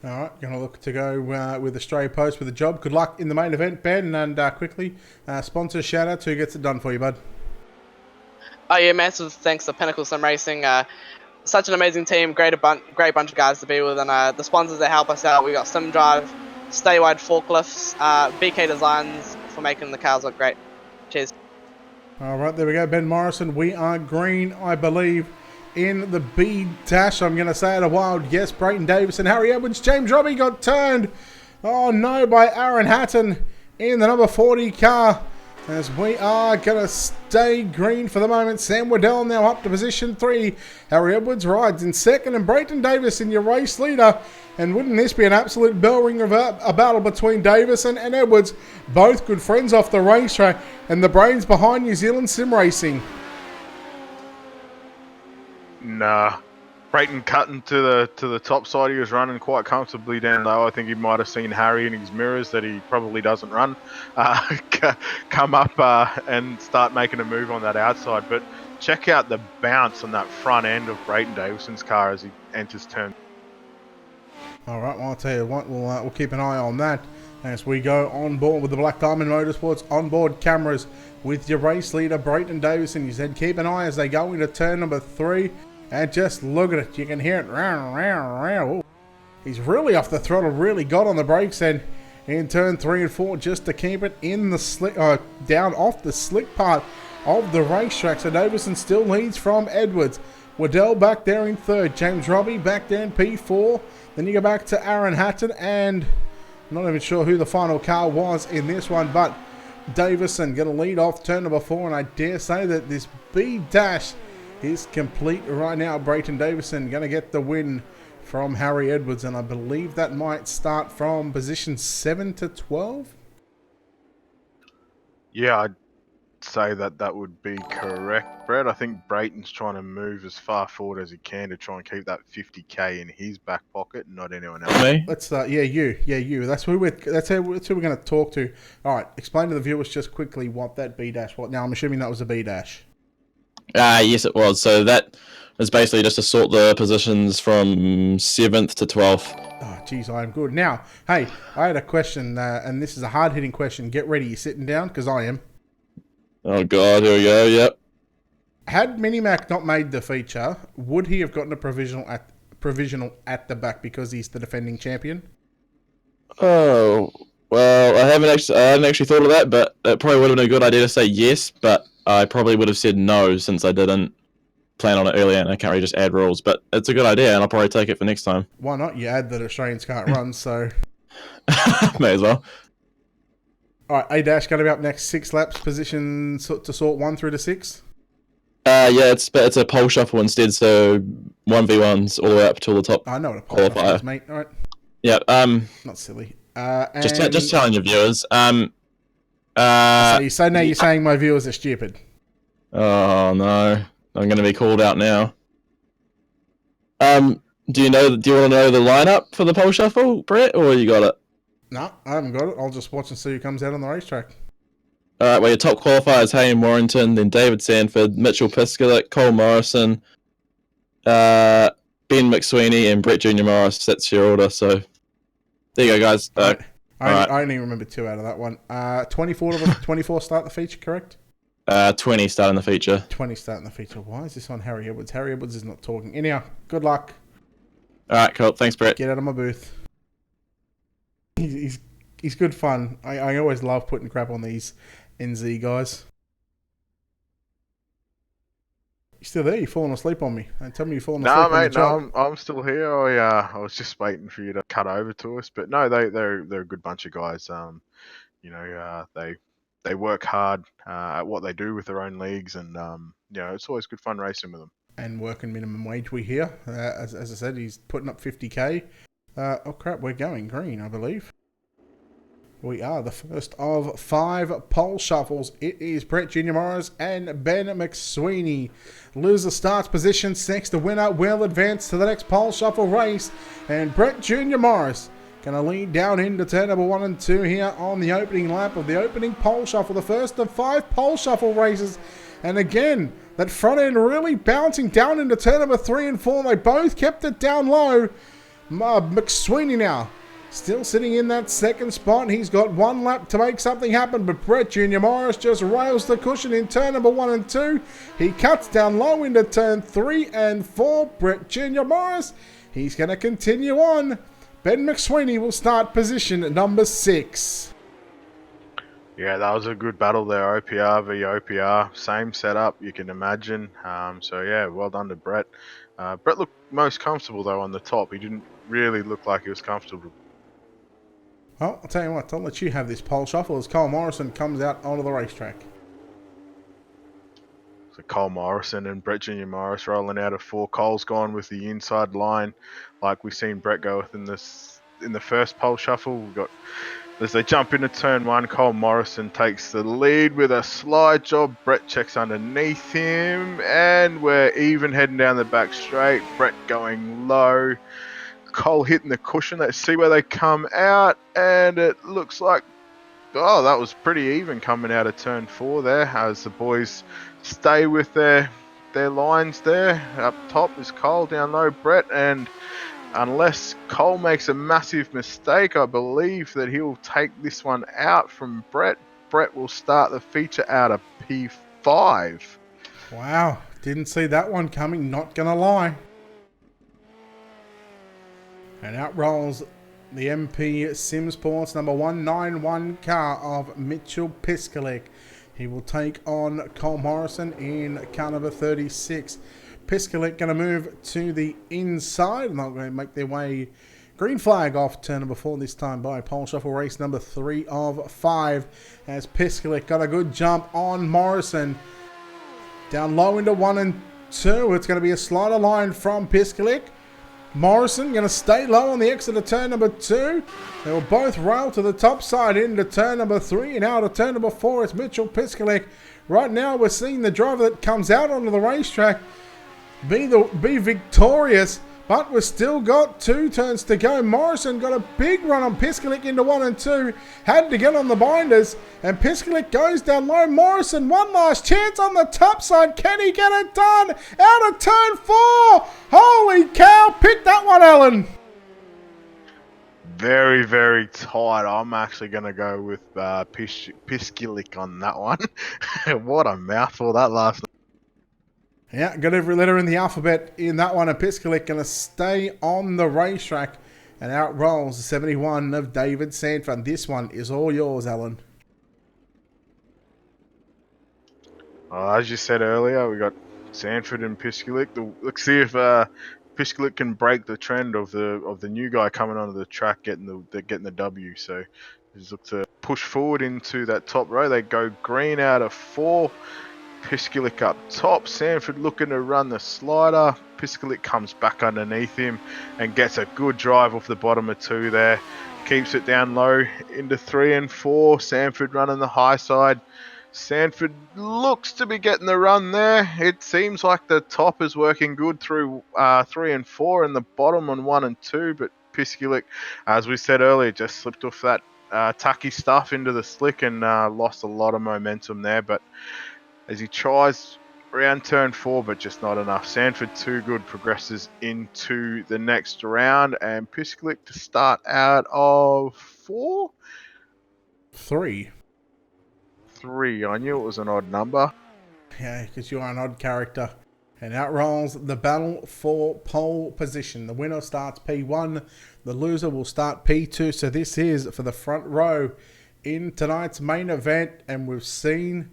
All right, going to look to go with a stray post with a job. Good luck in the main event, Ben, and quickly, sponsor shout out. Who gets it done for you, bud? Oh yeah, massive thanks to Pinnacle Sim Racing. Such an amazing team, great bunch of guys to be with, and the sponsors that help us out. We got Sim Drive, Stay Wide Forklifts, BK Designs for making the cars look great. Cheers. All right, there we go, Ben Morrison. We are green, I believe, in the B dash. I'm going to say it a wild yes. Brayton Davis and Harry Edwards. James Robbie got turned. Oh no, by Aaron Hatton in the number 40 car. As we are going to stay green for the moment. Sam Waddell now up to position 3. Harry Edwards rides in second, and Brayton Davis in your race leader. And wouldn't this be an absolute bell ring of a battle between Davis and Edwards? Both good friends off the racetrack, and the brains behind New Zealand Sim Racing. Nah. Brayton cutting to the top side. He was running quite comfortably down low. I think he might have seen Harry in his mirrors that he probably doesn't run. Come up and start making a move on that outside. But check out the bounce on that front end of Brayton Davison's car as he enters turn. All right, well, I'll tell you what, we'll keep an eye on that as we go on board with the Black Diamond Motorsports onboard cameras with your race leader, Brayton Davison. You said keep an eye as they go into turn number 3. And just look at it. You can hear it. Ooh. He's really off the throttle. Really got on the brakes and in turn 3 and 4 just to keep it in the slick, down off the slick part of the racetrack. So Davison still leads from Edwards. Waddell back there in 3rd. James Robbie back there in P4. Then you go back to Aaron Hatton, and I'm not even sure who the final car was in this one, but Davison going to lead off turn number 4, and I dare say that this B dash is complete right now. Brayton Davison going to get the win from Harry Edwards, and I believe that might start from position 7 to 12. Yeah, I'd say that would be correct, Brett. I think Brayton's trying to move as far forward as he can to try and keep that 50k in his back pocket, not anyone else. Me? Let's start. Yeah, you. That's who we're going to talk to. All right, explain to the viewers just quickly what that B dash was. Now, I'm assuming that was a B dash. Yes, it was. So that is basically just to sort the positions from 7th to 12th. Oh, geez, I am good. Now, hey, I had a question, and this is a hard-hitting question. Get ready. You sitting down? Because I am. Oh, God, here we go, yep. Had Minimac not made the feature, would he have gotten a provisional at the back because he's the defending champion? Oh, well, I hadn't actually thought of that, but it probably would have been a good idea to say yes, but I probably would have said no since I didn't plan on it earlier and I can't really just add rules. But it's a good idea and I'll probably take it for next time. Why not? You add that Australians can't run, so... May as well. Alright, A-Dash going to be up next. 6 laps, position to sort 1 through to 6? Yeah, it's a pole shuffle instead, so 1v1s all the way up till the top. I know what a pole shuffle is, mate. Alright. Yeah, Not silly. just telling your viewers. So now you're saying my viewers are stupid. Oh no, I'm going to be called out now. Do you want to know the lineup for the pole shuffle, Brett, or you got it? No, I haven't got it. I'll just watch and see who comes out on the racetrack. Alright, well, your top qualifiers, Hayden Warrington, then David Sanford, Mitchell Piskalik, Cole Morrison, Ben McSweeney, and Brett Junior Morris. That's your order, so there you go, guys. I only remember 2 out of that one. 24 start the feature, correct? 20 starting the feature. 20 starting the feature. Why is this on Harry Edwards? Harry Edwards is not talking. Anyhow, good luck. Alright, cool. Thanks, Brett. Get out of my booth. He's good fun. I always love putting crap on these NZ guys. You still there? You falling asleep on me? And tell me you're falling asleep. No, mate. No, I'm still here. I was just waiting for you to cut over to us, but no, they're a good bunch of guys. They work hard at what they do with their own leagues, and it's always good fun racing with them. And working minimum wage, we hear. As I said, he's putting up 50k. Oh crap, we're going green, I believe. We are the first of 5 pole shuffles. It is Brett Junior Morris and Ben McSweeney. Loser starts position 6. The winner will advance to the next pole shuffle race. And Brett Junior Morris going to lead down into turn number 1 and 2 here on the opening lap of the opening pole shuffle. The first of 5 pole shuffle races. And again, that front end really bouncing down into turn number 3 and 4. They both kept it down low. McSweeney now still sitting in that second spot. He's got 1 lap to make something happen, but Brett Junior Morris just rails the cushion in turn number 1 and 2. He cuts down low into turn 3 and 4. Brett Junior Morris, he's going to continue on. Ben McSweeney will start position number 6. Yeah, that was a good battle there, OPR v OPR. Same setup, you can imagine. So yeah, well done to Brett. Brett looked most comfortable though on the top. He didn't really look like he was comfortable. Well, I'll tell you what, I'll let you have this pole shuffle as Cole Morrison comes out onto the racetrack. So Cole Morrison and Brett Junior Morris rolling out of 4. Cole's gone with the inside line, like we've seen Brett go with in the first pole shuffle. We've got, as they jump into turn 1, Cole Morrison takes the lead with a slide job. Brett checks underneath him, and we're even heading down the back straight. Brett going low. Cole hitting the cushion. Let's see where they come out, and it looks like, oh, that was pretty even coming out of turn 4 there, as the boys stay with their lines there. Up top is Cole, down low Brett, and unless Cole makes a massive mistake, I believe that he'll take this one out from Brett. Brett will start the feature out of P5. Wow, didn't see that one coming, not gonna lie. And out rolls the MP Simsports number 191 car of Mitchell Piskalik. He will take on Cole Morrison in car number 36. Piskalik going to move to the inside, and they're going to make their way green flag off turn number 4 this time by pole shuffle race number 3 of 5. As Piskalik got a good jump on Morrison. Down low into 1 and 2. It's going to be a slider line from Piskalik. Morrison going to stay low on the exit of turn number 2. They will both rail to the top side into turn number 3 and out of turn number 4. It's Mitchell Piskalik. Right now we're seeing the driver that comes out onto the racetrack be victorious, but we've still got 2 turns to go. Morrison got a big run on Piskalik into 1 and 2. Had to get on the binders, and Piskalik goes down low. Morrison, one last chance on the top side. Can he get it done? Out of turn 4. Holy cow, pick that one, Alan. Very, very tight. I'm actually going to go with Piskalik on that one. What a mouthful that last night. Yeah, got every letter in the alphabet in that one. And Piskalik going to stay on the racetrack. And out rolls the 71 of David Sanford. This one is all yours, Alan. As you said earlier, we got Sanford and Piskalik. Let's see if Piskalik can break the trend of the new guy coming onto the track getting the W. So just look to push forward into that top row. They go green out of 4. Piskalik up top. Sanford looking to run the slider. Piskalik comes back underneath him and gets a good drive off the bottom of 2 there. Keeps it down low into 3 and 4. Sanford running the high side. Sanford looks to be getting the run there. It seems like the top is working good through 3 and 4 and the bottom on 1 and 2. But Piskalik, as we said earlier, just slipped off that tacky stuff into the slick and lost a lot of momentum there. But as he tries around turn 4, but just not enough. Sanford too good, progresses into the next round, and Piskalik to start out of 4? 3. 3. I knew it was an odd number. Yeah, because you are an odd character. And out rolls the battle for pole position. The winner starts P1. The loser will start P2. So this is for the front row in tonight's main event. And we've seen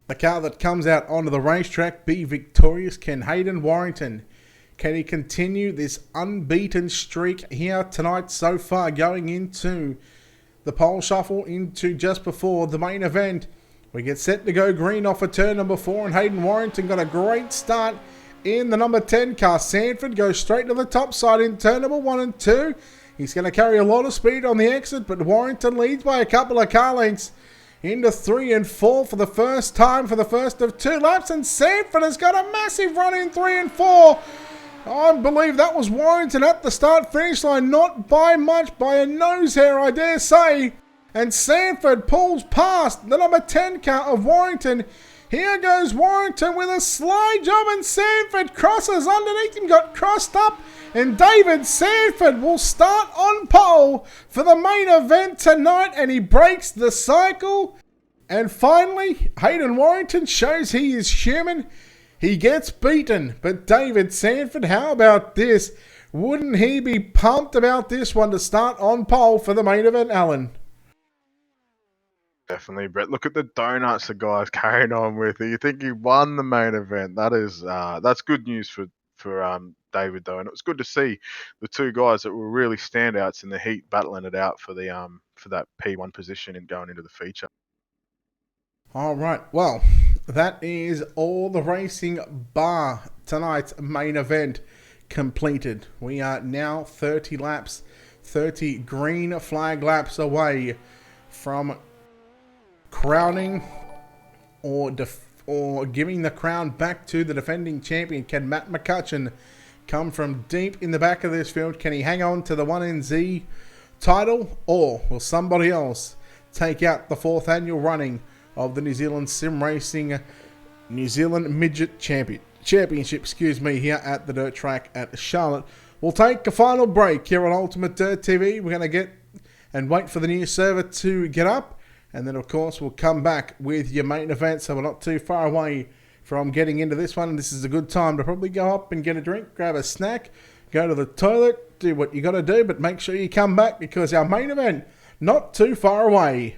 the car that comes out onto the racetrack be victorious. Can Hayden Warrington, can he continue this unbeaten streak here tonight so far, going into the pole shuffle, into just before the main event? We get set to go green off of turn number 4, and Hayden Warrington got a great start in the number 10 car. Sanford goes straight to the top side in turn number 1 and 2. He's going to carry a lot of speed on the exit, but Warrington leads by a couple of car lengths into 3 and 4 for the first time for the first of 2 laps, and Sanford has got a massive run in 3 and 4. I believe that was Warrington at the start-finish line, not by much, by a nose hair, I dare say. And Sanford pulls past the number 10 car of Warrington. Here goes Warrington with a slide job, and Sanford crosses underneath him, got crossed up, and David Sanford will start on pole for the main event tonight, and he breaks the cycle. And finally, Hayden Warrington shows he is human. He gets beaten, but David Sanford, how about this? Wouldn't he be pumped about this one to start on pole for the main event, Alan? Definitely, Brett. Look at the donuts the guy's carrying on with. You think he won the main event? That's good news for David though, and it was good to see the 2 guys that were really standouts in the heat battling it out for the for that P1 position and going into the feature. All right, well, that is all the racing bar tonight's main event completed. We are now 30 laps, 30 green flag laps away from crowning or giving the crown back to the defending champion. Can Matt McCutcheon come from deep in the back of this field? Can he hang on to the 1NZ title, or will somebody else take out the 4th annual running of the New Zealand Sim Racing New Zealand Midget Championship, here at the dirt track at Charlotte? We'll take a final break here on Ultimate Dirt TV. We're going to get and wait for the new server to get up. And then, of course, we'll come back with your main event, so we're not too far away from getting into this one. This is a good time to probably go up and get a drink, grab a snack, go to the toilet, do what you got to do, but make sure you come back because our main event not too far away.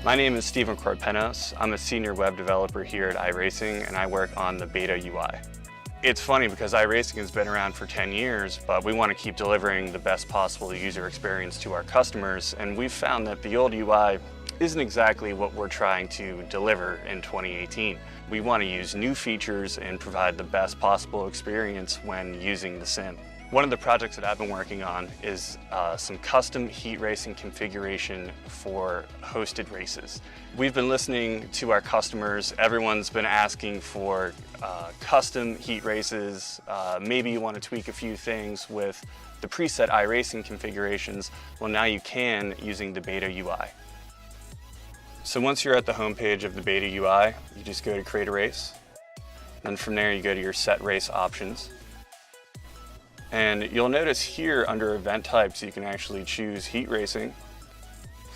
My name is Stephen Corpenos. I'm a senior web developer here at iRacing, and I work on the beta UI. It's funny because iRacing has been around for 10 years, but we want to keep delivering the best possible user experience to our customers, and we've found that the old UI isn't exactly what we're trying to deliver in 2018. We want to use new features and provide the best possible experience when using the sim. One of the projects that I've been working on is some custom heat racing configuration for hosted races. We've been listening to our customers. Everyone's been asking for custom heat races. Maybe you want to tweak a few things with the preset iRacing configurations. Well, now you can using the beta UI. So once you're at the home page of the beta UI, you just go to create a race. Then from there you go to your set race options. And you'll notice here under event types, you can actually choose heat racing.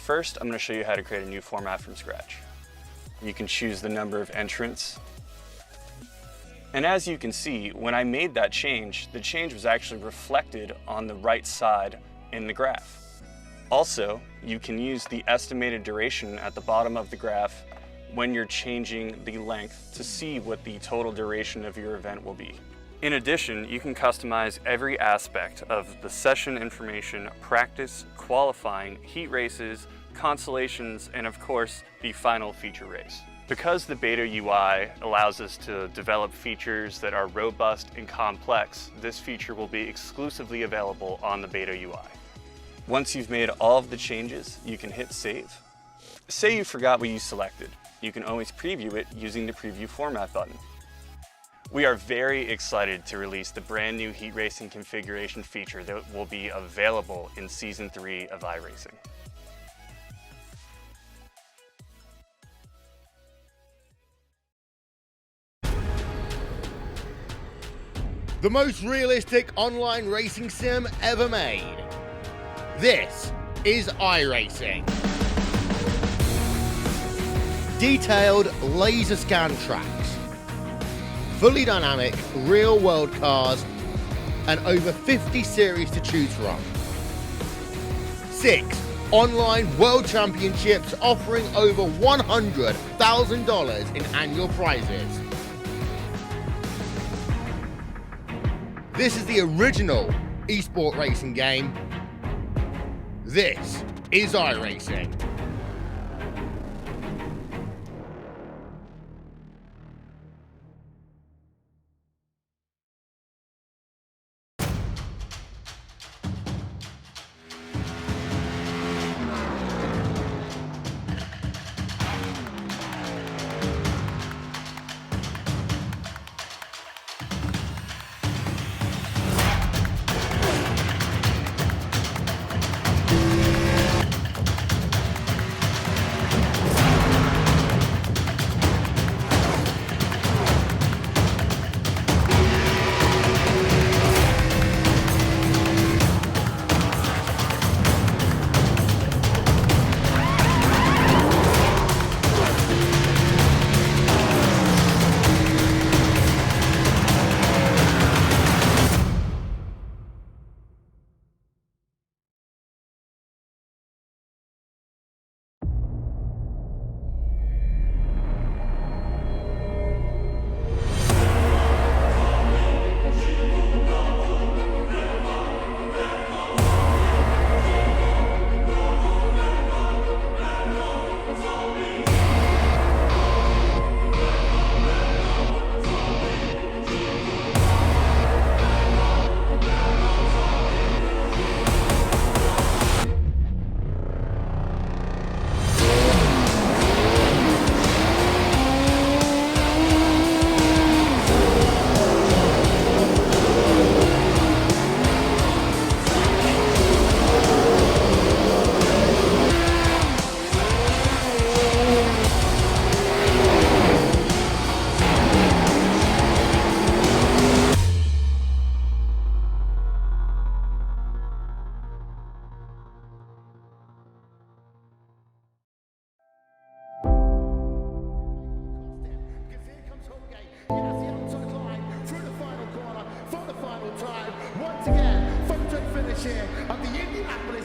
First, I'm going to show you how to create a new format from scratch. You can choose the number of entrants. And as you can see, when I made that change, the change was actually reflected on the right side in the graph. Also, you can use the estimated duration at the bottom of the graph when you're changing the length to see what the total duration of your event will be. In addition, you can customize every aspect of the session information, practice, qualifying, heat races, consolations, and of course, the final feature race. Because the beta UI allows us to develop features that are robust and complex, this feature will be exclusively available on the beta UI. Once you've made all of the changes, you can hit save. Say you forgot what you selected. You can always preview it using the preview format button. We are very excited to release the brand new heat racing configuration feature that will be available in Season 3 of iRacing. The most realistic online racing sim ever made. This is iRacing. Detailed laser scan tracks, fully dynamic real world cars, and over 50 series to choose from. 6 online world championships offering over $100,000 in annual prizes. This is the original eSport racing game. This is iRacing.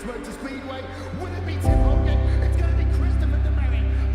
Motor Speedway. Will it be Tim Hogan? It's going to be Christopher DeMerritt.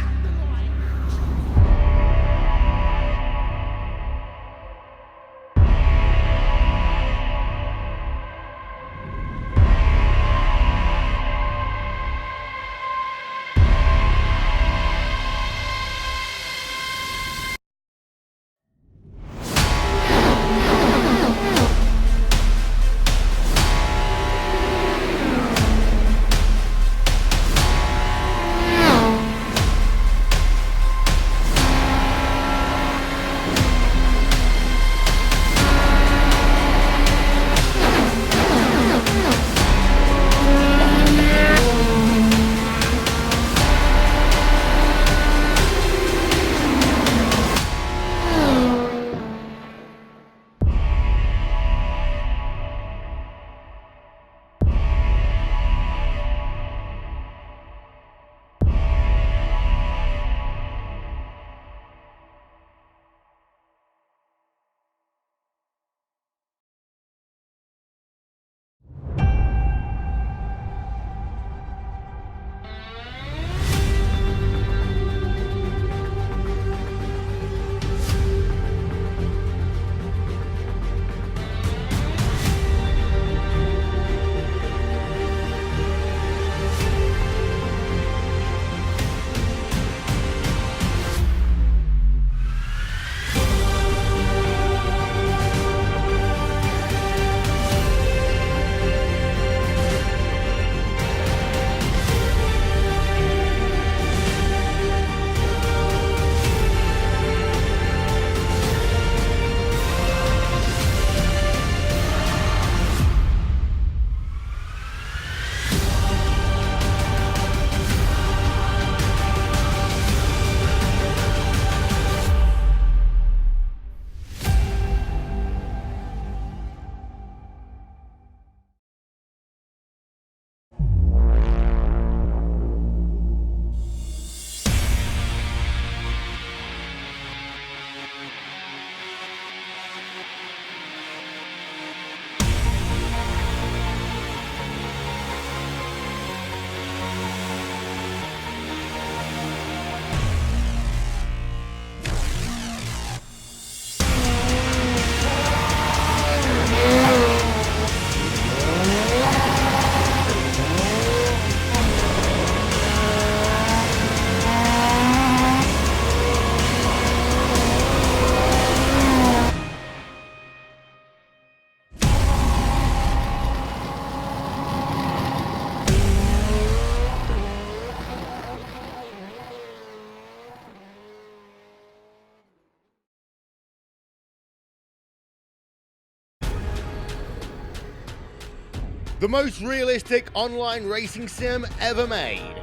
the most realistic online racing sim ever made.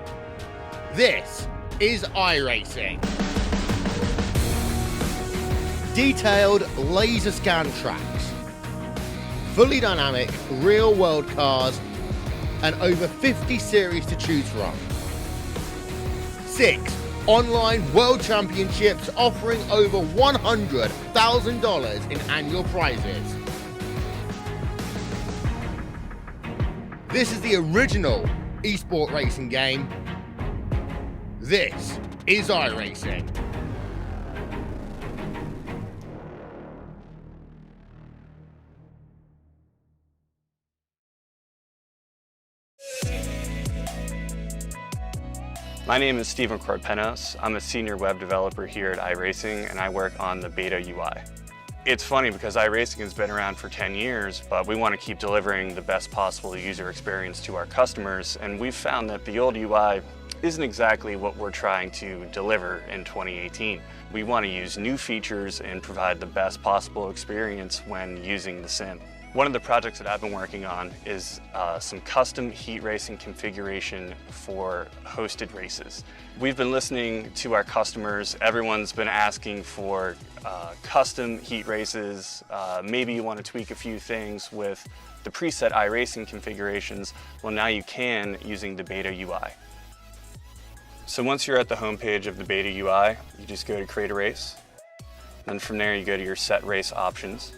This is iRacing. Detailed laser scan tracks, fully dynamic real world cars, and over 50 series to choose from. 6 online world championships offering over $100,000 in annual prizes. This is the original eSport racing game. This is iRacing. My name is Stephen Corpenos. I'm a senior web developer here at iRacing, and I work on the beta UI. It's funny because iRacing has been around for 10 years, but we want to keep delivering the best possible user experience to our customers, and we've found that the old UI isn't exactly what we're trying to deliver in 2018. We want to use new features and provide the best possible experience when using the sim. One of the projects that I've been working on is some custom heat racing configuration for hosted races. We've been listening to our customers. Everyone's been asking for custom heat races. Maybe you want to tweak a few things with the preset iRacing configurations. Well, now you can using the beta UI. So once you're at the home page of the beta UI, you just go to create a race. Then from there you go to your set race options.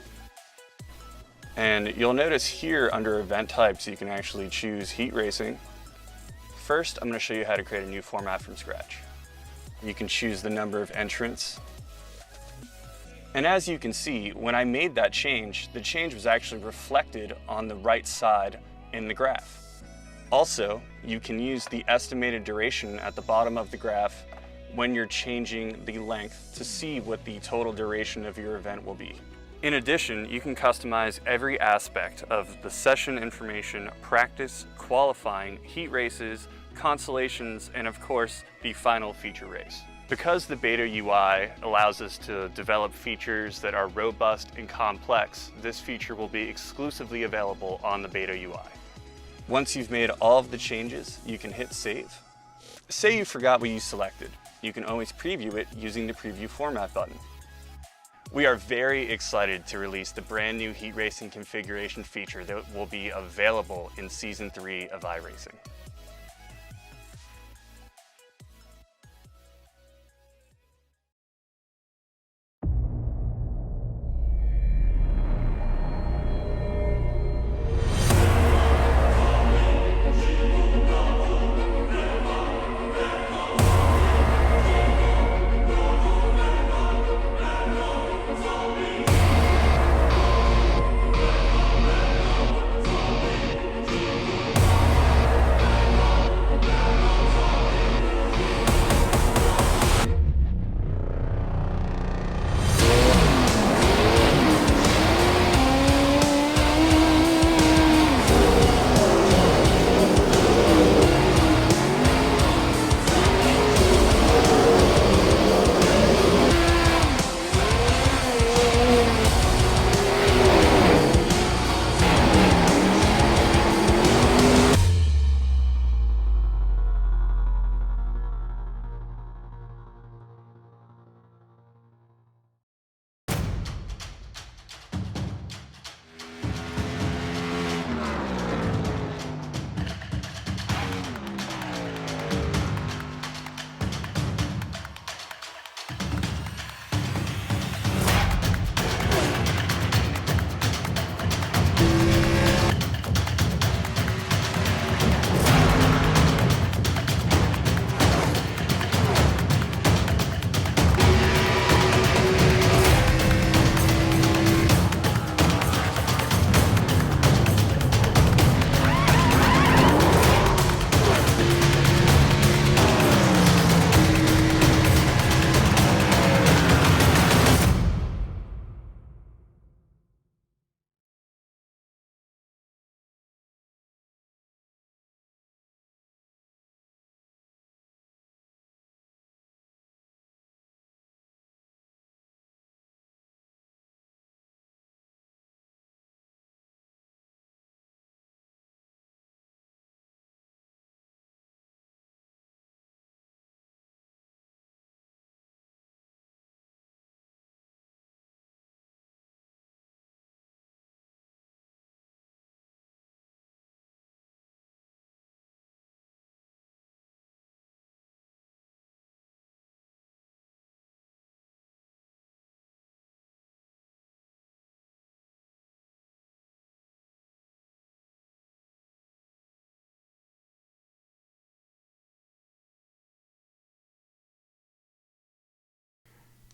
And you'll notice here under event types, you can actually choose heat racing. First, I'm going to show you how to create a new format from scratch. You can choose the number of entrants. And as you can see, when I made that change, the change was actually reflected on the right side in the graph. Also, you can use the estimated duration at the bottom of the graph when you're changing the length to see what the total duration of your event will be. In addition, you can customize every aspect of the session information, practice, qualifying, heat races, consolations, and of course, the final feature race. Because the beta UI allows us to develop features that are robust and complex, this feature will be exclusively available on the beta UI. Once you've made all of the changes, you can hit save. Say you forgot what you selected. You can always preview it using the preview format button. We are very excited to release the brand new heat racing configuration feature that will be available in Season 3 of iRacing.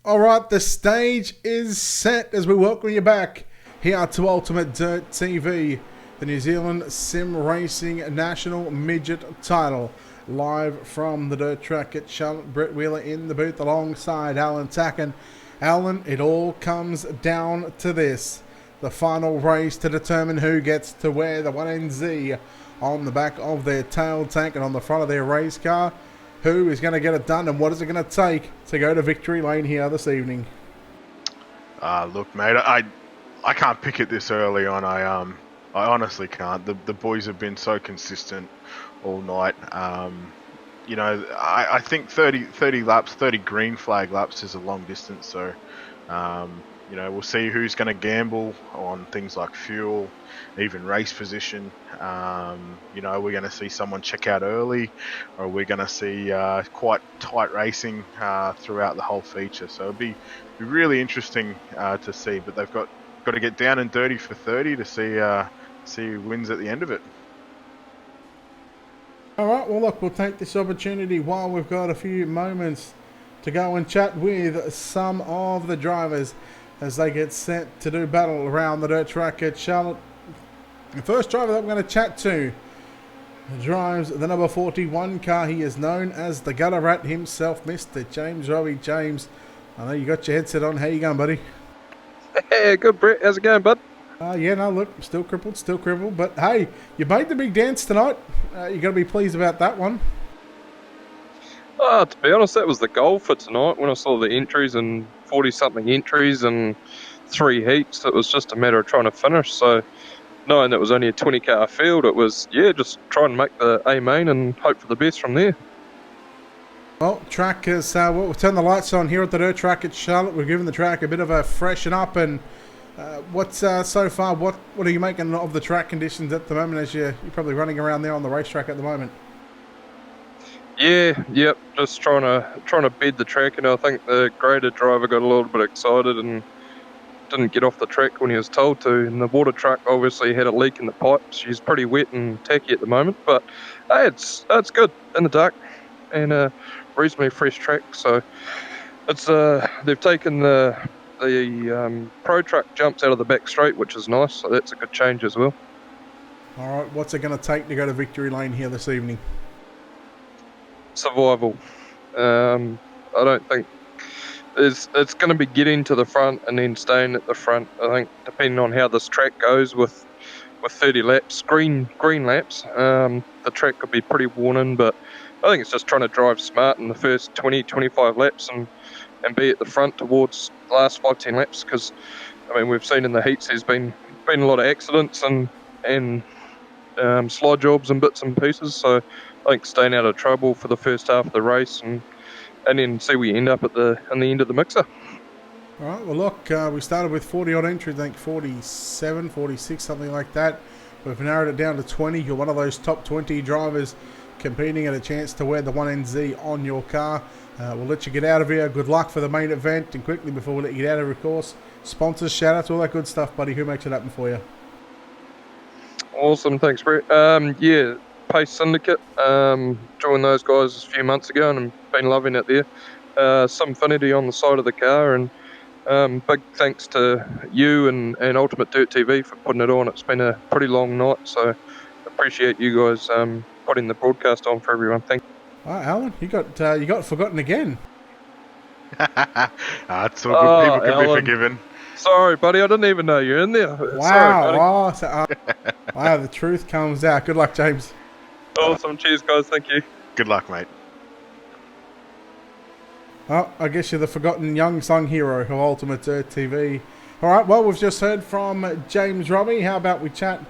All right, the stage is set as we welcome you back here to Ultimate Dirt TV, the New Zealand Sim Racing National Midget title. Live from the dirt track at Charlotte. Brett Wheeler in the booth alongside Alan Tacken. Alan, it all comes down to this. The final race to determine who gets to wear the 1NZ on the back of their tail tank and on the front of their race car. Who is going to get it done, and what is it going to take to go to victory lane here this evening? Look, mate, I can't pick it this early on. I honestly can't. The boys have been so consistent all night. You know, I think 30 laps, 30 green flag laps is a long distance. So, you know, we'll see who's going to gamble on things like fuel, even race position. You know, we're going to see someone check out early, or we're going to see quite tight racing throughout the whole feature. So it'll be really interesting to see. But they've got to get down and dirty for 30 to see who wins at the end of it. All right, well, look, we'll take this opportunity while we've got a few moments to go and chat with some of the drivers as they get set to do battle around the dirt track at Charlotte. The first driver that we're going to chat to drives the number 41 car. He is known as the gutter rat himself, Mr. James Robbie. James, I know you got your headset on. How you going, buddy? Hey, good, Brett. How's it going, bud? Yeah, no, look, still crippled. But hey, you made the big dance tonight. You got to be pleased about that one. To be honest, that was the goal for tonight. When I saw the entries and 40-something entries and 3 heats, it was just a matter of trying to finish. So, knowing that it was only a 20-car field, it was, just try and make the A main and hope for the best from there. Well, track is, we'll turn the lights on here at the dirt track at Charlotte. We're giving the track a bit of a freshen up. And what's so far, what are you making of the track conditions at the moment as you're probably running around there on the racetrack at the moment? Yep. Just trying to bed the track, and I think the grader driver got a little bit excited and didn't get off the track when he was told to. And the water truck obviously had a leak in the pipe. She's pretty wet and tacky at the moment, but hey, it's good in the dark and a reasonably fresh track. So it's they've taken the pro truck jumps out of the back straight, which is nice. So that's a good change as well. All right, what's it going to take to go to victory lane here this evening? Survival. I don't think it's going to be getting to the front and then staying at the front. I think depending on how this track goes with 30 laps, green laps, the track could be pretty worn in, but I think it's just trying to drive smart in the first 20-25 laps and be at the front towards the last 5-10 laps, because I mean, we've seen in the heats there's been a lot of accidents and slide jobs and bits and pieces, so I think staying out of trouble for the first half of the race and then see where you end up in the end of the mixer. All right, well, look, we started with 40-odd entries, I think 47, 46, something like that. We've narrowed it down to 20. You're one of those top 20 drivers competing at a chance to wear the 1NZ on your car. We'll let you get out of here. Good luck for the main event. And quickly, before we let you get out of here, of course, sponsors, shout-outs, all that good stuff, buddy. Who makes it happen for you? Awesome, thanks, Brett. Pace Syndicate. Joined those guys a few months ago and I've been loving it there. Simfinity on the side of the car, and big thanks to you and Ultimate Dirt TV for putting it on. It's been a pretty long night, so appreciate you guys putting the broadcast on for everyone. Thank you. All right, Alan, you got forgotten again. It's all good. People can be forgiven. Sorry, buddy. I didn't even know you're in there. Wow. Sorry, Wow, the truth comes out. Good luck, James. Awesome. Cheers, guys. Thank you. Good luck, mate. Oh, I guess you're the forgotten young song hero of Ultimate Dirt TV. All right, well, we've just heard from James Robbie. How about we chat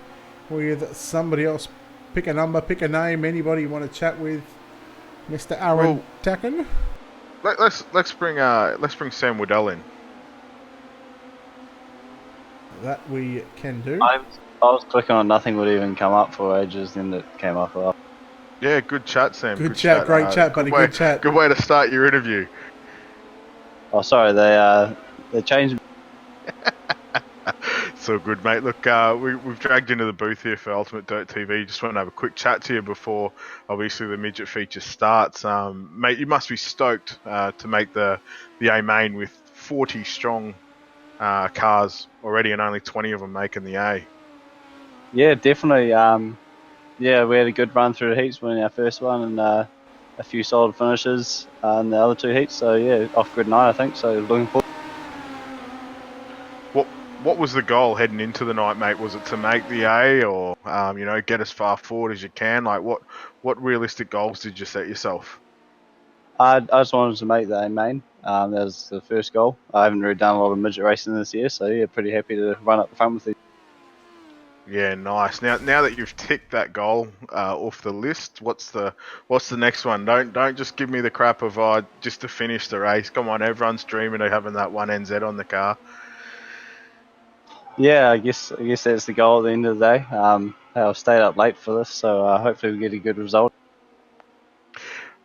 with somebody else? Pick a number, pick a name. Anybody you want to chat with? Mr. Aaron Tacken? Let's bring Sam Waddell in. That we can do. I was clicking on nothing would even come up for ages, then it came up. Yeah, good chat, Sam. Good chat, great chat, buddy. Good chat. Good way to start your interview. Oh, sorry, they changed. So good, mate. Look, we've dragged into the booth here for Ultimate Dirt TV. Just want to have a quick chat to you before, obviously, the midget feature starts. Mate, you must be stoked to make the A main with 40 strong cars already, and only 20 of them making the A. Yeah, definitely. Yeah, we had a good run through the heats, winning our first one, and a few solid finishes in the other two heats. So yeah, off good night, I think. So looking forward. What was the goal heading into the night, mate? Was it to make the A, or get as far forward as you can? Like, what realistic goals did you set yourself? I just wanted to make the A main. That was the first goal. I haven't really done a lot of midget racing this year, so yeah, pretty happy to run up the front with it. Yeah, nice. Now that you've ticked that goal off the list, what's the next one? Don't just give me the crap of just to finish the race. Come on, everyone's dreaming of having that one NZ on the car. Yeah, I guess that's the goal at the end of the day. I'll stay up late for this, so hopefully we get a good result.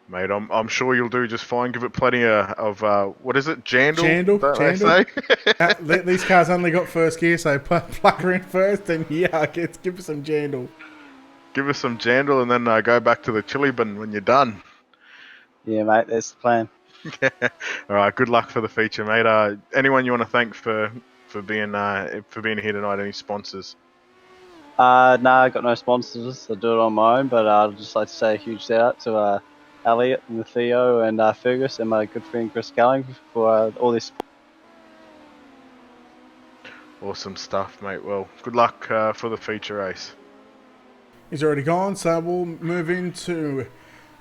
Mate, I'm sure you'll do just fine. Give it plenty of what is it, jandle? Jandle. These cars only got first gear, so plug her in first, and give us some jandle. Give us some jandle, and then go back to the chili bin when you're done. Yeah, mate, that's the plan. All right, good luck for the feature, mate. Anyone you want to thank for being here tonight? Any sponsors? No, I got no sponsors. I do it on my own, but I'd just like to say a huge shout out to Elliot and Theo and Fergus and my good friend Chris Galling for all this support. Awesome stuff, mate. Well, good luck for the feature race. He's already gone, so we'll move into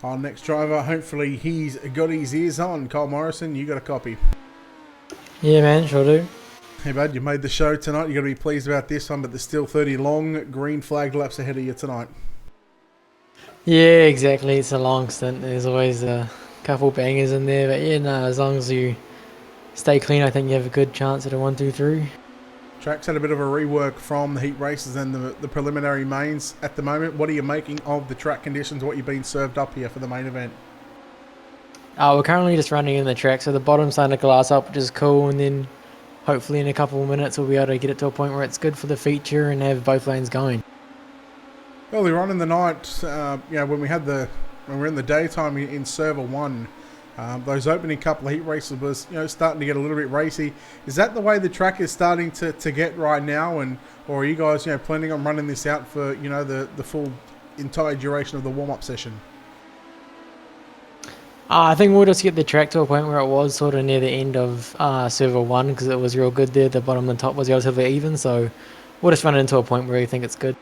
our next driver. Hopefully he's got his ears on. Cole Morrison, you got a copy? Yeah, man, sure do. Hey, bud, you made the show tonight. You got to be pleased about this one, but there's still 30 long green flag laps ahead of you tonight. Yeah, exactly. It's a long stint. There's always a couple bangers in there, but yeah, no, as long as you stay clean, I think you have a good chance at a 1-2-3. Track's had a bit of a rework from the heat races and the preliminary mains at the moment. What are you making of the track conditions, what you've been served up here for the main event? We're currently just running in the track, so the bottom's starting to glass up, which is cool, and then hopefully in a couple of minutes we'll be able to get it to a point where it's good for the feature and have both lanes going. Earlier on in the night, when we're in the daytime in Server 1, those opening couple of heat races was starting to get a little bit racy. Is that the way the track is starting to get right now, or are you guys planning on running this out for the full entire duration of the warm-up session? I think we'll just get the track to a point where it was sort of near the end of Server 1 because it was real good there. The bottom and the top was relatively even, so we'll just run it into a point where we think it's good.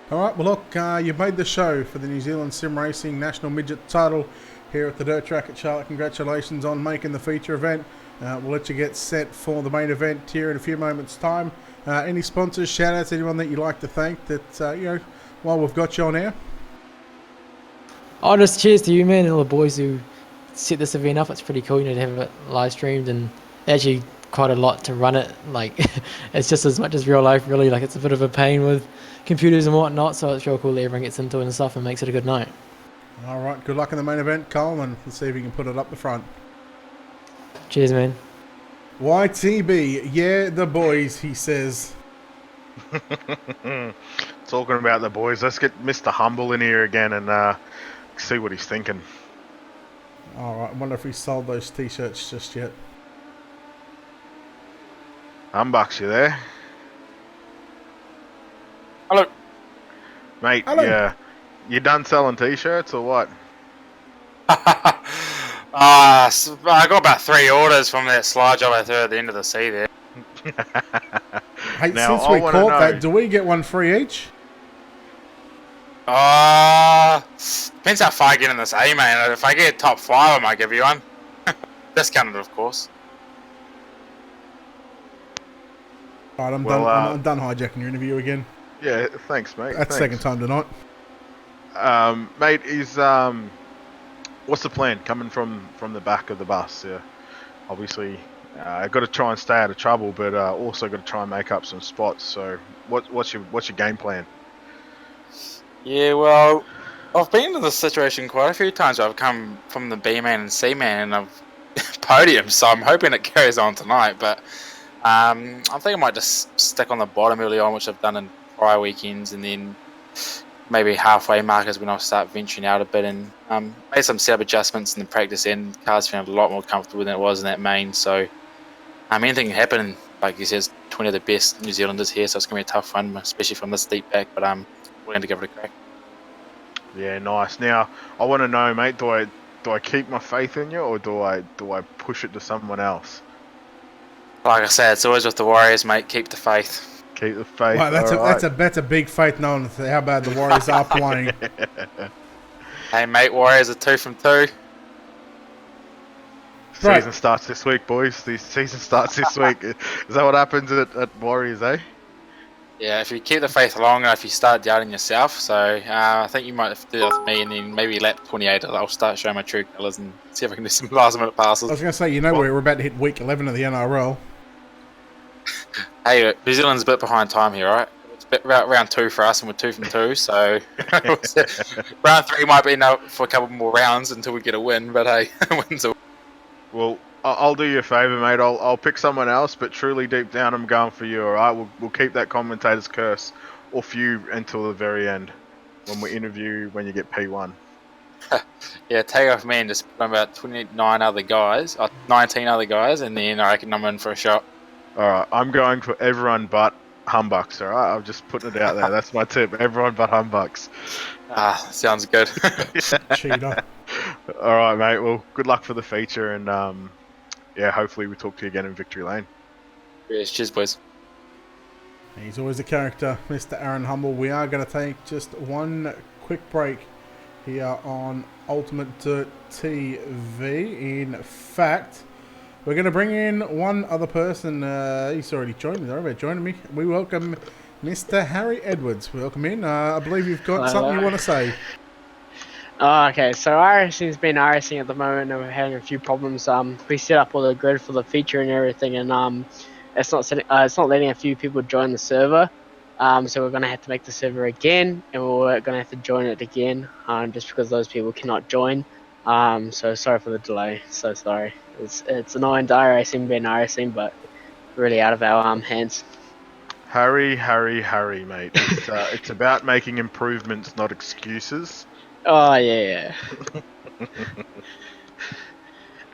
All right, well, look, you've made the show for the New Zealand Sim Racing National Midget title here at the Dirt Track at Charlotte. Congratulations on making the feature event. We'll let you get set for the main event here in a few moments' time. Any sponsors, shout-outs, anyone that you'd like to thank that, while we've got you on air? Oh, just cheers to you, man, and all the boys who set this event up. It's pretty cool, to have it live streamed, and actually quite a lot to run it. Like, it's just as much as real life, really. Like, it's a bit of a pain with computers and whatnot, so it's real cool that everyone gets into it and stuff and makes it a good night. All right, good luck in the main event, Cole, and let's see if you can put it up the front. Cheers, man. YTB, yeah, the boys, he says. Talking about the boys, let's get Mr. Humble in here again and see what he's thinking. All right, I wonder if he sold those t-shirts just yet. Humbucks, you there? Hello. Mate, Hello. Yeah. You done selling t-shirts or what? I got about 3 orders from that slide job I threw at the end of the sea there. Hey, Now, since we I wanna caught know- that, do we get one free each? Depends how far I get in this A, man. If I get top 5, I might give you one. Discounted, of course. All right, I'm done hijacking your interview again. Yeah, thanks, mate. That's the second time tonight. Mate, what's the plan coming from the back of the bus? Obviously, I've got to try and stay out of trouble, but also got to try and make up some spots. So, what's your game plan? Yeah, well, I've been in this situation quite a few times where I've come from the B man and C man and I've podium, so I'm hoping it carries on tonight. But I think I might just stick on the bottom early on, which I've done in prior weekends, and then maybe halfway markers when I'll start venturing out a bit and made some setup adjustments in the practice end. Car's feeling a lot more comfortable than it was in that main, so Anything can happen. Like you said, 20 of the best New Zealanders here, so it's going to be a tough one, especially from this deep back, but I'm willing to give it a crack. Yeah, nice. Now, I want to know, mate, do I keep my faith in you, or do I push it to someone else? Like I said, it's always with the Warriors, mate. Keep the faith. Keep the faith. Wow, that's a big faith knowing how bad the Warriors are playing. Hey, mate, Warriors are 2 from 2. Season starts this week, boys. The season starts this week. Is that what happens at Warriors, eh? Yeah, if you keep the faith long enough, you start doubting yourself. So I think you might have to do that with me, and then maybe lap 28, I'll start showing my true colours and see if I can do some last-minute passes. I was going to say, we're about to hit week 11 of the NRL. Hey, New Zealand's a bit behind time here, right? It's about round 2 for us, and we're 2 from 2, so round 3 might be enough for a couple more rounds until we get a win, but hey, wins a win. Well, I'll do you a favour, mate. I'll pick someone else, but truly deep down I'm going for you, alright? We'll keep that commentator's curse off you until the very end when we interview when you get P1. Yeah, take off me and just put on about 29 other guys, 19 other guys, and then I reckon I'm in for a shot. Alright, I'm going for everyone but Humbucks, alright? I'm just putting it out there. That's my tip. Everyone but Humbucks. Sounds good. Cheater. Alright, mate. Well, good luck for the feature, and hopefully we talk to you again in Victory Lane. Yes, cheers, boys. He's always a character, Mr. Aaron Humble. We are going to take just one quick break here on Ultimate Dirt TV. In fact, we're going to bring in one other person. He's already joined me. Joining me. We welcome Mr. Harry Edwards. Welcome in. I believe you've got something you want to say. Oh, okay, so iRacing's been iRacing at the moment, and we're having a few problems. We set up all the grid for the feature and everything, and it's not letting a few people join the server. So we're gonna have to make the server again, and we're gonna have to join it again, just because those people cannot join. So sorry for the delay. So sorry. It's annoying to iRacing being iRacing, but really out of our hands. Harry, mate. It's about making improvements, not excuses. Oh yeah.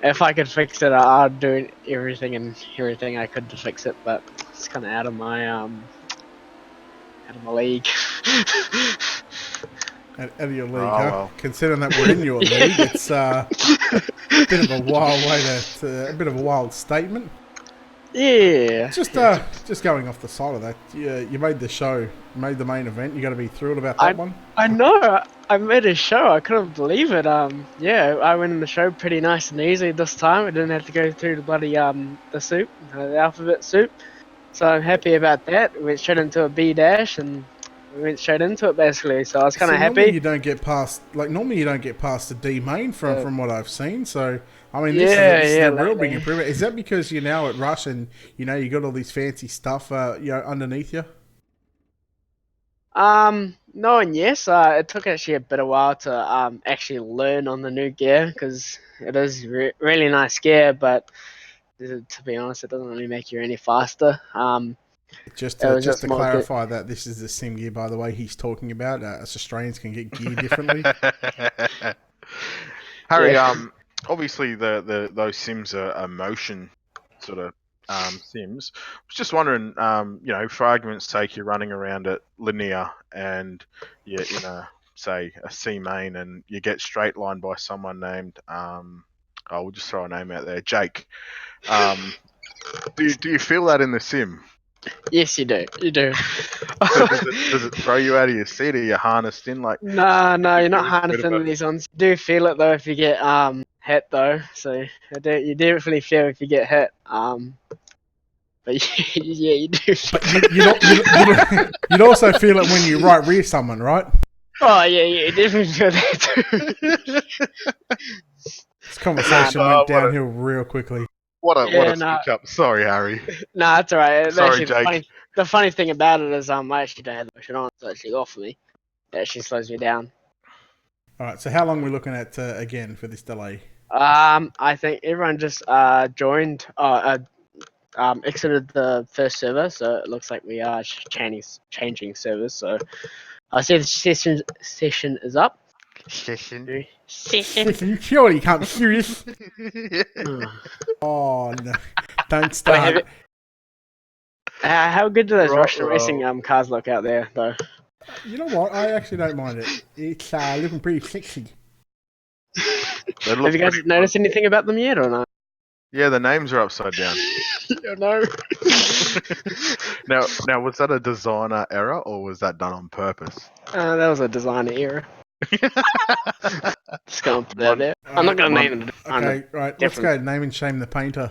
If I could fix it, I'd do everything I could to fix it, but it's kind of out of my league. Out of your league, Oh, huh? well. Considering that we're in your league, it's a bit of a wild a bit of a wild statement. Yeah. Just going off the side of that, you made the show, made the main event. You got to be thrilled about that one. I know. I made a show. I couldn't believe it. Yeah, I went in the show pretty nice and easy this time. I didn't have to go through the bloody the alphabet soup. So I'm happy about that. We went straight into a B dash and we went straight into it basically. So I was kind of happy. Normally you don't get past the D main from what I've seen. So I mean, this is a real big improvement. Is that because you're now at Rush and you got all these fancy stuff underneath you? No and yes. It took actually a bit of while to actually learn on the new gear because it is really nice gear, but to be honest, it doesn't really make you any faster. Just to clarify that this is the sim gear, by the way, he's talking about. Us Australians can get gear differently. Harry, obviously those sims are motion sort of sims. I was just wondering, for argument's sake, you're running around at linear and you're in say a C main and you get straight lined by someone named we'll just throw a name out there, Jake. Do you feel that in the sim? Yes, you do. You do. So does it throw you out of your seat? Are you harnessed in? Like, No, you're not harnessing these ones. You do feel it though if you get hit though. So you definitely feel if you get hit. But yeah, you do. But you'd also feel it when you right rear someone, right? Oh yeah, you definitely feel that too. This conversation went downhill real quickly. What a switch up. Sorry, Harry. Nah, it's alright. Sorry, Jake. The funny thing about it is I actually don't have the motion on, so it's actually off for me. It actually slows me down. Alright, so how long are we looking at again for this delay? I think everyone just joined exited the first server, so it looks like we are changing servers, so I see the session is up. Session. Surely you can't hear us. Oh no. Don't start. How good do those Right, Russian well. racing cars look out there, though? You know what? I actually don't mind it. It's looking pretty sexy. Have you guys noticed anything about them yet, or not? Yeah, the names are upside down. No. Now, was that a designer error or was that done on purpose? That was a designer error. Just gonna put that there. I'm not gonna name it. Okay, right. Let's go name and shame the painter.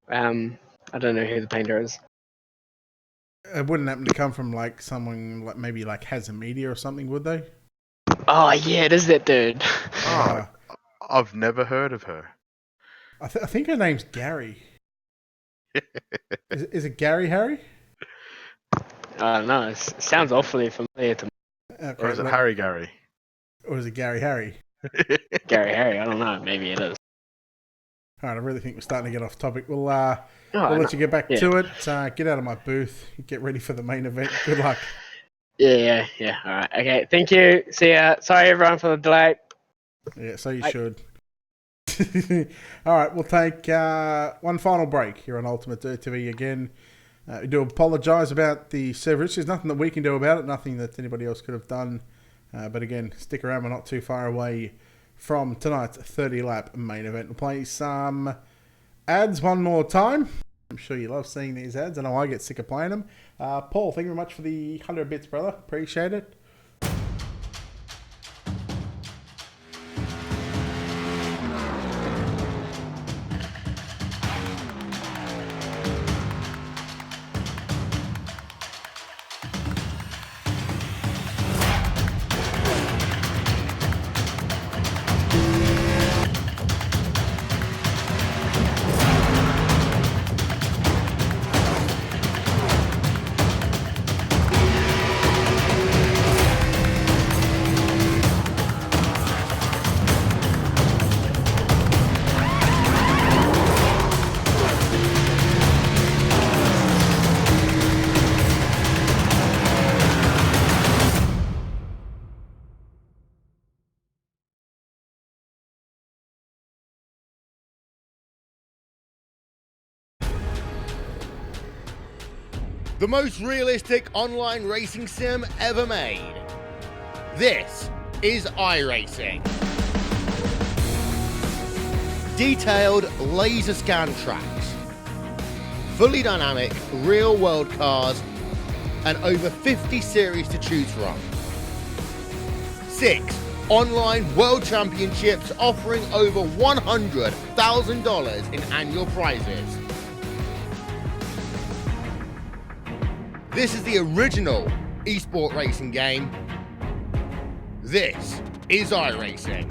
I don't know who the painter is. It wouldn't happen to come from like someone like maybe like Has a Media or something, would they? Oh yeah, it is that dude. Oh, I've never heard of her. I think her name's Gary. is it Gary Harry? I don't know. It sounds awfully familiar to me. Okay, Or is it Harry Gary? Or is it Gary Harry? Gary Harry, I don't know. Maybe it is. All right, I really think we're starting to get off topic. We'll Oh, let you get back yeah. to it. Get out of my booth. Get ready for the main event. Good luck. Yeah. All right. Okay. Thank you. See ya. Sorry everyone for the delay. Yeah, so you Bye. should. All right, we'll take one final break here on Ultimate Dirt TV again. We do apologise about the server issues. There's nothing that we can do about it, nothing that anybody else could have done. But again, stick around. We're not too far away from tonight's 30-lap main event. We'll play some ads one more time. I'm sure you love seeing these ads. I know I get sick of playing them. Paul, thank you very much for the 100 bits, brother. Appreciate it. The most realistic online racing sim ever made. This is iRacing. Detailed laser scan tracks, fully dynamic real world cars, and over 50 series to choose from. 6 online world championships offering over $100,000 in annual prizes. This is the original eSport racing game. This is iRacing.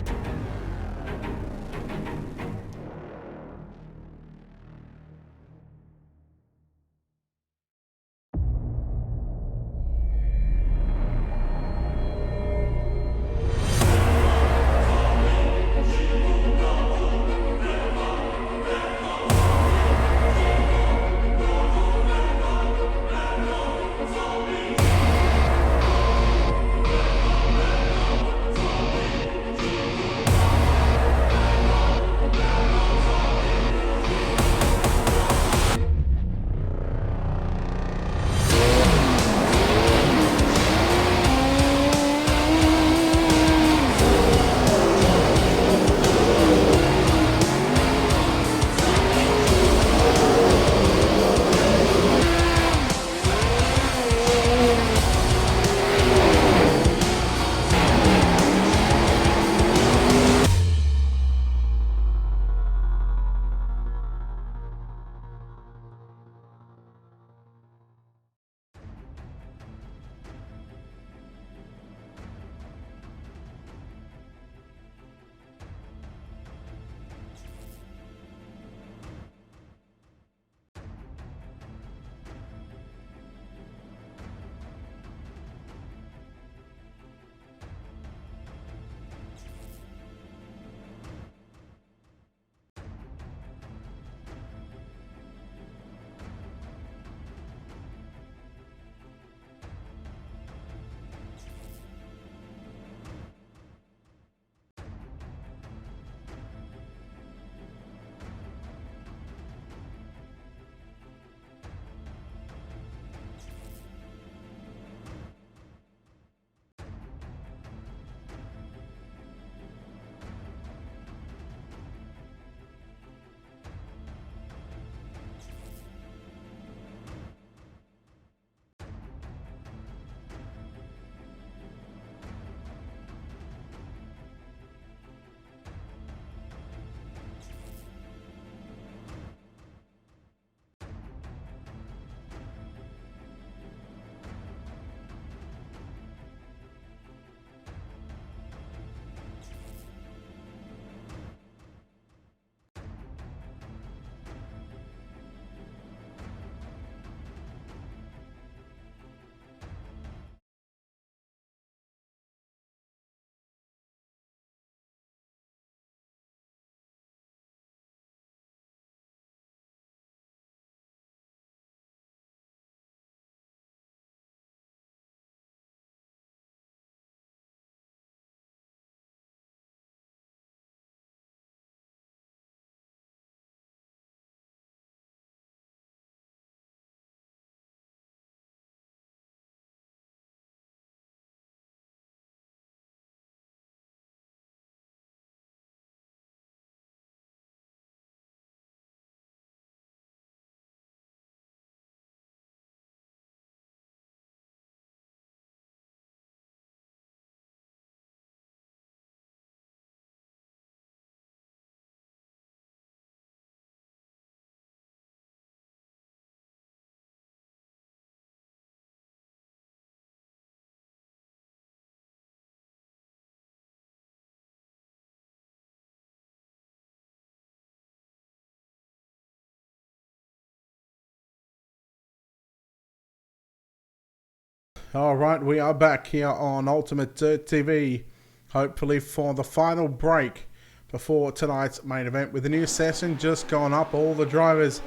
All right, we are back here on Ultimate Dirt TV, hopefully for the final break before tonight's main event. With the new session just gone up, all the drivers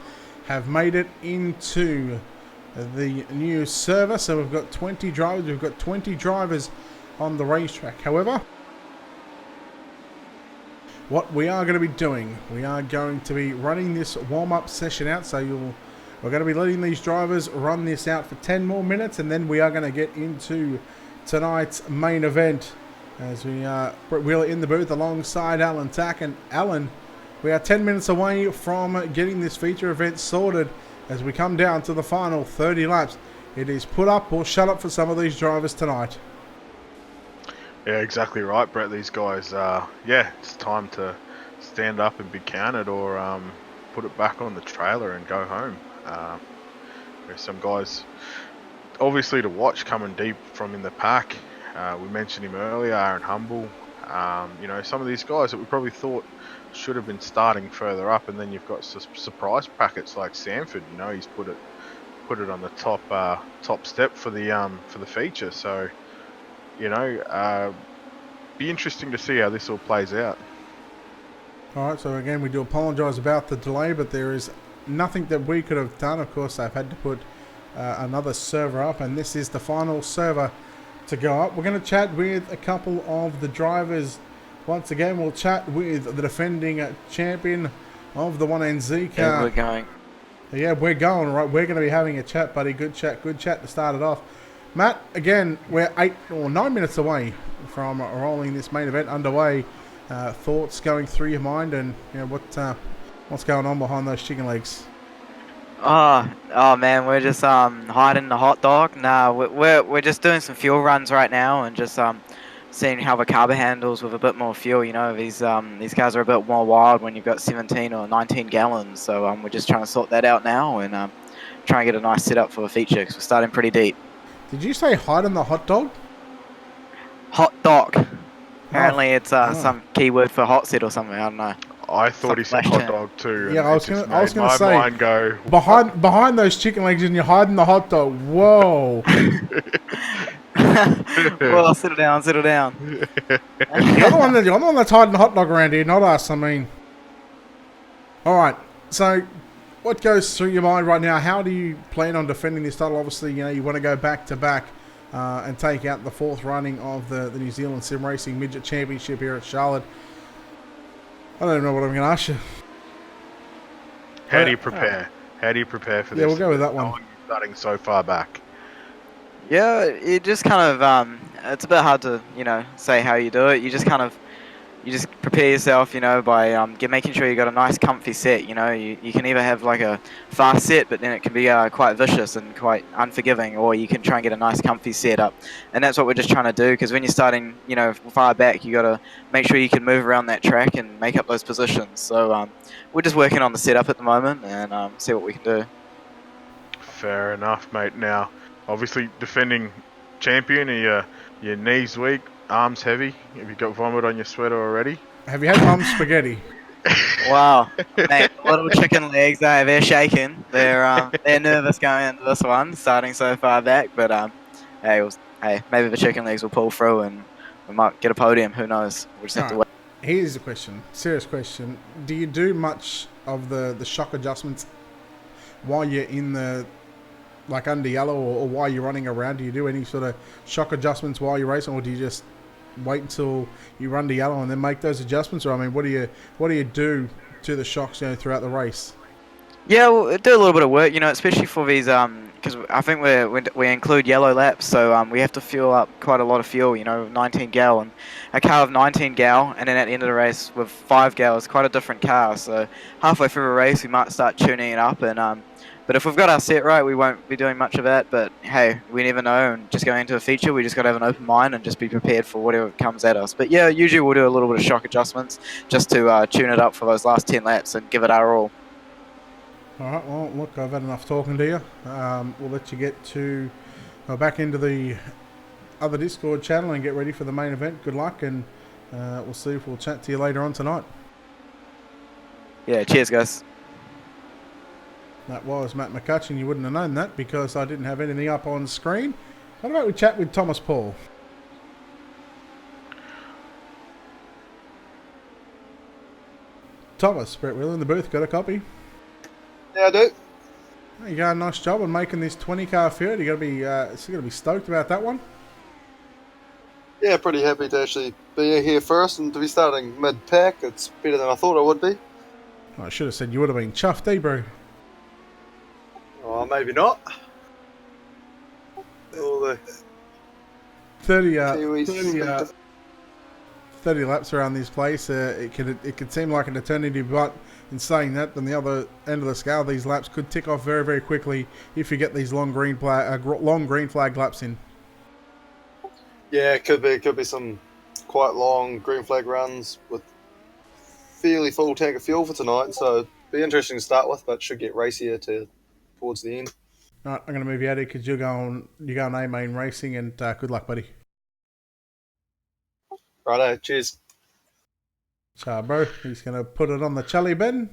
have made it into the new server. So we've got 20 drivers. We've got 20 drivers on the racetrack. However, what we are going to be doing, we are going to be running this warm-up session out. So we're going to be letting these drivers run this out for 10 more minutes, and then we are going to get into tonight's main event as we're in the booth alongside Alan Tack. And Alan, we are 10 minutes away from getting this feature event sorted as we come down to the final 30 laps. It is put up or shut up for some of these drivers tonight. Yeah, exactly right, Brett. These guys, yeah, it's time to stand up and be counted, or put it back on the trailer and go home. There's some guys, obviously, to watch coming deep from in the pack. We mentioned him earlier, Aaron Humble. You know, some of these guys that we probably thought should have been starting further up, and then you've got surprise packets like Sanford. You know, he's put it on the top step for the feature. So, you know, be interesting to see how this all plays out. All right, so again, we do apologise about the delay, but there is nothing that we could have done. Of course, they've had to put another server up, and this is the final server to go up. We're going to chat with a couple of the drivers. Once again, we'll chat with the defending champion of the 1NZ car. Yeah, we're going. Yeah, we're going, right? We're going to be having a chat, buddy. Good chat to start it off. Matt, again, we're 8 or 9 minutes away from rolling this main event underway. Thoughts going through your mind, and you know, what's going on behind those chicken legs? Oh man, we're just hiding the hot dog. Nah, we're just doing some fuel runs right now and just seeing how the carber handles with a bit more fuel. You know, these cars are a bit more wild when you've got 17 or 19 gallons. So we're just trying to sort that out now and try and get a nice setup for the feature because we're starting pretty deep. Did you say hiding the hot dog? Hot dog. Apparently it's some keyword for hot set or something. I don't know. I thought he said hot dog too. Yeah, I was gonna say mind go behind those chicken legs and you're hiding the hot dog. Whoa. Well, settle down. You're the one that's hiding the hot dog around here, not us. I mean, all right. So, what goes through your mind right now? How do you plan on defending this title? Obviously, you know you want to go back to back and take out the fourth running of the New Zealand Sim Racing Midget Championship here at Charlotte. I don't know what I'm going to ask you. How do you prepare? How do you prepare for this? Yeah, we'll go with that one. Starting so far back. Yeah, it just kind of it's a bit hard to say how you do it. You just prepare yourself, by making sure you got a nice comfy set. You can either have like a fast set, but then it can be quite vicious and quite unforgiving, or you can try and get a nice comfy setup. And that's what we're just trying to do, because when you're starting, far back, you got to make sure you can move around that track and make up those positions. So we're just working on the setup at the moment and see what we can do. Fair enough, mate. Now, obviously, defending champion, are your knees weak? Arms heavy? Have you got vomit on your sweater already? Have you had mum's spaghetti? Wow, mate, little chicken legs, they're shaking. They're nervous going into this one, starting so far back. But hey, maybe the chicken legs will pull through and we might get a podium. Who knows? We'll just have to wait. Here's a question, serious question. Do you do much of the shock adjustments while you're in the under yellow, or while you're running around? Do you do any sort of shock adjustments while you're racing, or do you just wait until you run to yellow and then make those adjustments? Or I mean, what do you do to the shocks throughout the race? Yeah, we'll do a little bit of work, especially for these because I think we include yellow laps, so we have to fuel up quite a lot of fuel. 19 gal, and a car of 19 gal, and then at the end of the race with 5 gal is quite a different car. So halfway through the race, we might start tuning it up, and but if we've got our set right, we won't be doing much of that. But hey, we never know. And just going into a feature, we just got to have an open mind and just be prepared for whatever comes at us. But yeah, usually we'll do a little bit of shock adjustments just to tune it up for those last 10 laps and give it our all. All right, well, look, I've had enough talking to you. We'll let you get to back into the other Discord channel and get ready for the main event. Good luck, and we'll see if we'll chat to you later on tonight. Yeah, cheers, guys. That was Matt McCutcheon. You wouldn't have known that because I didn't have anything up on screen. What about we chat with Thomas Paul? Thomas, Brett Will in the booth, got a copy? Yeah, I do. You got a nice job on making this 20-car field. You got to be stoked about that one. Yeah, pretty happy to actually be here first and to be starting mid-pack. It's better than I thought I would be. Oh, I should have said you would have been chuffed, eh, bro? Oh, maybe not. All the 30 laps around this place. It could seem like an eternity, but in saying that, on the other end of the scale, these laps could tick off very, very quickly if you get these long green flag laps in. Yeah, it could be some quite long green flag runs with fairly full tank of fuel for tonight. So be interesting to start with, but should get racier towards the end. All right, I'm going to move you out here because you're going A main racing, and good luck, buddy. Righto, cheers. So, bro, he's going to put it on the chally bin.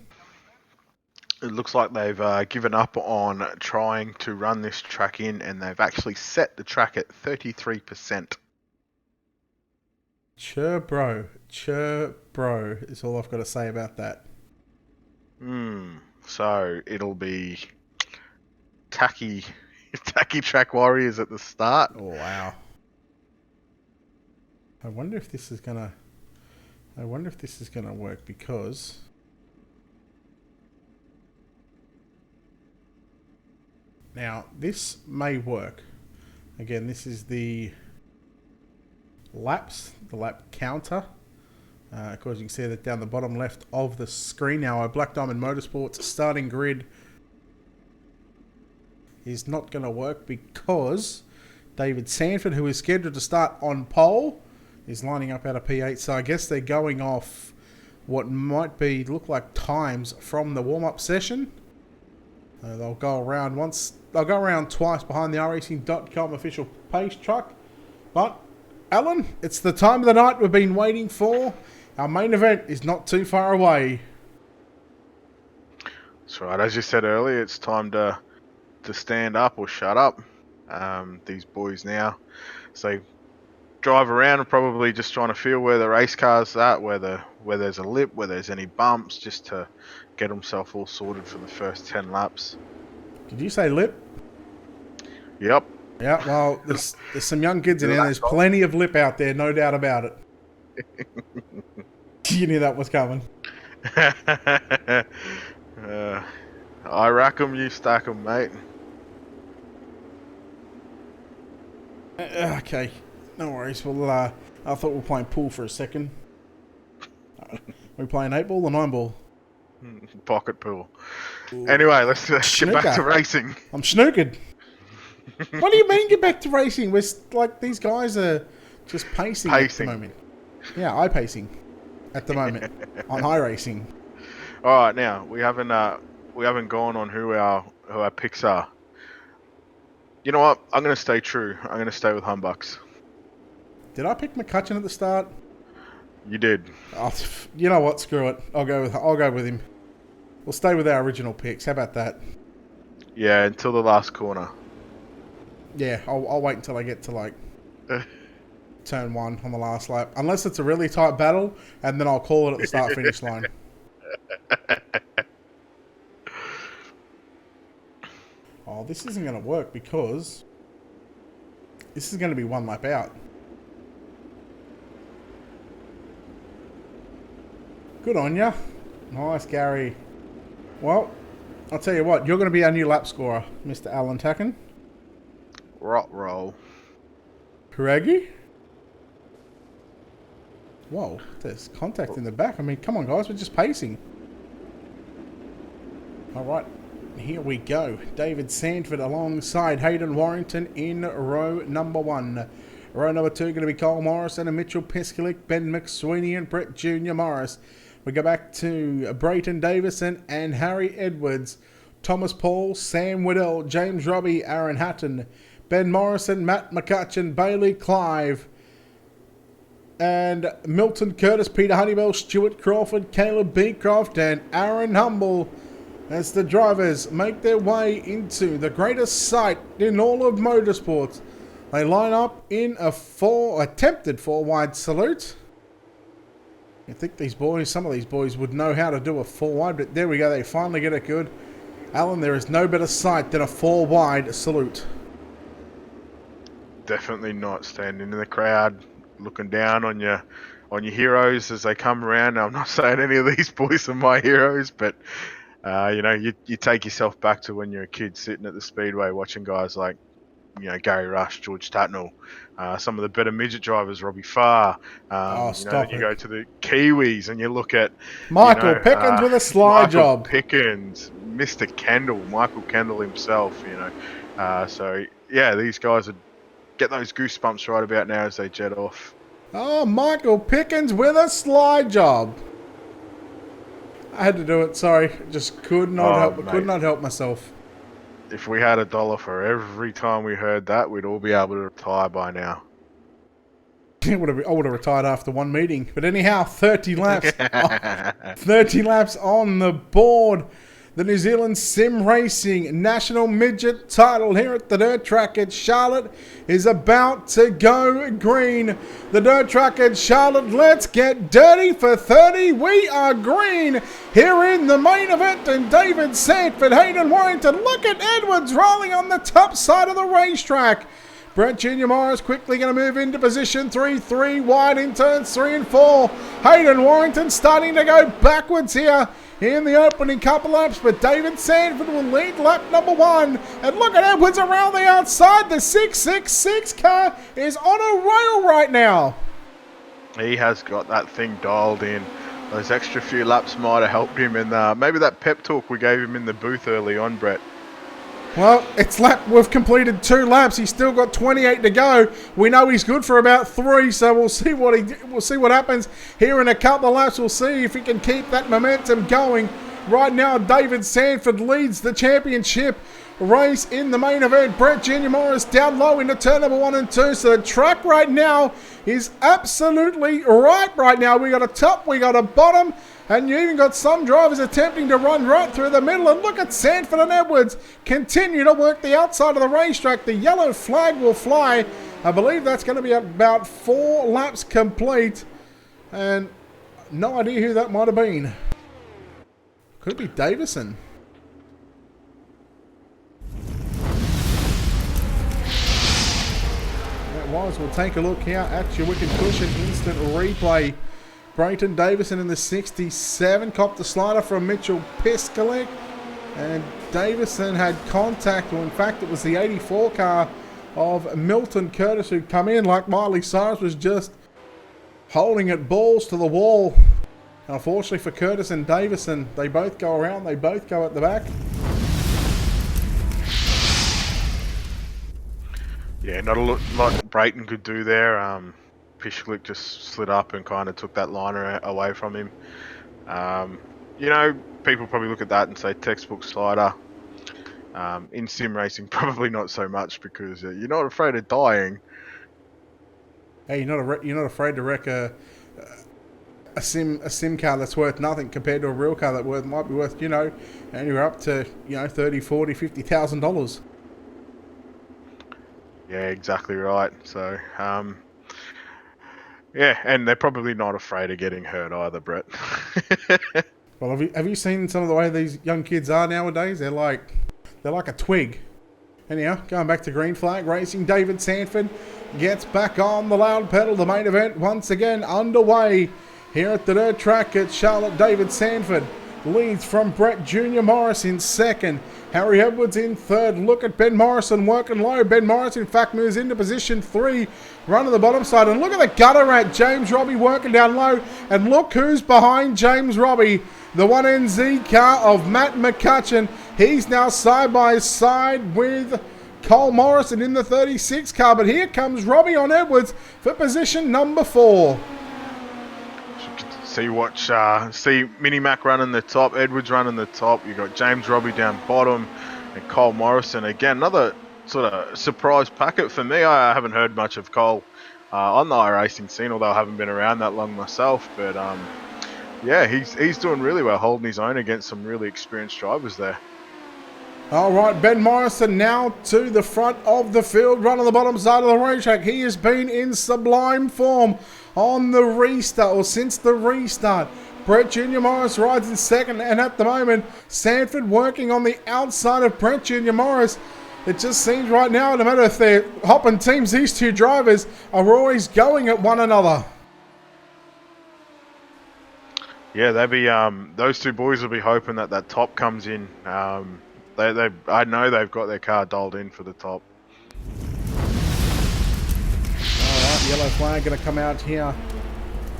It looks like they've given up on trying to run this track in, and they've actually set the track at 33%. Chur, bro, is all I've got to say about that. So it'll be tacky track warriors at the start. Oh, wow. I wonder if this is gonna work, because now this may work. Again, this is the lap counter. Of course, you can see that down the bottom left of the screen. Now, our Black Diamond Motorsports starting grid is not going to work because David Sanford, who is scheduled to start on pole, is lining up out of P8. So I guess they're going off what might look like times from the warm-up session. They'll go around twice behind the iRacing.com official pace truck. But Alan, it's the time of the night we've been waiting for. Our main event is not too far away. That's right. As you said earlier, it's time to stand up or shut up. These boys now, so drive around and probably just trying to feel where the race car's at, where there's a lip, where there's any bumps, just to get themselves all sorted for the first 10 laps. Did you say lip? Yep. Yeah, well, there's some young kids in there. There's plenty of lip out there, no doubt about it. You knew that was coming. I rack 'em, you stack 'em, mate. Okay, no worries. Well, I thought we were playing pool for a second. We playing 8 ball or 9 ball? Pocket pool. Anyway, let's get back to racing. I'm snookered. What do you mean get back to racing? We're like, these guys are just pacing at the moment. Yeah, pacing at the moment on iRacing. All right, now we haven't gone on who our picks are. You know what? I'm gonna stay true. I'm gonna stay with Humbucks. Did I pick McCutcheon at the start? You did. Oh, you know what? Screw it. I'll go with him. We'll stay with our original picks. How about that? Yeah, until the last corner. Yeah, I'll wait until I get to like turn 1 on the last lap, unless it's a really tight battle, and then I'll call it at the start finish line. Oh, this isn't going to work because this is going to be 1 lap out. Good on ya. Nice, Gary. Well, I'll tell you what, you're going to be our new lap scorer, Mr. Alan Tacken. Rot roll. Craigie? Whoa, there's contact in the back. I mean, come on, guys, we're just pacing. All right, here we go. David Sanford alongside Hayden Warrington in row number 1. Row number 2 going to be Cole Morrison and Mitchell Peskilik, Ben McSweeney and Brett Jr. Morris. We go back to Brayton Davison and Harry Edwards, Thomas Paul, Sam Waddell, James Robbie, Aaron Hatton, Ben Morrison, Matt McCutcheon, Bailey Clive, and Milton Curtis, Peter Honeybell, Stuart Crawford, Caleb Beecroft, and Aaron Humble as the drivers make their way into the greatest sight in all of motorsports, They line up in a attempted four wide salute. I think some of these boys would know how to do a four wide, but there we go. They finally get it good. Alan, there is no better sight than a four wide salute. Definitely not standing in the crowd, looking down on your heroes as they come around. Now, I'm not saying any of these boys are my heroes, but you take yourself back to when you're a kid sitting at the speedway watching guys like Gary Rush, George Tatnall, some of the better midget drivers, Robbie Farr. Then you go to the Kiwis and you look at Michael Pickens with a slide job. Pickens, Mr. Kendall, Michael Kendall himself. These guys would get those goosebumps right about now as they jet off. Oh, Michael Pickens with a slide job. I had to do it. Sorry, just could not help myself. If we had $1 for every time we heard that, we'd all be able to retire by now. I would have retired after one meeting. But anyhow, 30 laps. 30 laps on the board. The New Zealand Sim Racing National Midget title here at the dirt track at Charlotte is about to go green. The dirt track at Charlotte, let's get dirty for 30. We are green here in the main event. And David Sanford, Hayden Warrington, look at Edwards rolling on the top side of the racetrack. Brett Junior Morris quickly going to move into position 3 wide in turns 3 and 4. Hayden Warrington starting to go backwards here in the opening couple laps, but David Sanford will lead lap number 1. And look at Edwards around the outside. The 666 car is on a rail right now. He has got that thing dialed in. Those extra few laps might have helped him, and maybe that pep talk we gave him in the booth early on, Brett. Well, we've completed 2 laps. He's still got 28 to go. We know he's good for about 3, so we'll see what happens here in a couple of laps. We'll see if he can keep that momentum going. Right now, David Sanford leads the championship race in the main event. Brett Junior Morris down low into turn number 1 and 2. So the track right now is absolutely right now. We got a top, we got a bottom. And you even got some drivers attempting to run right through the middle. And look at Sanford and Edwards continue to work the outside of the racetrack. The yellow flag will fly. I believe that's going to be about 4 laps complete. And no idea who that might have been. Could be Davison. That was. We'll take a look here at your wicked cushion instant replay. Brayton Davison in the 67, copped the slider from Mitchell Piskalik, and Davison had contact, or in fact it was the 84 car of Milton Curtis who'd come in like Miley Cyrus was just holding it balls to the wall. Unfortunately for Curtis and Davison, they both go around, they both go at the back. Yeah, not a lot Brayton could do there. Piskalik just slid up and kind of took that liner away from him. People probably look at that and say textbook slider. In sim racing, probably not so much because you're not afraid of dying. Hey, you're not afraid to wreck a sim car that's worth nothing compared to a real car that might be worth anywhere up to $30,000, $40,000, $50,000. Yeah, exactly right. So. Yeah, and they're probably not afraid of getting hurt either, Brett. Well, have you seen some of the way these young kids are nowadays? They're like a twig. Anyhow, going back to green flag racing, David Sanford gets back on the loud pedal. The main event once again underway here at the dirt track at Charlotte. David Sanford leads from Brett Junior Morris in second. Harry Edwards in third. Look at Ben Morrison working low. Ben Morrison, in fact, moves into position 3. Run to the bottom side. And look at the gutter rat. James Robbie working down low. And look who's behind James Robbie. The 1NZ car of Matt McCutcheon. He's now side by side with Cole Morrison in the 36 car. But here comes Robbie on Edwards for position number 4. See Mini Mac running the top, Edwards running the top. You've got James Robbie down bottom and Cole Morrison. Again, another sort of surprise packet for me. I haven't heard much of Cole on the iRacing scene, although I haven't been around that long myself. But yeah, he's doing really well, holding his own against some really experienced drivers there. All right, Ben Morrison now to the front of the field, run on the bottom side of the racetrack. He has been in sublime form on the restart, or since the restart. Brett Junior Morris rides in second, and at the moment, Sanford working on the outside of Brett Junior Morris. It just seems right now, no matter if they're hopping teams, these two drivers are always going at one another. Yeah, they'll be those two boys will be hoping that that top comes in. I know they've got their car dialed in for the top. Alright, yellow flag going to come out here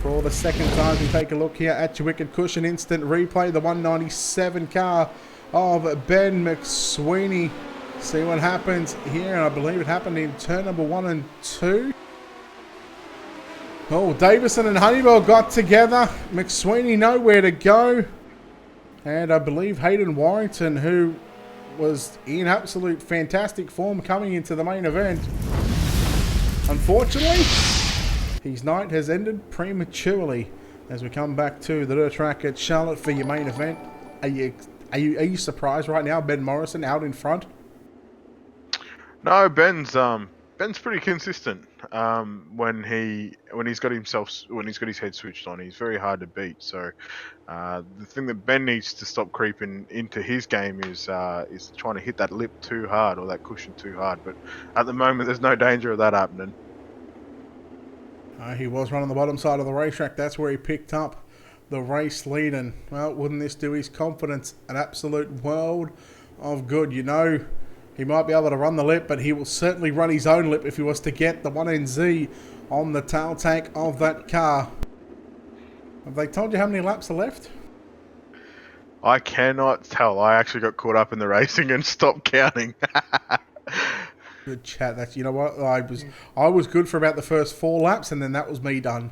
for the second time. We take a look here at your wicked cushion instant replay. The 197 car of Ben McSweeney. See what happens here, and I believe it happened in turn number 1 and 2. Oh, Davison and Honeywell got together. McSweeney nowhere to go. And I believe Hayden Warrington, who was in absolute fantastic form coming into the main event. Unfortunately, his night has ended prematurely as we come back to the dirt track at Charlotte for your main event. Are you surprised right now, Ben Morrison out in front? No, Ben's pretty consistent. When he's got his head switched on, he's very hard to beat. So the thing that Ben needs to stop creeping into his game is trying to hit that lip too hard or that cushion too hard. But at the moment, there's no danger of that happening. He was running the bottom side of the racetrack. That's where he picked up the race lead. And, well, wouldn't this do his confidence an absolute world of good? You know, he might be able to run the lip, but he will certainly run his own lip if he was to get the 1NZ on the tail tank of that car. Have they told you how many laps are left? I cannot tell. I actually got caught up in the racing and stopped counting. Good chat. That's, you know what, I was good for about the first 4 laps, and then that was me done.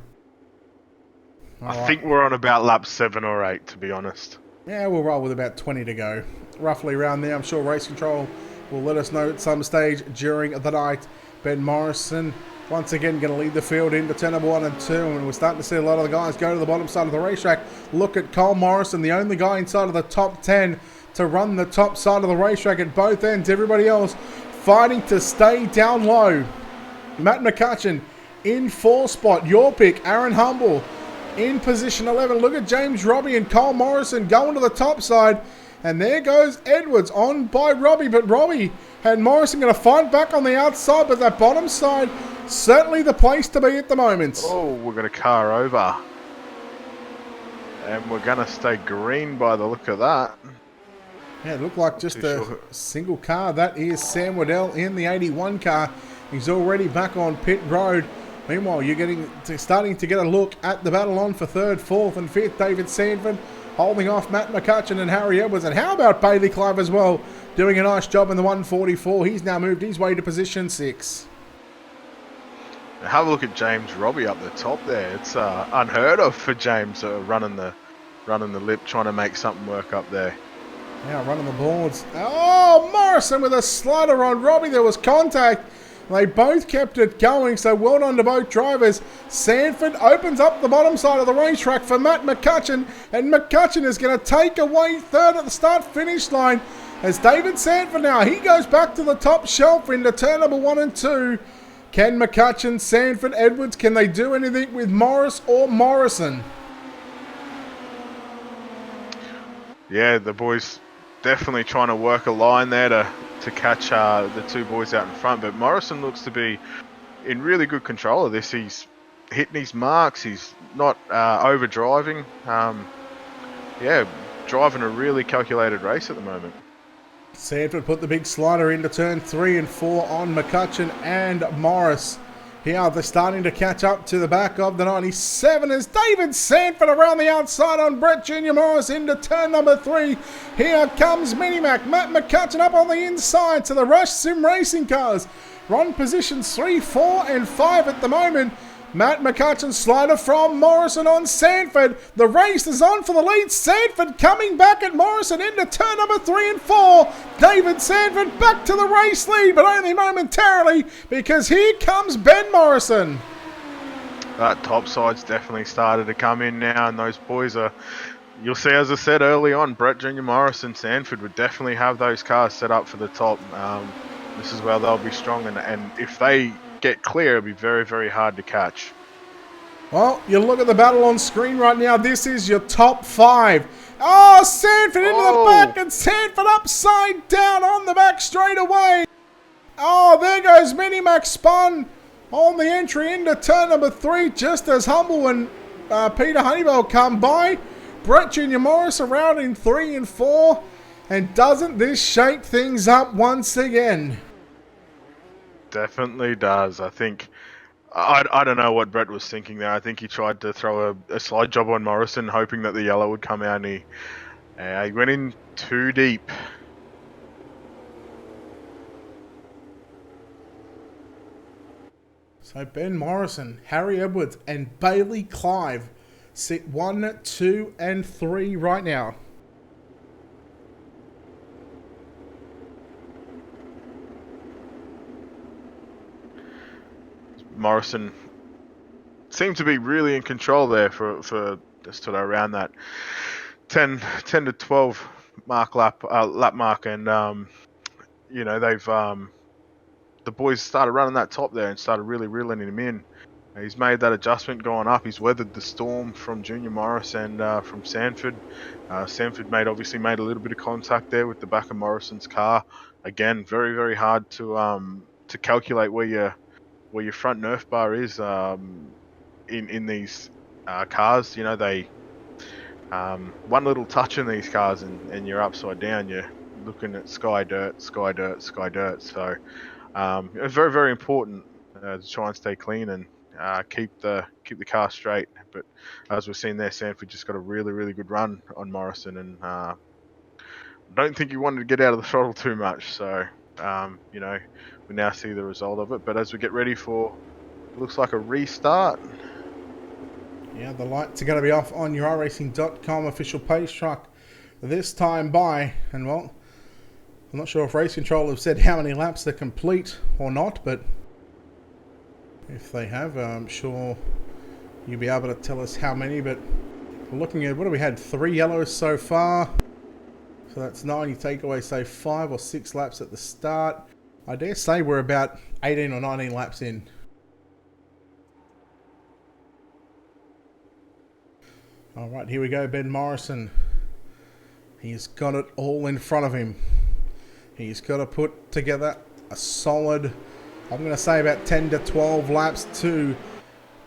I think we're on about lap 7 or 8, to be honest. Yeah, we'll roll with about 20 to go. Roughly around there. I'm sure Race Control will let us know at some stage during the night. Ben Morrison, once again, going to lead the field into turn number 1 and 2. And we're starting to see a lot of the guys go to the bottom side of the racetrack. Look at Cole Morrison, the only guy inside of the top 10 to run the top side of the racetrack at both ends. Everybody else fighting to stay down low. Matt McCutcheon in 4 spot. Your pick, Aaron Humble in position 11. Look at James Robbie and Cole Morrison going to the top side. And there goes Edwards on by Robbie. But Robbie and Morrison going to fight back on the outside. But that bottom side, certainly the place to be at the moment. Oh, we're going to car over. And we're going to stay green by the look of that. Yeah, it looked like just a single car. That is Sam Waddell in the 81 car. He's already back on pit road. Meanwhile, you're starting to get a look at the battle on for 3rd, 4th and 5th. David Sanford holding off Matt McCutcheon and Harry Edwards. And how about Bailey Clive as well? Doing a nice job in the 144. He's now moved his way to position 6. Now have a look at James Robbie up the top there. It's unheard of for James running the lip, trying to make something work up there. Now running the boards. Oh, Morrison with a slider on Robbie. There was contact. They both kept it going, so well done to both drivers. Sanford opens up the bottom side of the racetrack for Matt McCutcheon, and McCutcheon is going to take away 3rd at the start-finish line. As David Sanford now, he goes back to the top shelf into turn number 1 and 2. Can McCutcheon, Sanford, Edwards, can they do anything with Morris or Morrison? Yeah, the boys definitely trying to work a line there to catch the 2 boys out in front. But Morrison looks to be in really good control of this. He's hitting his marks. He's not over driving. Yeah, driving a really calculated race at the moment. Sanford put the big slider into turn 3 and 4 on McCutcheon and Morris. Here they're starting to catch up to the back of the 97 as David Sanford around the outside on Brett Junior Morris into turn number 3. Here comes Minimac. Matt McCutcheon up on the inside to the Rush Sim Racing cars. Run positions 3, 4 and 5 at the moment. Matt McCutcheon slider from Morrison on Sanford. The race is on for the lead. Sanford coming back at Morrison into turn number 3 and 4. David Sanford back to the race lead, but only momentarily because here comes Ben Morrison. That top side's definitely started to come in now, and those boys are You'll see, as I said early on, Brett Junior Morris and Sanford would definitely have those cars set up for the top. This is where they'll be strong, and if they get clear, it'll be very, very hard to catch. Well, you look at the battle on screen right now. This is your top 5. Oh, Sanford into the back, and Sanford upside down on the back straight away. Oh, there goes Minimax spun on the entry into turn number 3, just as Humble and Peter Honeywell come by. Brett Junior Morris around in 3 and 4. And doesn't this shake things up once again? Definitely does. I think... I don't know what Brett was thinking there. I think he tried to throw a slide job on Morrison, hoping that the yellow would come out, and he went in too deep. So Ben Morrison, Harry Edwards, and Bailey Clive sit 1, 2, and 3 right now. Morrison seemed to be really in control there for just sort of around that 10 to 12 lap mark, and you know, they've the boys started running that top there and started really reeling him in. He's made that adjustment going up. He's weathered the storm from Junior Morris and from Sanford. Sanford obviously made a little bit of contact there with the back of Morrison's car. Again, very, very hard to calculate where your front Nerf bar is in these cars. You know, they one little touch in these cars and you're upside down. You're looking at sky dirt, sky dirt, sky dirt. So it's very, very important to try and stay clean and keep the car straight. But as we've seen there, Sanford just got a really, really good run on Morrison, and I don't think he wanted to get out of the throttle too much. So you know, we now see the result of it. But as we get ready for, looks like a restart. Yeah, the lights are going to be off on your iRacing.com official page truck this time by, and well, I'm not sure if Race Control have said how many laps they're complete or not, but if they have, I'm sure you'll be able to tell us how many. But we're looking at, what have we had, 3 yellows so far, so that's 9. You take away, say, 5 or 6 laps at the start. I dare say we're about 18 or 19 laps in. Alright, here we go, Ben Morrison. He's got it all in front of him. He's got to put together a solid, I'm going to say about 10 to 12 laps to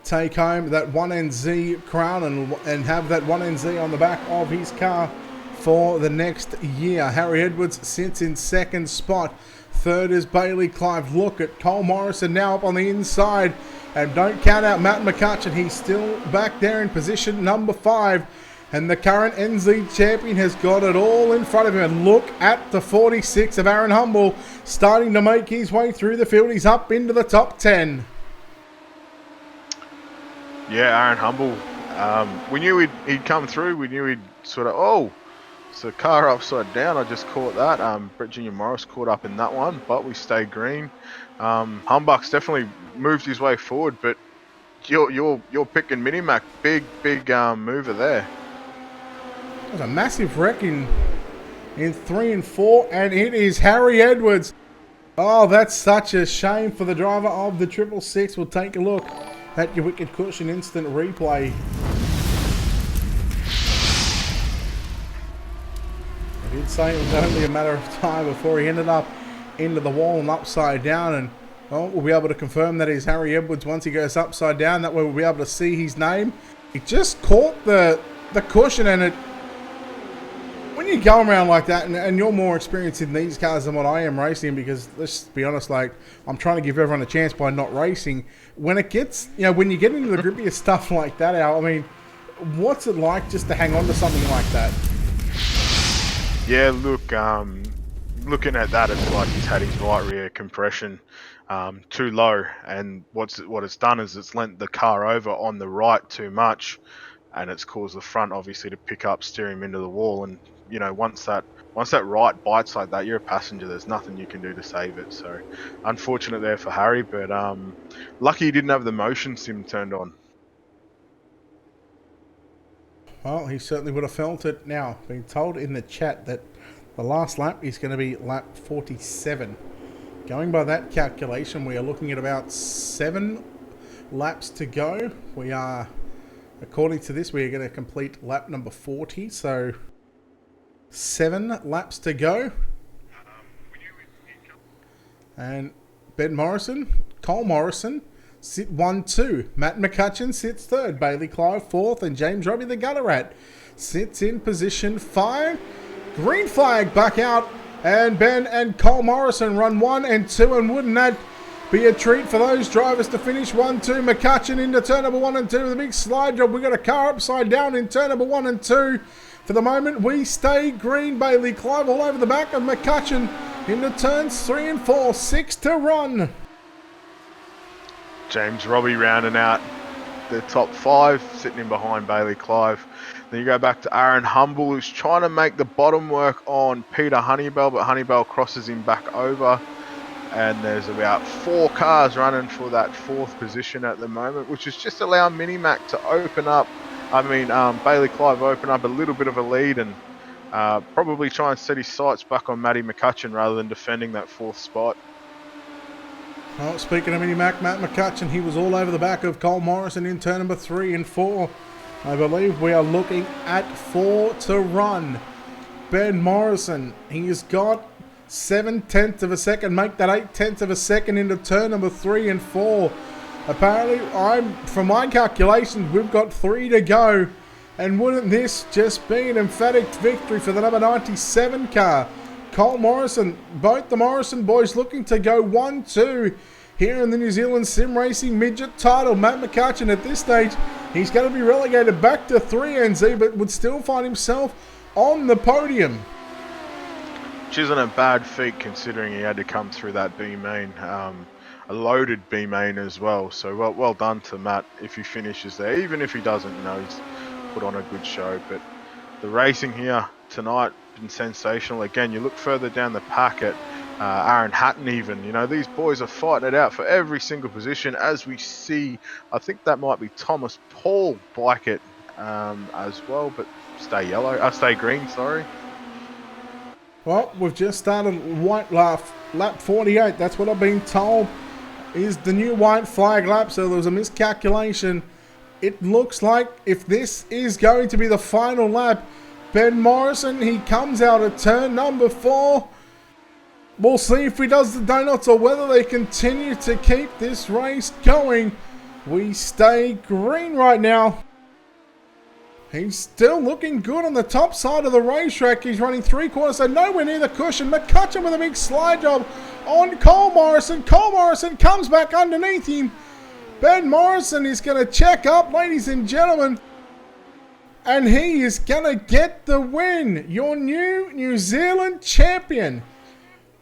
take home that 1NZ crown and have that 1NZ on the back of his car for the next year. Harry Edwards sits in 2nd spot. 3rd is Bailey Clive. Look at Cole Morrison now up on the inside. And don't count out Matt McCutcheon. He's still back there in position number 5. And the current NZ champion has got it all in front of him. And look at the 46 of Aaron Humble starting to make his way through the field. He's up into the top 10. Yeah, Aaron Humble. We knew he'd come through. We knew he'd sort of, oh, it's a car upside down. I just caught that. Brett Junior Morris caught up in that one, but we stayed green. Humbuck's definitely moved his way forward, but you're picking Minimac. Big mover there. There's a massive wreck in 3 and 4, and it is Harry Edwards. Oh, that's such a shame for the driver of the 666. We'll take a look at your Wicked Cushion instant replay. I did say it was only a matter of time before he ended up into the wall and upside down, and well, we'll be able to confirm that he's Harry Edwards once he goes upside down. That way we'll be able to see his name. He just caught the cushion, and it, when you go around like that, and you're more experienced in these cars than what I am racing, because let's be honest, like, I'm trying to give everyone a chance by not racing. When it gets, you know, when you get into the grippier stuff like that, Al, I mean, what's it like just to hang on to something like that? Yeah, look, looking at that, it's like he's had his right rear compression too low, and what it's done is it's lent the car over on the right too much, and it's caused the front obviously to pick up, steer him into the wall. And you know, once that right bites like that, you're a passenger. There's nothing you can do to save it. So unfortunate there for Harry, but lucky he didn't have the motion sim turned on. Well, he certainly would have felt it. Now, being told in the chat that the last lap is going to be lap 47. Going by that calculation, we are looking at about 7 laps to go. We are, according to this, we are going to complete lap number 40. So 7 laps to go. And Ben Morrison, Cole Morrison, sit 1-2. Matt McCutcheon sits 3rd. Bailey Clive 4th. And James Robbie the Gutter Rat sits in position 5. Green flag back out. And Ben and Cole Morrison run 1 and 2. And wouldn't that be a treat for those drivers to finish 1-2? McCutcheon into turn number 1 and 2 with a big slide job. We got a car upside down in turn number 1 and 2. For the moment, we stay green. Bailey Clive all over the back of McCutcheon into turns 3 and 4. 6 to run. James Robbie rounding out the top 5, sitting in behind Bailey Clive. Then you go back to Aaron Humble, who's trying to make the bottom work on Peter Honeybell, but Honeybell crosses him back over. And there's about 4 cars running for that 4th position at the moment, which is just allowing Minimac to open up. Bailey Clive open up a little bit of a lead and probably try and set his sights back on Matty McCutcheon rather than defending that 4th spot. Well, speaking of Mini-Mac, Matt McCutcheon, he was all over the back of Cole Morrison in turn number 3 and 4. I believe we are looking at 4 to run. Ben Morrison, he has got 7/10 of a second, make that 8/10 of a second into turn number 3 and 4. Apparently, from my calculations, we've got 3 to go. And wouldn't this just be an emphatic victory for the number 97 car? Cole Morrison, both the Morrison boys looking to go 1-2 here in the New Zealand Sim Racing Midget title. Matt McCutcheon at this stage, he's going to be relegated back to 3NZ, but would still find himself on the podium. Which isn't a bad feat considering he had to come through that B main, a loaded B main as well. So well done to Matt if he finishes there. Even if he doesn't, he's put on a good show. But the racing here tonight been sensational. Again, you look further down the pack at Aaron Hatton even. These boys are fighting it out for every single position. As we see, I think that might be Thomas Paul bike it as well, but stay green, sorry. Well, we've just started white lap 48. That's what I've been told is the new white flag lap. So there was a miscalculation. It looks like if this is going to be the final lap, Ben Morrison, he comes out at turn number 4. We'll see if he does the donuts or whether they continue to keep this race going. We stay green right now. He's still looking good on the top side of the racetrack. He's running 3/4, so nowhere near the cushion. McCutcheon with a big slide job on Cole Morrison. Cole Morrison comes back underneath him. Ben Morrison is going to check up, ladies and gentlemen. And he is going to get the win. Your new New Zealand champion.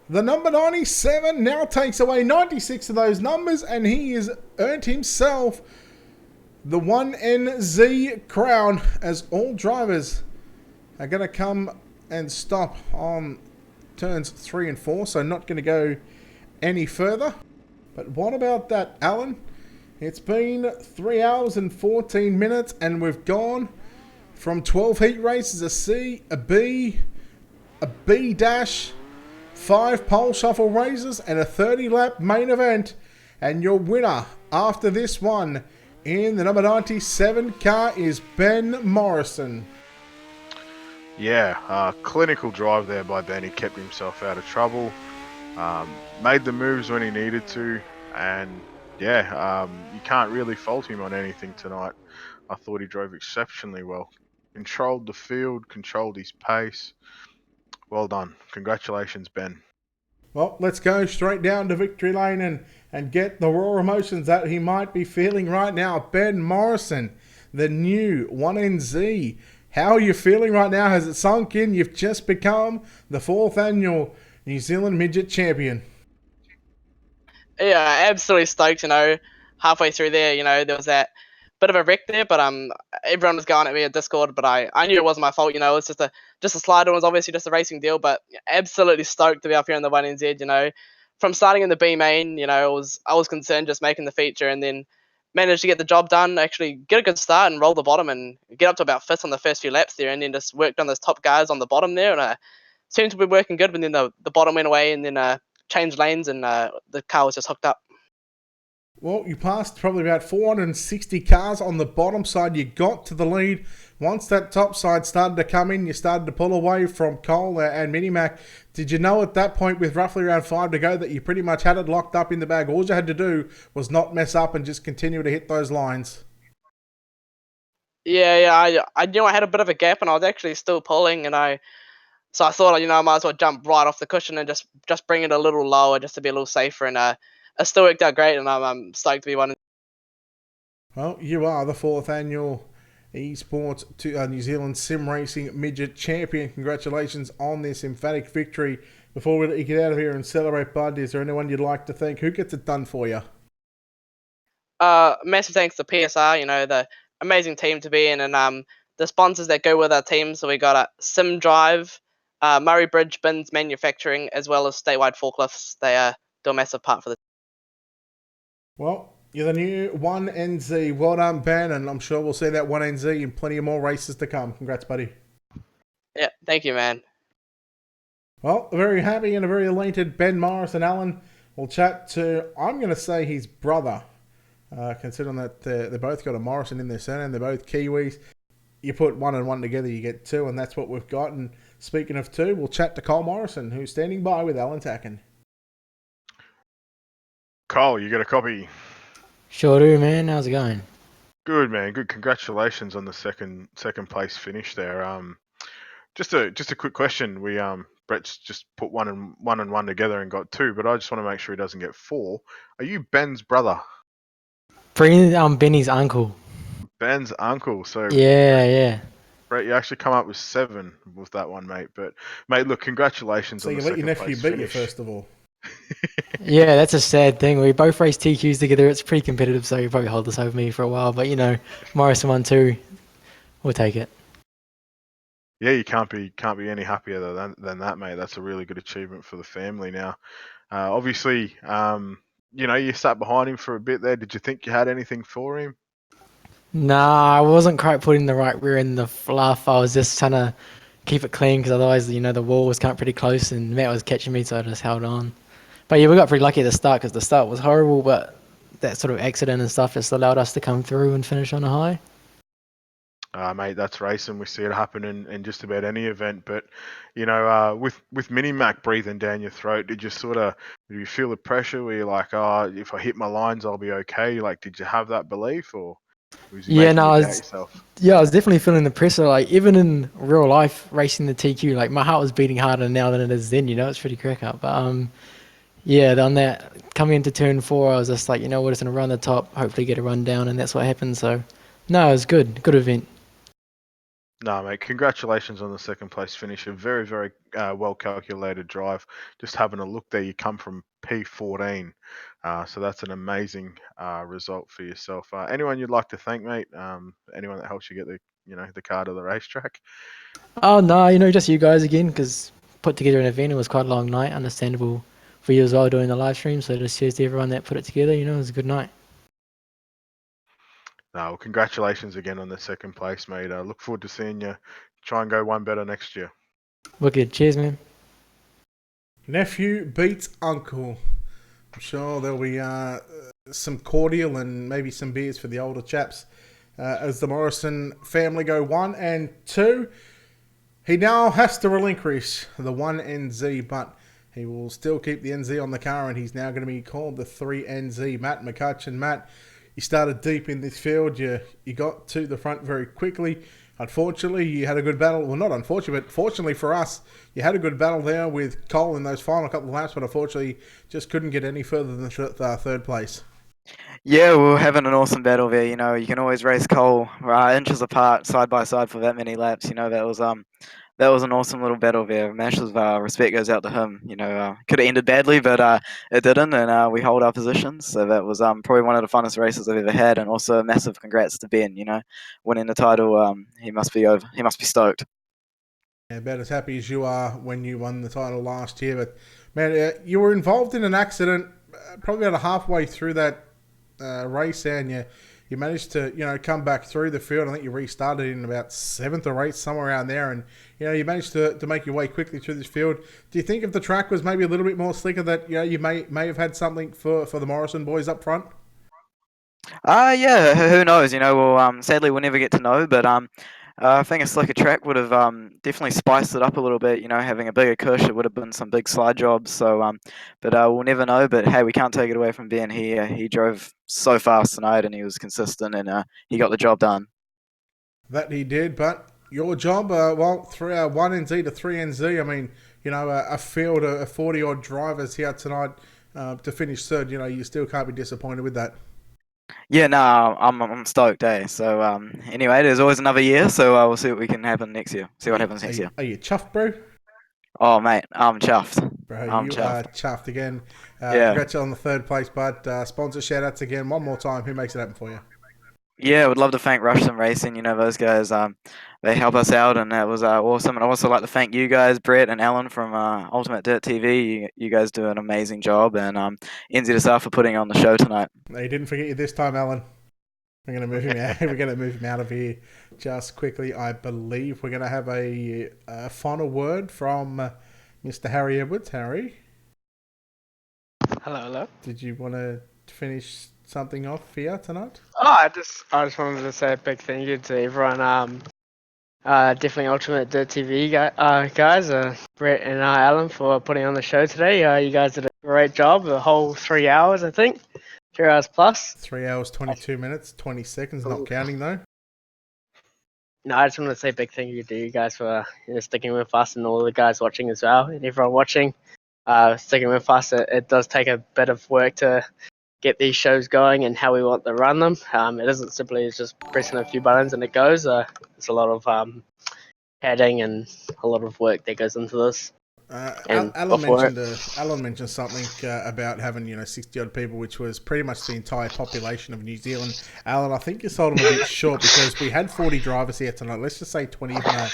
The number 97 now takes away 96 of those numbers, and he has earned himself the 1NZ crown, as all drivers are going to come and stop on turns 3 and 4, so not going to go any further. But what about that, Alan? It's been 3 hours and 14 minutes, and we've gone from 12 heat races, a C, a B, a B dash, 5 pole shuffle races, and a 30-lap main event. And your winner after this one in the number 97 car is Ben Morrison. Yeah, clinical drive there by Ben. He kept himself out of trouble, made the moves when he needed to, and you can't really fault him on anything tonight. I thought he drove exceptionally well. Controlled the field, controlled his pace. Well done. Congratulations, Ben. Well, let's go straight down to victory lane and get the raw emotions that he might be feeling right now. Ben Morrison, the new 1NZ. How are you feeling right now? Has it sunk in? You've just become the 4th annual New Zealand Midget Champion. Yeah, absolutely stoked. Halfway through there, there was that bit of a wreck there, but everyone was going at me at Discord, but I knew it wasn't my fault. It was just a slider. It was obviously just a racing deal, but absolutely stoked to be up here in the 1NZ. From starting in the B main, I was concerned just making the feature, and then managed to get the job done, actually get a good start and roll the bottom and get up to about 5th on the first few laps there, and then just worked on those top guys on the bottom there, and seemed to be working good. But then the bottom went away, and then changed lanes, and the car was just hooked up. Well, you passed probably about 460 cars on the bottom side. You got to the lead. Once that top side started to come in, you started to pull away from Cole and Minimac. Did you know at that point, with roughly around 5 to go, that you pretty much had it locked up in the bag? All you had to do was not mess up and just continue to hit those lines. Yeah, I knew I had a bit of a gap, and I was actually still pulling, so I thought, I might as well jump right off the cushion and just bring it a little lower, just to be a little safer, and it still worked out great, and I'm stoked to be one. Well, you are the 4th annual eSports New Zealand Sim Racing Midget Champion. Congratulations on this emphatic victory. Before we let you get out of here and celebrate, Bud, is there anyone you'd like to thank? Who gets it done for you? Massive thanks to PSR, the amazing team to be in, and the sponsors that go with our team. So we got a Sim Drive, Murray Bridge Bins Manufacturing, as well as Statewide Forklifts. They do a massive part for the. Well, you're the new 1NZ. Well done, Ben, and I'm sure we'll see that 1NZ in plenty of more races to come. Congrats, buddy. Yeah, thank you, man. Well, a very happy and a very elated Ben Morris and Alan will chat to, I'm going to say, his brother. Considering that they both got a Morrison in their surname, they're both Kiwis. You put 1 and 1 together, you get 2, and that's what we've got. And speaking of 2, we'll chat to Cole Morrison, who's standing by with Alan Tacken. Cole, you got a copy? Sure do, man. How's it going? Good, man. Good. Congratulations on the second place finish there. Just a quick question. Brett's just put 1 and 1 together and got 2, but I just want to make sure he doesn't get 4. Are you Ben's brother? Benny's uncle. Ben's uncle. So Yeah. Brett, you actually come up with 7 with that one, mate. But mate, look, congratulations So on you the let second your nephew place beat finish. you first of all. Yeah, that's a sad thing. We both race TQs together. It's pretty competitive, so you probably hold this over me for a while. But Morrison won 2. We'll take it. Yeah, you can't be any happier than that, mate. That's a really good achievement for the family. Now, obviously, you sat behind him for a bit there. Did you think you had anything for him? Nah, I wasn't quite putting the right rear in the fluff. I was just trying to keep it clean because otherwise, the wall was pretty close and Matt was catching me, so I just held on. But yeah, we got pretty lucky at the start because the start was horrible, but that sort of accident and stuff just allowed us to come through and finish on a high. Mate, that's racing. We see it happen in just about any event. But with Mini Mac breathing down your throat, did you feel the pressure? Where you're like, oh, if I hit my lines, I'll be okay. Like, did you have that belief, or was you making you doubt yourself? Yeah, I was definitely feeling the pressure. Like even in real life, racing the TQ, like my heart was beating harder now than it is then. It's pretty crack up. But yeah, on that coming into turn 4, I was just like, we're just gonna run the top, hopefully get a run down, and that's what happened. So, no, it was good event. No, mate, congratulations on the second place finish. A very, very well calculated drive. Just having a look there, you come from P14. So that's an amazing result for yourself. Anyone you'd like to thank, mate? Anyone that helps you get the car to the racetrack? Oh no, just you guys again, because put together an event. It was quite a long night. Understandable for you as well doing the live stream. So just cheers to everyone that put it together. It was a good night. No, well, congratulations again on the second place, mate. Look forward to seeing you try and go one better next year. Wicked. Cheers, man. Nephew beats uncle. I'm sure there'll be some cordial and maybe some beers for the older chaps as the Morrison family go 1 and 2. He now has to relinquish the 1NZ, but he will still keep the NZ on the car, and he's now going to be called the 3NZ. Matt McCutcheon. Matt, you started deep in this field. You got to the front very quickly. Unfortunately, you had a good battle. Well, not unfortunately, but fortunately for us, you had a good battle there with Cole in those final couple of laps, but unfortunately just couldn't get any further than third place. Yeah, we were having an awesome battle there. You can always race Cole inches apart, side by side for that many laps. That was an awesome little battle there. Massive respect goes out to him. Could have ended badly, but it didn't, and we hold our positions. So that was probably one of the funnest races I've ever had, and also a massive congrats to Ben. Winning the title. He must be stoked. Yeah, about as happy as you are when you won the title last year. But man, you were involved in an accident probably about halfway through that race there, and you managed to, come back through the field. I think you restarted in about 7th or 8th, somewhere around there, and, you managed to make your way quickly through this field. Do you think if the track was maybe a little bit more slicker that, you may have had something for the Morrison boys up front? Yeah, who knows? Well, sadly we'll never get to know, but I think a slicker track would have definitely spiced it up a little bit. Having a bigger cush, it would have been some big slide jobs. So, but we'll never know. But hey, we can't take it away from Ben. He drove so fast tonight, and he was consistent, and he got the job done. That he did, but your job, through 1NZ to 3NZ, I mean, a field of 40-odd drivers here tonight to finish third, you still can't be disappointed with that. Yeah, no, I'm stoked, So anyway, there's always another year, so we'll see what we can happen next year. See what happens next year. Are you chuffed, bro? Oh, mate, I'm chuffed. Bro, I'm you chuffed. are chuffed again. Yeah. Congrats on the 3rd place, bud. Sponsor shout-outs again. One more time. Who makes it happen for you? Yeah, I would love to thank Rushton Racing. Those guys, they help us out, and that was awesome. And I'd also like to thank you guys, Brett and Alan from Ultimate Dirt TV. You guys do an amazing job, and NZSR for putting on the show tonight. No, he didn't forget you this time, Alan. We're going to move him out. We're going to move him out of here just quickly. I believe we're going to have a final word from Mr. Harry Edwards. Harry? Hello. Did you want to finish something off here tonight? Oh, I just wanted to say a big thank you to everyone. Definitely Ultimate Dirt TV guys, Brett and Alan for putting on the show today. You guys did a great job. The whole 3 hours, I think. 3 hours plus. 3 hours, 22 minutes, 20 seconds, not counting though. No, I just want to say a big thank you to you guys for sticking with us, and all the guys watching as well, and everyone watching. Sticking with us, it does take a bit of work to get these shows going and how we want to run them. It isn't simply just pressing a few buttons and it goes. There's a lot of padding and a lot of work that goes into this. Alan mentioned something about having 60 odd people, which was pretty much the entire population of New Zealand. Alan, I think you sold him a bit short because we had 40 drivers here tonight. Let's just say 20 of them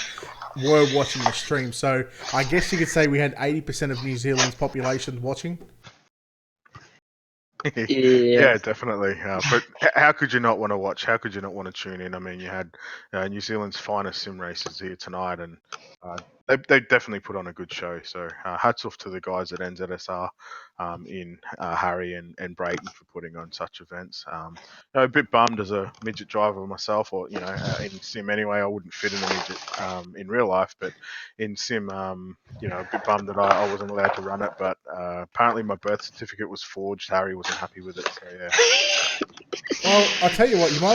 were watching the stream. So I guess you could say we had 80% of New Zealand's population watching. Yeah, definitely. But how could you not want to watch? How could you not want to tune in? I mean, you had New Zealand's finest sim racers here tonight, and they definitely put on a good show. So hats off to the guys at NZSR, in Harry and Brayton for putting on such events. A bit bummed as a midget driver myself, or in sim anyway. I wouldn't fit in a midget in real life, but in sim, a bit bummed that I wasn't allowed to run it. But apparently my birth certificate was forged. Harry wasn't happy with it, so yeah. Well, I'll tell you what, you might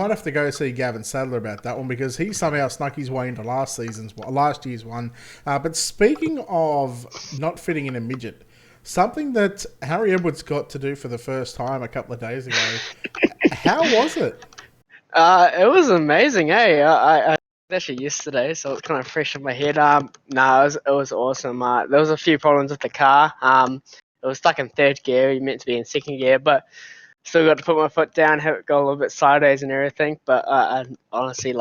have to go see Gavin Sadler about that one, because he somehow snuck his way into last year's one. But speaking of not fitting in a midget, something that Harry Edwards got to do for the first time a couple of days ago. How was it? It was amazing, I actually yesterday, so it's kind of fresh in my head. It was awesome. There was a few problems with the car. It was stuck in 3rd gear. You meant to be in 2nd gear, but still got to put my foot down, have it go a little bit sideways and everything. But I honestly,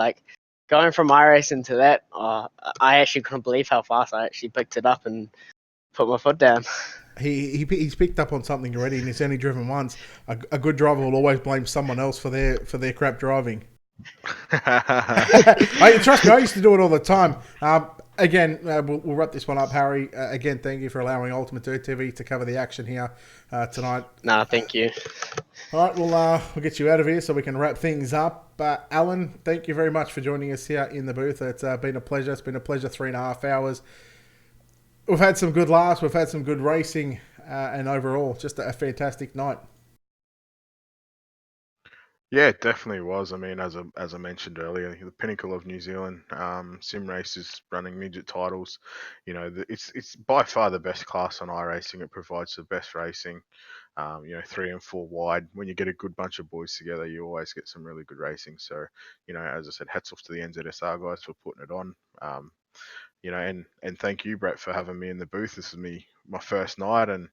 going from iRacing to that, I actually couldn't believe how fast I actually picked it up and put my foot down. He's picked up on something already, and he's only driven once. A good driver will always blame someone else for their crap driving. Trust me, I used to do it all the time. Again, we'll wrap this one up, Harry. Again, thank you for allowing Ultimate Dirt TV to cover the action here tonight. No, thank you. All right, we'll get you out of here so we can wrap things up. Alan, thank you very much for joining us here in the booth. It's been a pleasure. It's been a pleasure 3.5 hours. We've had some good laughs. We've had some good racing, and overall, just a fantastic night. Yeah, it definitely was. I mean, as I mentioned earlier, the pinnacle of New Zealand sim races, running midget titles. It's by far the best class on iRacing. It provides the best racing. 3 and 4 wide. When you get a good bunch of boys together, you always get some really good racing. So, as I said, hats off to the NZSR guys for putting it on. And thank you, Brett, for having me in the booth. This is my first night, and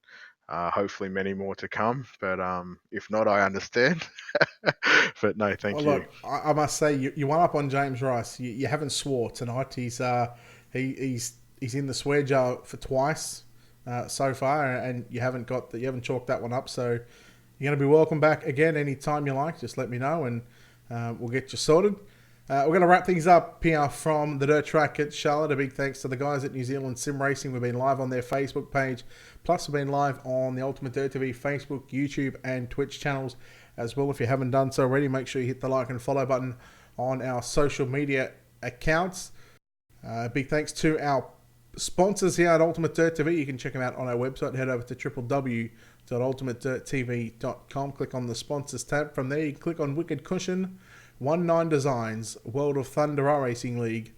hopefully many more to come. But if not, I understand. But no, thank you. Look, I must say, you won up on James Rice. You haven't swore tonight. He's in the swear jar for twice so far, and you haven't chalked that one up. So You're going to be welcome back again anytime you like. Just let me know and we'll get you sorted. We're going to wrap things up here from the dirt track at Charlotte. A big thanks to the guys at New Zealand Sim Racing. We've been live on their Facebook page. Plus, we've been live on the Ultimate Dirt TV Facebook, YouTube, and Twitch channels as well. If you haven't done so already, make sure you hit the like and follow button on our social media accounts. Big thanks to our sponsors here at Ultimate Dirt TV. You can check them out on our website. Head over to www.ultimatedirttv.com. Click on the sponsors tab. From there, you can click on Wicked Cushion, 19 Designs, World of Thunder iRacing League,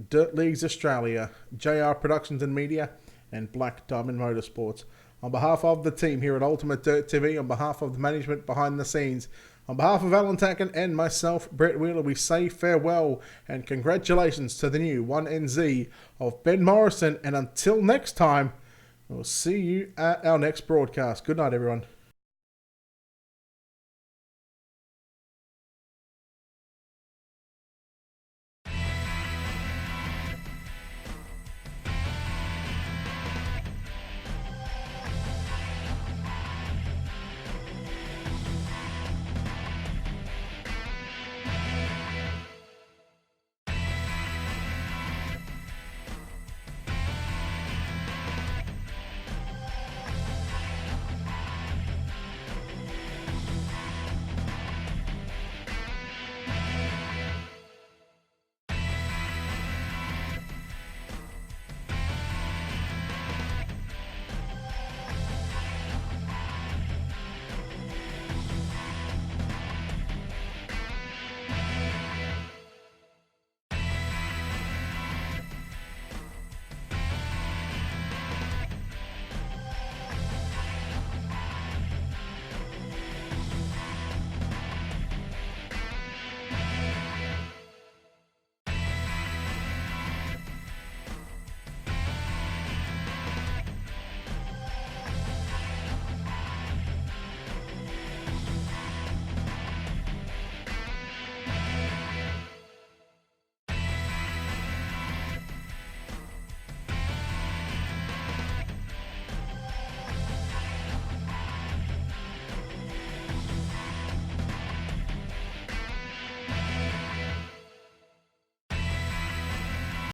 Dirt Leagues Australia, JR Productions and Media, and Black Diamond Motorsports. On behalf of the team here at Ultimate Dirt TV, on behalf of the management behind the scenes, on behalf of Alan Tacken and myself, Brett Wheeler, we say farewell and congratulations to the new 1NZ of Ben Morrison. And until next time, we'll see you at our next broadcast. Good night, everyone.